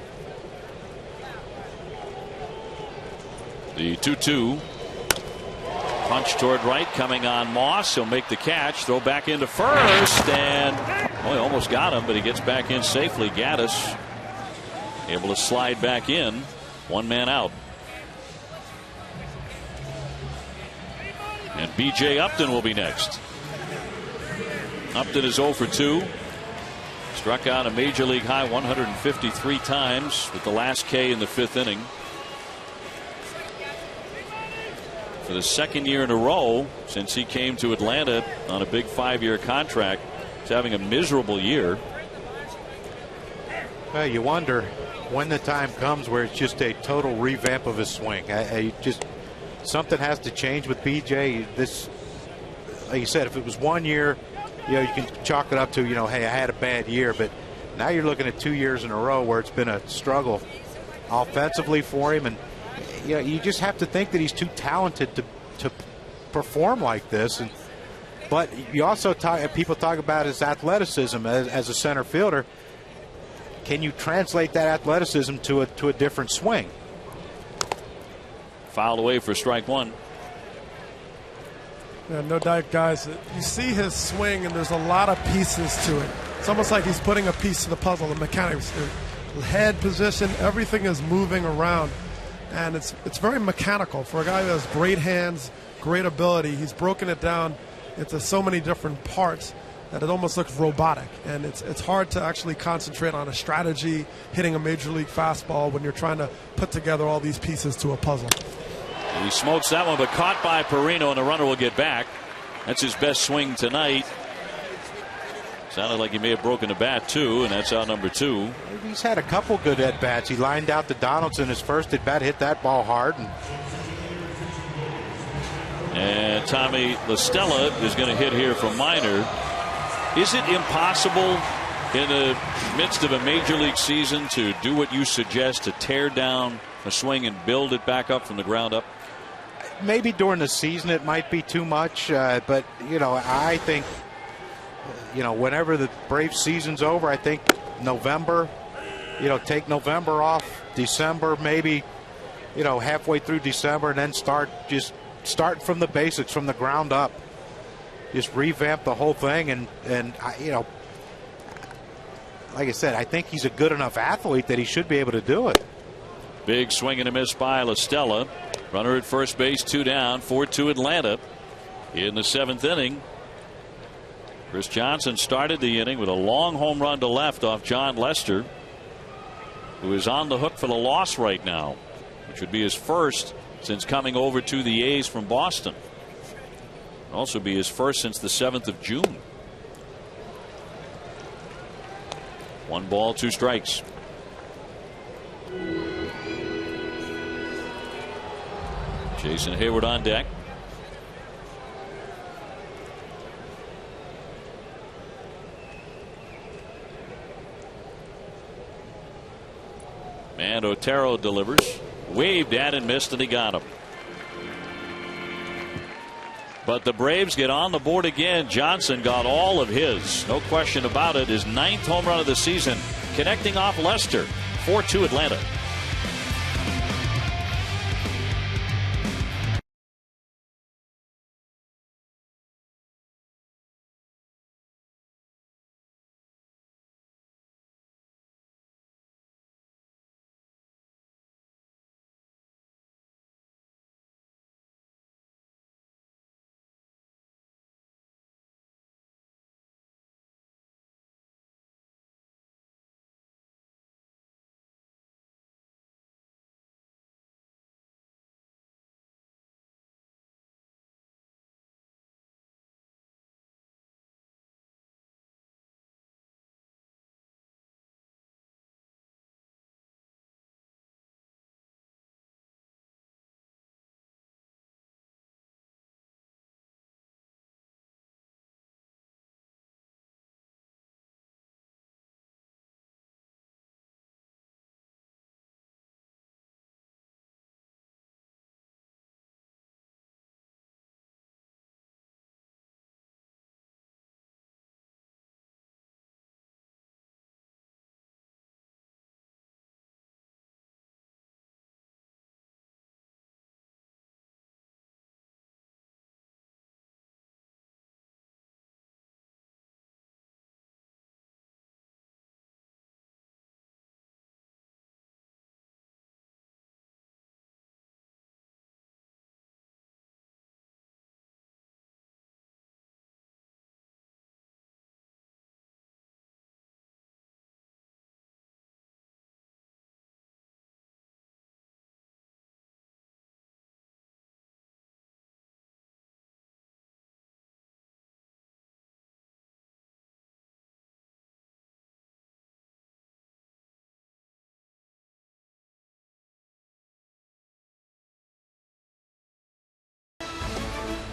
The 2-2 punch toward right coming on Moss. He'll make the catch, throw back into first, and he almost got him, but he gets back in safely. Gattis able to slide back in. 1 man out. And B.J. Upton will be next. Upton is 0 for 2. Struck out a major league high 153 times with the last K in the 5th inning. for the second year in a row since he came to Atlanta on a big 5-year contract. He's having a miserable year. Well, you wonder when the time comes where it's just a total revamp of his swing. Something has to change with BJ. This, like you said, if it was 1 year, you can chalk it up to, hey, I had a bad year. But now you're looking at 2 years in a row where it's been a struggle offensively for him. And you just have to think that he's too talented to perform like this. But you also people talk about his athleticism as a center fielder. Can you translate that athleticism to a different swing? Fouled away for strike one. Yeah, no doubt, guys. You see his swing, and there's a lot of pieces to it. It's almost like he's putting a piece to the puzzle. The mechanics, the head position, everything is moving around, and it's very mechanical for a guy who has great hands, great ability. He's broken it down into so many different parts that it almost looks robotic, and it's hard to actually concentrate on a strategy, hitting a major league fastball when you're trying to put together all these pieces to a puzzle. He smokes that one, but caught by Perino, and the runner will get back. That's his best swing tonight. Sounded like he may have broken the bat too, and that's out number 2. He's had a couple good at bats. He lined out to Donaldson his first at bat, hit that ball hard. And Tommy La Stella is going to hit here from Minor. Is it impossible in the midst of a major league season to do what you suggest, to tear down a swing and build it back up from the ground up? Maybe during the season it might be too much, but I think whenever the Braves season's over, I think November, take November off, December maybe, halfway through December, and then start from the basics, from the ground up. Just revamp the whole thing, and like I said, I think he's a good enough athlete that he should be able to do it. Big swing and a miss by La Stella. Runner at first base, 2 down, 4-2 Atlanta in the 7th inning. Chris Johnson started the inning with a long home run to left off John Lester, who is on the hook for the loss right now, which would be his first since coming over to the A's from Boston. Also be his first since the 7th of June. 1 ball, 2 strikes. Jason Hayward on deck. And Otero delivers. Waved at and missed, and he got him. But the Braves get on the board again. Johnson got all of his. No question about it. His 9th home run of the season, connecting off Lester. 4-2 Atlanta.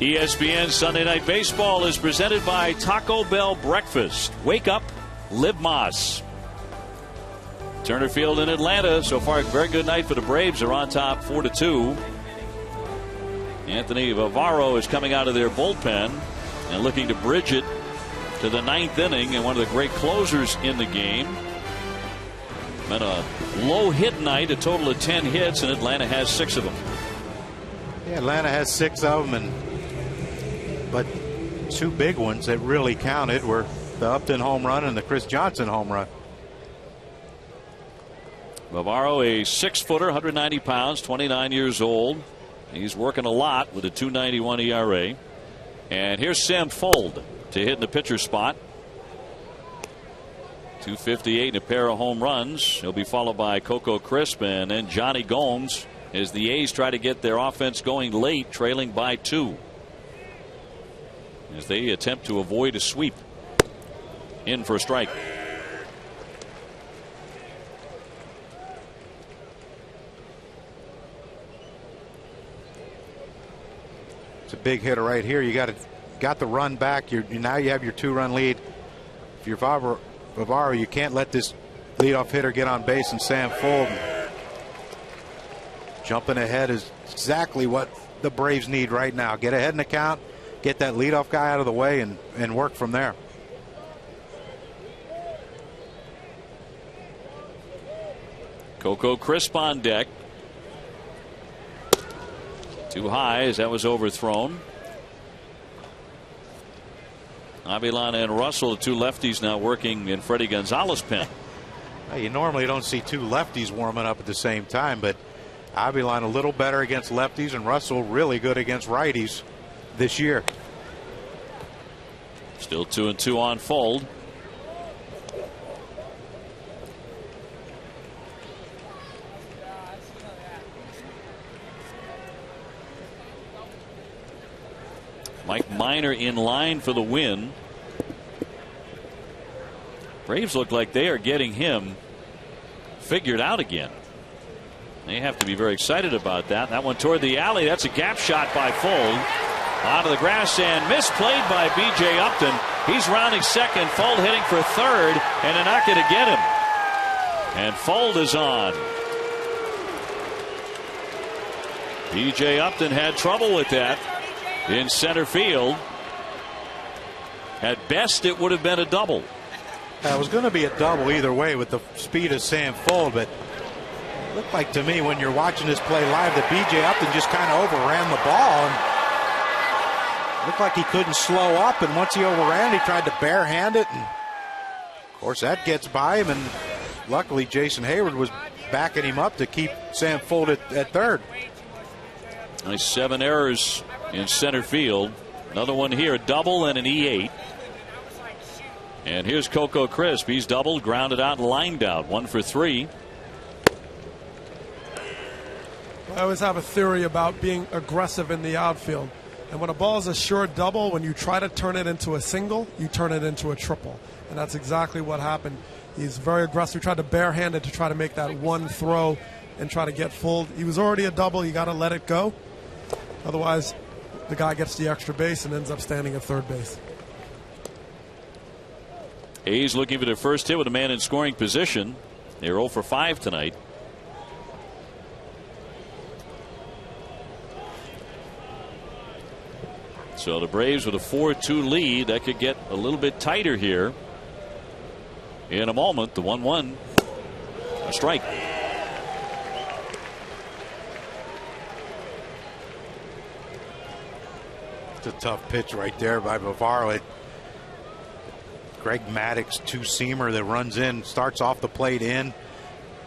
ESPN Sunday Night Baseball is presented by Taco Bell Breakfast. Wake up, live Moss. Turner Field in Atlanta. So far, a very good night for the Braves. They're on top 4-2. Anthony Vivaro is coming out of their bullpen and looking to bridge it to the 9th inning, and one of the great closers in the game. Been a low hit night, a total of 10 hits, and Atlanta has 6 of them. Yeah, Atlanta has 6 of them, but 2 big ones that really counted were the Upton home run and the Chris Johnson home run. Vivaro, a 6-footer, 190 pounds, 29 years old. He's working a lot with a 2.91 ERA. And here's Sam Fuld to hit in the pitcher spot. 258 and a pair of home runs. He'll be followed by Coco Crisp and then Johnny Gomes as the A's try to get their offense going late, trailing by 2. As they attempt to avoid a sweep. In for a strike. It's a big hitter right here. You got the run back. Now you have your 2-run lead. If you're Vivaro, you can't let this leadoff hitter get on base, and Sam Fuld jumping ahead is exactly what the Braves need right now. Get ahead in the count, get that leadoff guy out of the way, and work from there. Coco Crisp on deck. Too high as that was overthrown. Avilan and Russell, the 2 lefties, now working in Freddie Gonzalez's pen. Well, you normally don't see 2 lefties warming up at the same time, but Avilan a little better against lefties and Russell really good against righties this year. Still 2-2 on Fuld. Mike Minor in line for the win. Braves look like they are getting him figured out again. They have to be very excited about that. That one toward the alley. That's a gap shot by Fuld. Onto the grass and misplayed by B.J. Upton. He's rounding second. Fuld hitting for third, and they're not going to get him. And Fuld is on. B.J. Upton had trouble with that in center field. At best, it would have been a double. It was going to be a double either way with the speed of Sam Fuld, but it looked like to me when you're watching this play live that B.J. Upton just kind of overran the ball and looked like he couldn't slow up, and once he overran he tried to barehand it, and of course that gets by him, and luckily Jason Hayward was backing him up to keep Sam Fuld at third. Nice 7 errors in center field. Another one here, a double and an E8. And here's Coco Crisp. He's doubled, grounded out, and lined out. 1 for 3. I always have a theory about being aggressive in the outfield. And when a ball is a sure double, when you try to turn it into a single, you turn it into a triple. And that's exactly what happened. He's very aggressive. He tried to barehand it to try to make that one throw and try to get Fuld. He was already a double. You got to let it go. Otherwise, the guy gets the extra base and ends up standing at third base. A's looking for their first hit with a man in scoring position. They're 0 for 5 tonight. So the Braves with a 4-2 lead. That could get a little bit tighter here in a moment. The 1-1, a strike. It's a tough pitch right there by Vivaro. Greg Maddux, 2-seamer that runs in, starts off the plate in,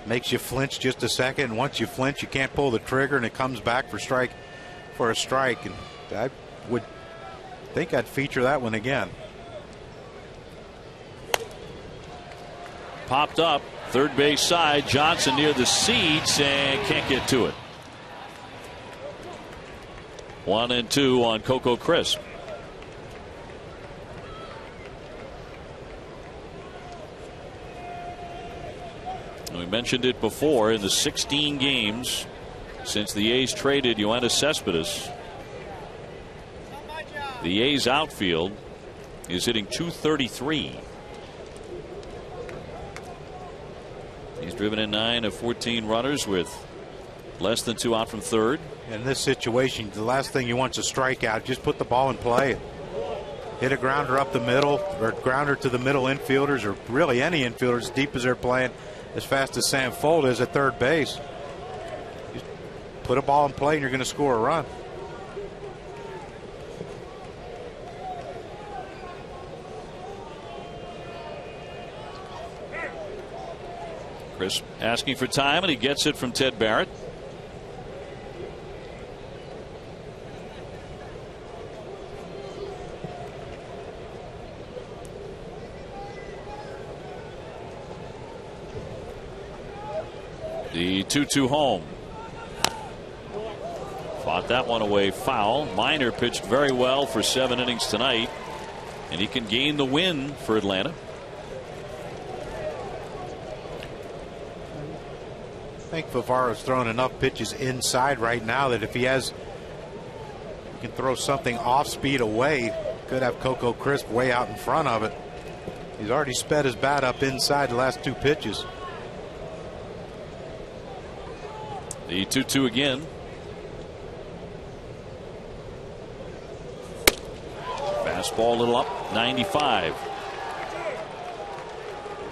makes you flinch just a second, and once you flinch you can't pull the trigger, and it comes back for a strike. And I would think I'd feature that one again. Popped up third base side. Johnson near the seats and can't get to it. 1-2 on Coco Crisp. We mentioned it before, in the 16 games since the A's traded Yoenis Cespedes, The A's outfield is hitting .233. He's driven in 9 of 14 runners with less than 2 out from third. In this situation, the last thing you want is a strikeout. Just put the ball in play. Hit a grounder up the middle, or grounder to the middle infielders, or really any infielders, as deep as they're playing, as fast as Sam Fold is at third base. Just put a ball in play and you're going to score a run. Chris asking for time, and he gets it from Ted Barrett. The 2-2 home. Fought that one away foul. Minor pitched very well for 7 innings tonight, and he can gain the win for Atlanta. I think Favara's throwing enough pitches inside right now that if he can throw something off speed away, could have Coco Crisp way out in front of it. He's already sped his bat up inside the last 2 pitches. The 2-2 again. Fastball a little up, 95.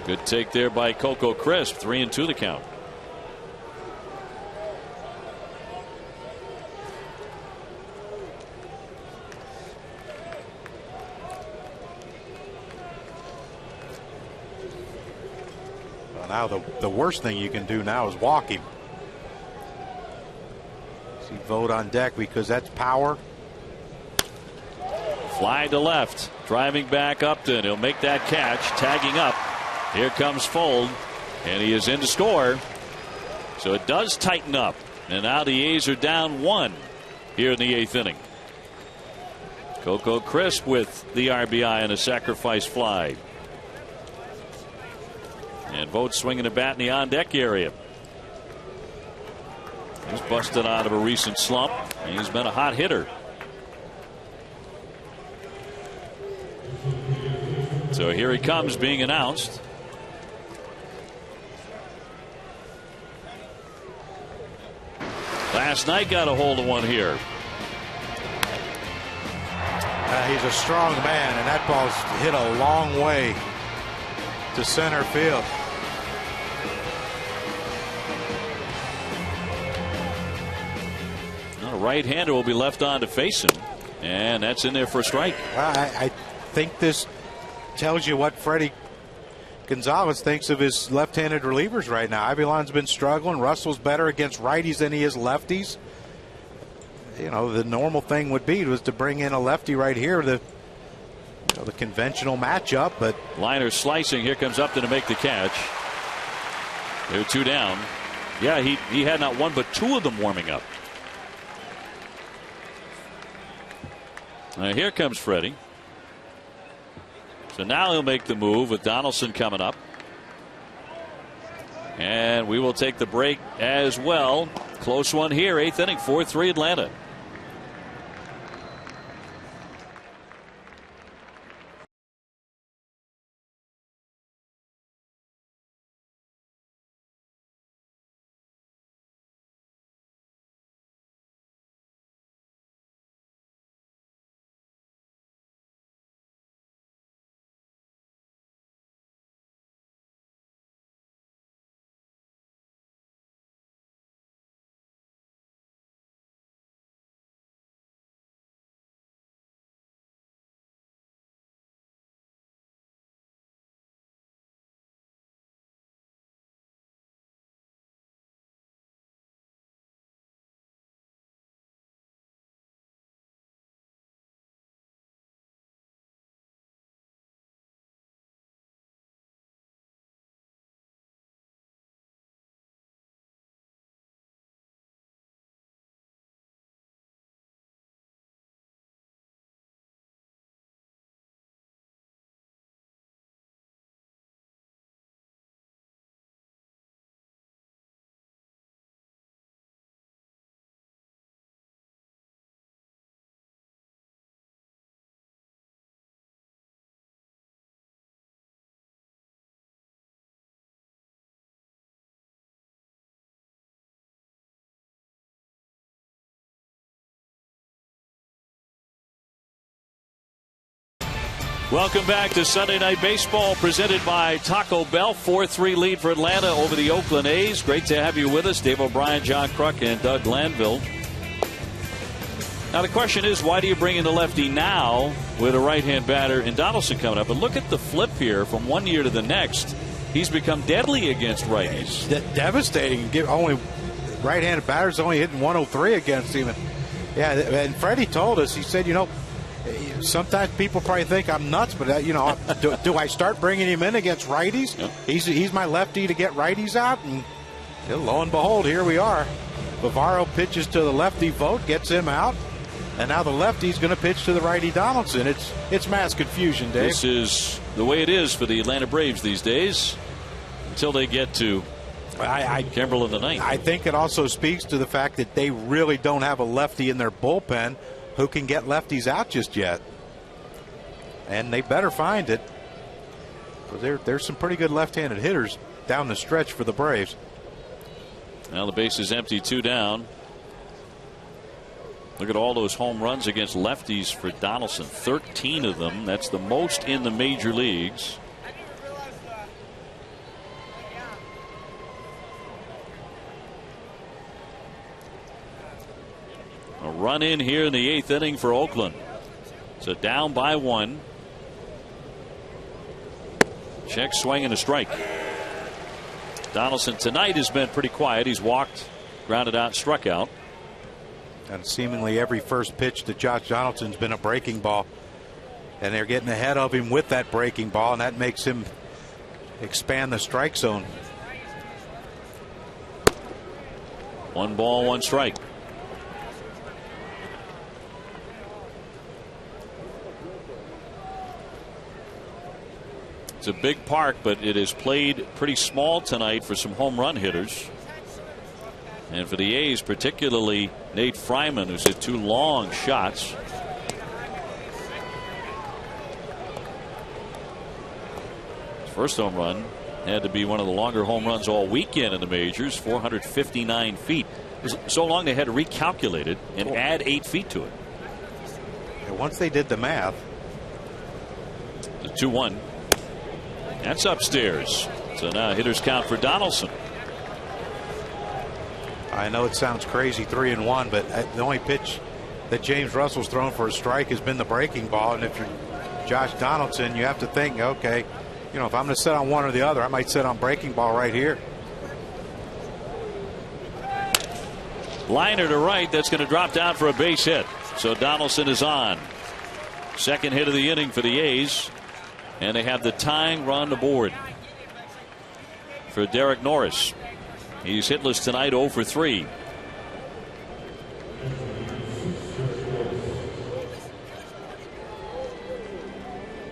Good take there by Coco Crisp. 3-2 the count. Well, now the worst thing you can do now is walk him. See Vogt on deck because that's power. Fly to left, driving back Upton. He'll make that catch, tagging up. Here comes Fold, and he is in to score. So it does tighten up, and now the A's are down 1 here in the 8th inning. Coco Crisp with the RBI and a sacrifice fly. And Vogt swinging a bat in the on-deck area. He's busted out of a recent slump. He's been a hot hitter. So here he comes being announced. Last night got a hold of one here. He's a strong man, and that ball's hit a long way to center field. A right-hander will be left on to face him, and that's in there for a strike. I think this tells you what Freddie Gonzalez thinks of his left-handed relievers right now. Avilan's been struggling. Russell's better against righties than he is lefties. You know, the normal thing would be was to bring in a lefty right here, the conventional matchup. But Liner slicing. Here comes Upton to make the catch. They're 2 down. Yeah, he had not 1 but 2 of them warming up. Here comes Freddie. So now he'll make the move with Donaldson coming up. And we will take the break as well. Close one here, 8th inning, 4-3 Atlanta. Welcome back to Sunday Night Baseball, presented by Taco Bell. 4-3 lead for Atlanta over the Oakland A's. Great to have you with us, Dave O'Brien, John Kruk, and Doug Glanville. Now the question is, why do you bring in the lefty now with a right-hand batter in Donaldson coming up? But look at the flip here from one year to the next. He's become deadly against righties. Devastating. Only right-handed batters only hitting 103 against him. And Freddie told us, he said, sometimes people probably think I'm nuts, but do I start bringing him in against righties? Yep. He's my lefty to get righties out, and lo and behold, here we are. Bavaro pitches to the lefty Vogt, gets him out, and now the lefty's going to pitch to the righty Donaldson. It's mass confusion, Dave. This is the way it is for the Atlanta Braves these days until they get to Kimbrel in the ninth. I think it also speaks to the fact that they really don't have a lefty in their bullpen who can get lefties out just yet. And they better find it. There's some pretty good left-handed hitters down the stretch for the Braves. Now the base is empty, 2 down. Look at all those home runs against lefties for Donaldson. 13 of them. That's the most in the major leagues. A run in here in the 8th inning for Oakland. So down by 1. Check swing and a strike. Donaldson tonight has been pretty quiet. He's walked, grounded out, struck out. And seemingly every first pitch to Josh Donaldson's been a breaking ball. And they're getting ahead of him with that breaking ball, and that makes him expand the strike zone. 1 ball, 1 strike. It's a big park, but it is played pretty small tonight for some home run hitters. And for the A's, particularly Nate Fryman, who's hit 2 long shots. His first home run had to be one of the longer home runs all weekend in the majors, 459 feet. It was so long they had to recalculate it and add 8 feet to it. And once they did the math. The 2-1. That's upstairs. So now hitters count for Donaldson. I know it sounds crazy, 3-1, but the only pitch that James Russell's thrown for a strike has been the breaking ball. And if you're Josh Donaldson, you have to think, okay, if I'm going to sit on one or the other, I might sit on breaking ball right here. Liner to right. That's going to drop down for a base hit. So Donaldson is on. Second hit of the inning for the A's. And they have the tying run aboard for Derek Norris. He's hitless tonight, 0 for 3.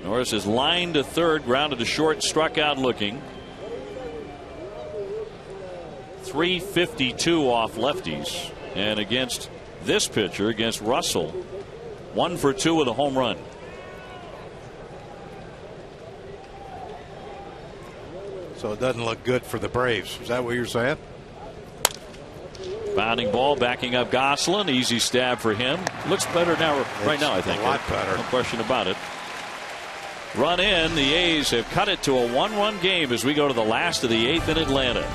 Norris is lined to third, grounded to short, struck out looking. 352 off lefties. And against this pitcher, against Russell, 1 for 2 with a home run. So it doesn't look good for the Braves. Is that what you're saying? Bounding ball, backing up Gosselin. Easy stab for him. Looks better now, right now, I think. A lot better. No question about it. Run in. The A's have cut it to a 1-run game as we go to the last of the 8th in Atlanta.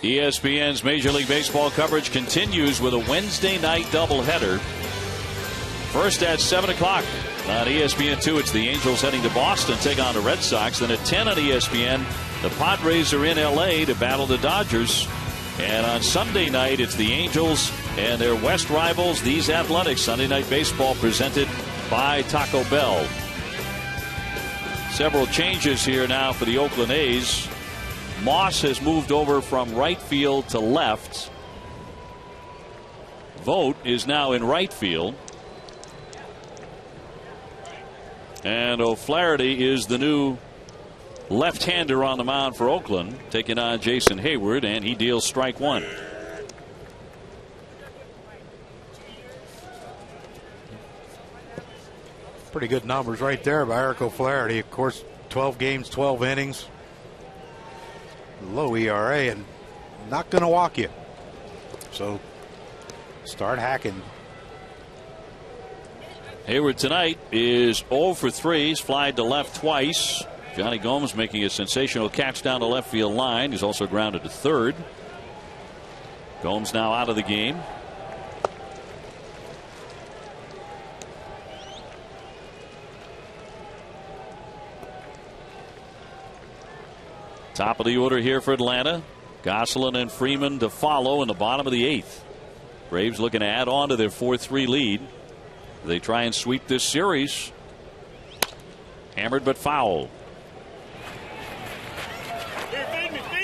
ESPN's Major League Baseball coverage continues with a Wednesday night doubleheader. First at 7 o'clock on ESPN2, it's the Angels heading to Boston, take on the Red Sox. Then at 10 on ESPN, the Padres are in L.A. to battle the Dodgers. And on Sunday night, it's the Angels and their West rivals, these Athletics. Sunday Night Baseball presented by Taco Bell. Several changes here now for the Oakland A's. Moss has moved over from right field to left. Vogt is now in right field. And O'Flaherty is the new left-hander on the mound for Oakland, taking on Jason Hayward, and he deals strike one. Pretty good numbers right there by Eric O'Flaherty. Of course, 12 games, 12 innings. Low ERA and not going to walk you. So start hacking. Hayward tonight is 0 for 3. He's flied to left twice. Johnny Gomes making a sensational catch down the left field line. He's also grounded to third. Gomes now out of the game. Top of the order here for Atlanta. Gosselin and Freeman to follow in the bottom of the 8th. Braves looking to add on to their 4-3 lead. They try and sweep this series. Hammered but foul.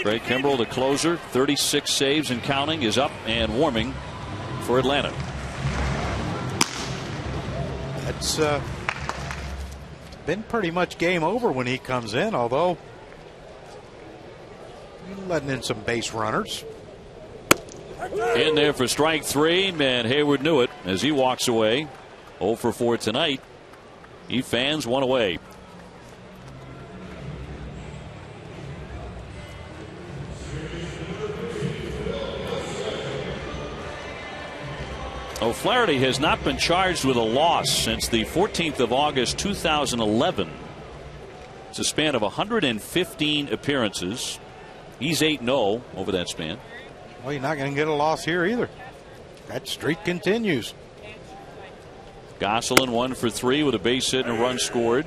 Craig Kimbrell, the closer, 36 saves and counting, is up and warming for Atlanta. That's been pretty much game over when he comes in, although letting in some base runners. In there for strike 3, and Hayward knew it as he walks away. 0 for 4 tonight. He fans one away. O'Flaherty has not been charged with a loss since the 14th of August 2011. It's a span of 115 appearances. He's 8-0 over that span. Well, you're not going to get a loss here either. That streak continues. Gosselin 1 for 3 with a base hit and a run scored.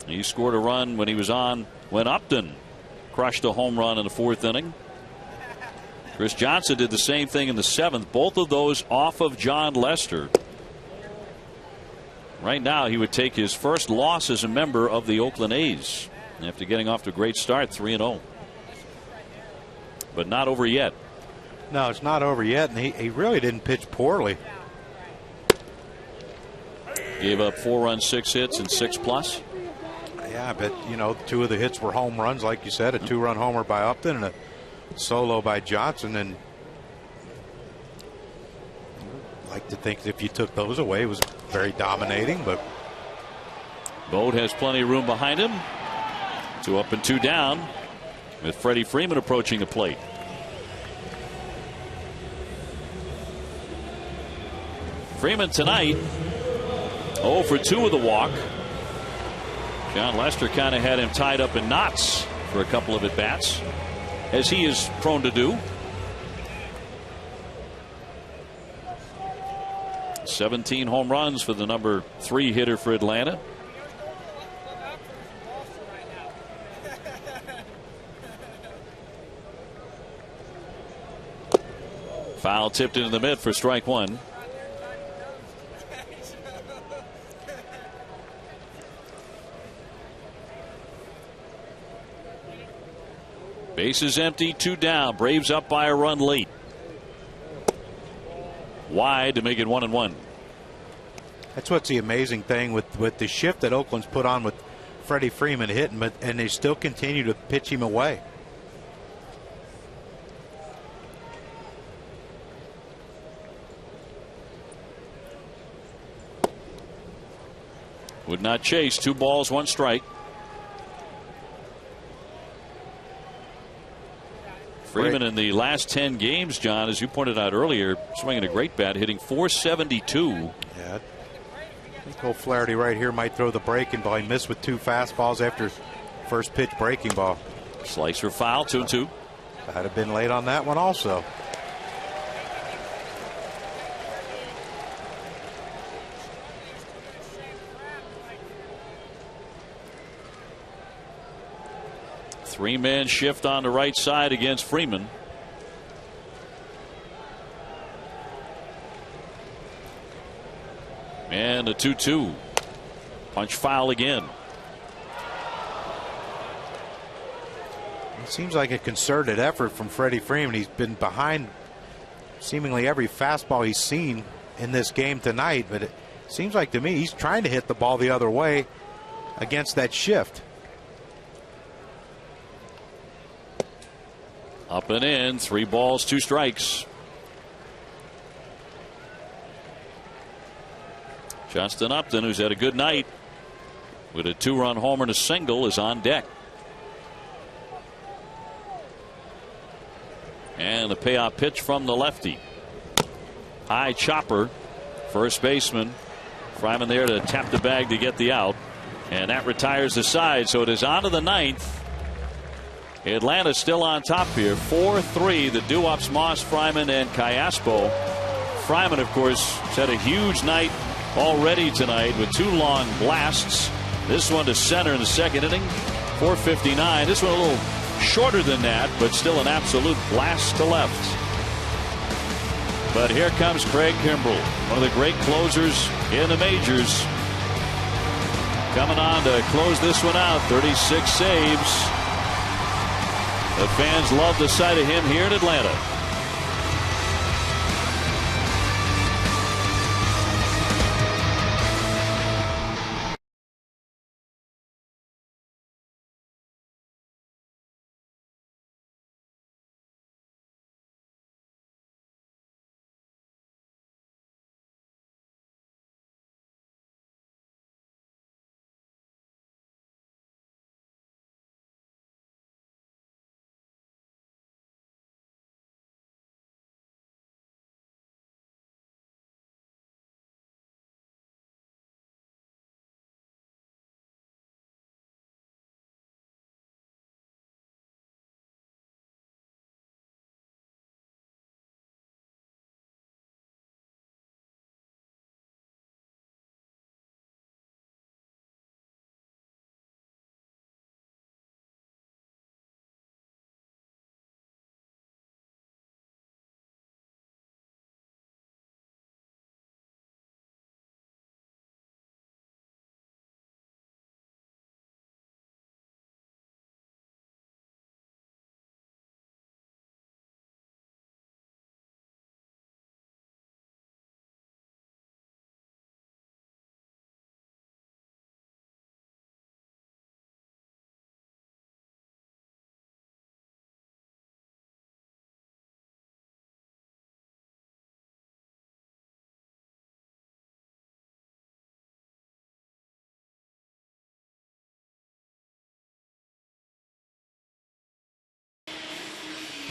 He scored a run when he was on when Upton crushed a home run in the 4th inning. Chris Johnson did the same thing in the 7th. Both of those off of John Lester. Right now he would take his first loss as a member of the Oakland A's after getting off to a great start, 3-0. But not over yet. No, it's not over yet, and he really didn't pitch poorly. Gave up 4 runs, 6 hits, and 6+. Yeah, but, you know, 2 of the hits were home runs, like you said, a 2-run homer by Upton and a solo by Johnson. And I'd like to think that if you took those away, it was very dominating. But Vogt has plenty of room behind him. 2 up and 2 down with Freddie Freeman approaching the plate. Freeman tonight 0 for 2 with a walk. John Lester kind of had him tied up in knots for a couple of at-bats, as he is prone to do. 17 home runs for the number 3 hitter for Atlanta. Foul tipped into the mid for strike 1. Bases empty, 2 down. Braves up by a run late. Wide to make it 1-1. That's what's the amazing thing with the shift that Oakland's put on with Freddie Freeman hitting, and they still continue to pitch him away. Would not chase. 2 balls, 1 strike. Freeman in the last 10 games, John, as you pointed out earlier, swinging a great bat, hitting .472. Yeah, I think O'Flaherty right here might throw the breaking ball. He missed with 2 fastballs after first pitch breaking ball. Slicer foul, 2-2. I'd have been late on that one also. Three-man shift on the right side against Freeman. And a 2-2. Punch foul again. It seems like a concerted effort from Freddie Freeman. He's been behind seemingly every fastball he's seen in this game tonight, but it seems like to me he's trying to hit the ball the other way against that shift. Up and in, 3 balls, 2 strikes. Justin Upton, who's had a good night with a 2-run homer and a single, is on deck. And the payoff pitch from the lefty. High chopper, first baseman. Fryman there to tap the bag to get the out. And that retires the side, so it is on to the 9th. Atlanta still on top here. 4-3, the doo-ups, Moss, Fryman, and Callaspo. Fryman, of course, has had a huge night already tonight with 2 long blasts. This one to center in the second inning, 459. This one a little shorter than that, but still an absolute blast to left. But here comes Craig Kimbrell, one of the great closers in the majors. Coming on to close this one out, 36 saves. The fans love the sight of him here in Atlanta.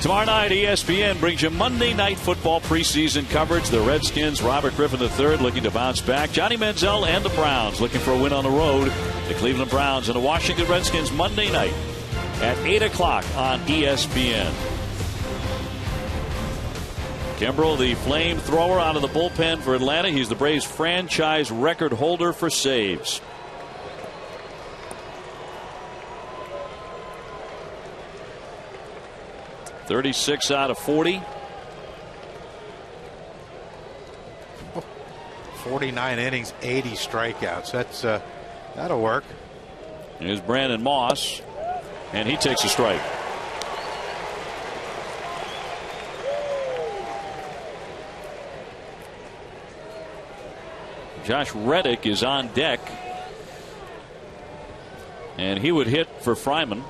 Tomorrow night, ESPN brings you Monday Night Football preseason coverage. The Redskins, Robert Griffin III looking to bounce back. Johnny Manziel and the Browns looking for a win on the road. The Cleveland Browns and the Washington Redskins Monday night at 8 o'clock on ESPN. Kimbrell, the flamethrower, out of the bullpen for Atlanta. He's the Braves franchise record holder for saves. .36 out of 40. 49 innings, 80 strikeouts. That's that'll work. Here's Brandon Moss, and he takes a strike. Josh Reddick is on deck, and he would hit for Fryman.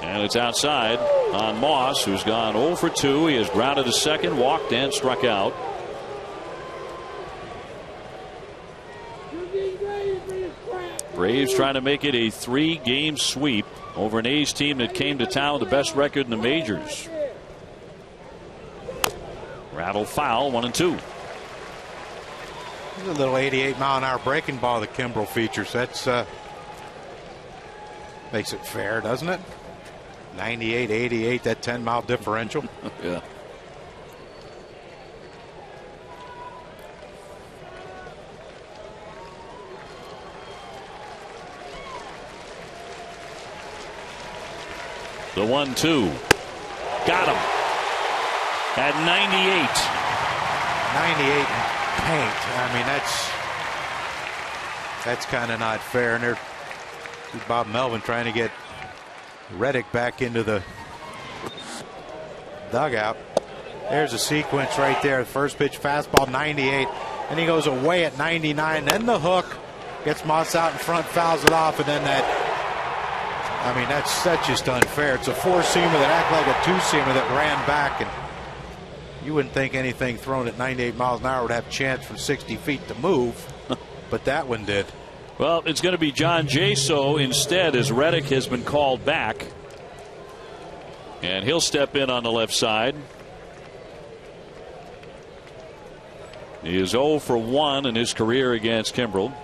And it's outside on Moss, who's gone 0 for 2. He has grounded to second, walked, and struck out. Braves trying to make it a 3-game sweep over an A's team that came to town with the best record in the majors. Rattle foul, 1-2. A little 88-mile-an-hour breaking ball that Kimbrel features. That's makes it fair, doesn't it? 98, 88, that 10-mile differential. Yeah. The 1-2. Got him. At 98. 98 paint. I mean, that's kind of not fair. And there's Bob Melvin trying to get Reddick back into the dugout. There's a sequence right there. First pitch fastball 98, and he goes away at 99. Then the hook gets Moss out in front, fouls it off, and then that. I mean, that's just unfair. It's a four-seamer that acted like a two-seamer that ran back, and you wouldn't think anything thrown at 98 miles an hour would have a chance from 60 feet to move, but that one did. Well, it's going to be John Jaso instead, as Reddick has been called back, and he'll step in on the left side. He is 0 for 1 in his career against Kimbrel.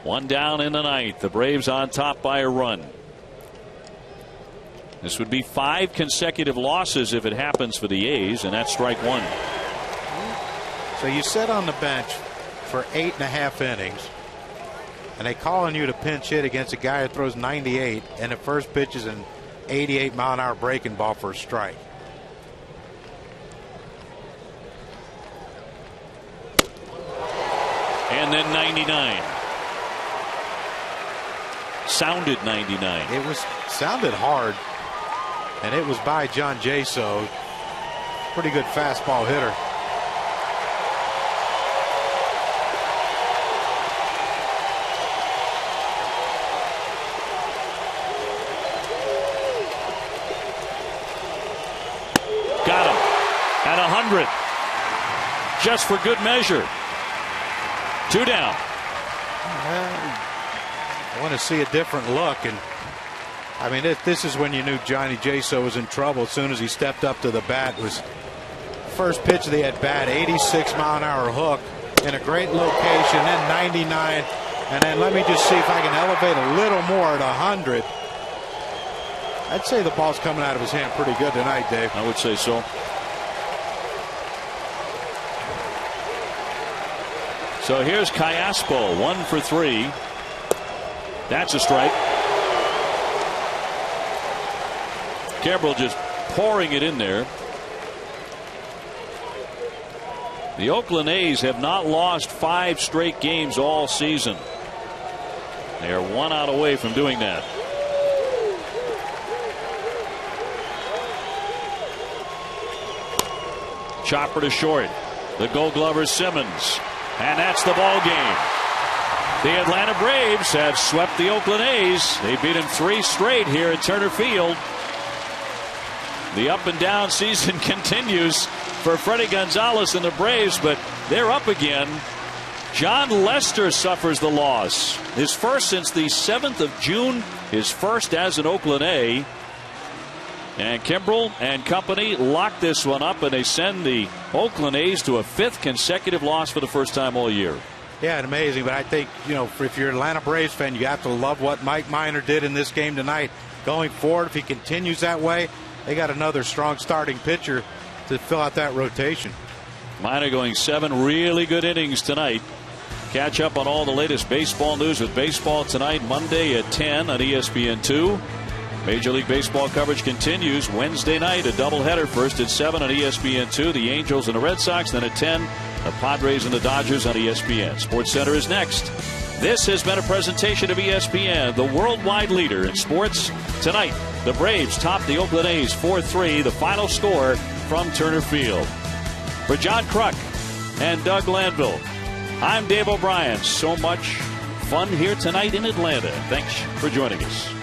One down in the ninth. The Braves on top by a run. This would be 5 consecutive losses if it happens for the A's, and that's strike one. So you sit on the bench for 8.5 innings, and they call on you to pinch hit against a guy that throws 98, and the first pitch is an 88-mile-an-hour breaking ball for a strike. And then 99. Sounded 99. It was sounded hard, and it was by John Jaso. Pretty good fastball hitter. Got him at 100, just for good measure. 2 down. I want to see a different look, and I mean, this is when you knew Johnny Jaso was in trouble. As soon as he stepped up to the bat, it was first pitch of the at bat, 86-mile-an-hour hook in a great location, then 99, and then let me just see if I can elevate a little more at 100. I'd say the ball's coming out of his hand pretty good tonight, Dave. I would say so. So here's Callaspo, 1 for 3. That's a strike. Kimbrel just pouring it in there. The Oakland A's have not lost 5 straight games all season. They are 1 out away from doing that. Chopper to short. The Gold Glover Simmons. And that's the ball game. The Atlanta Braves have swept the Oakland A's. They beat them 3 straight here at Turner Field. The up and down season continues for Freddie Gonzalez and the Braves, but they're up again. John Lester suffers the loss. His first since the 7th of June, his first as an Oakland A. And Kimbrel and company lock this one up, and they send the Oakland A's to a 5th consecutive loss for the first time all year. Yeah, and amazing, but I think, you know, if you're an Atlanta Braves fan, you have to love what Mike Minor did in this game tonight. Going forward, if he continues that way, they got another strong starting pitcher to fill out that rotation. Minor going 7 really good innings tonight. Catch up on all the latest baseball news with Baseball Tonight, Monday at 10 on ESPN2. Major League Baseball coverage continues Wednesday night, a doubleheader, first at 7 on ESPN2, the Angels and the Red Sox, then at 10, the Padres and the Dodgers on ESPN. Sports Center is next. This has been a presentation of ESPN, the worldwide leader in sports. Tonight, the Braves top the Oakland A's 4-3, the final score from Turner Field. For John Kruk and Doug Landville, I'm Dave O'Brien. So much fun here tonight in Atlanta. Thanks for joining us.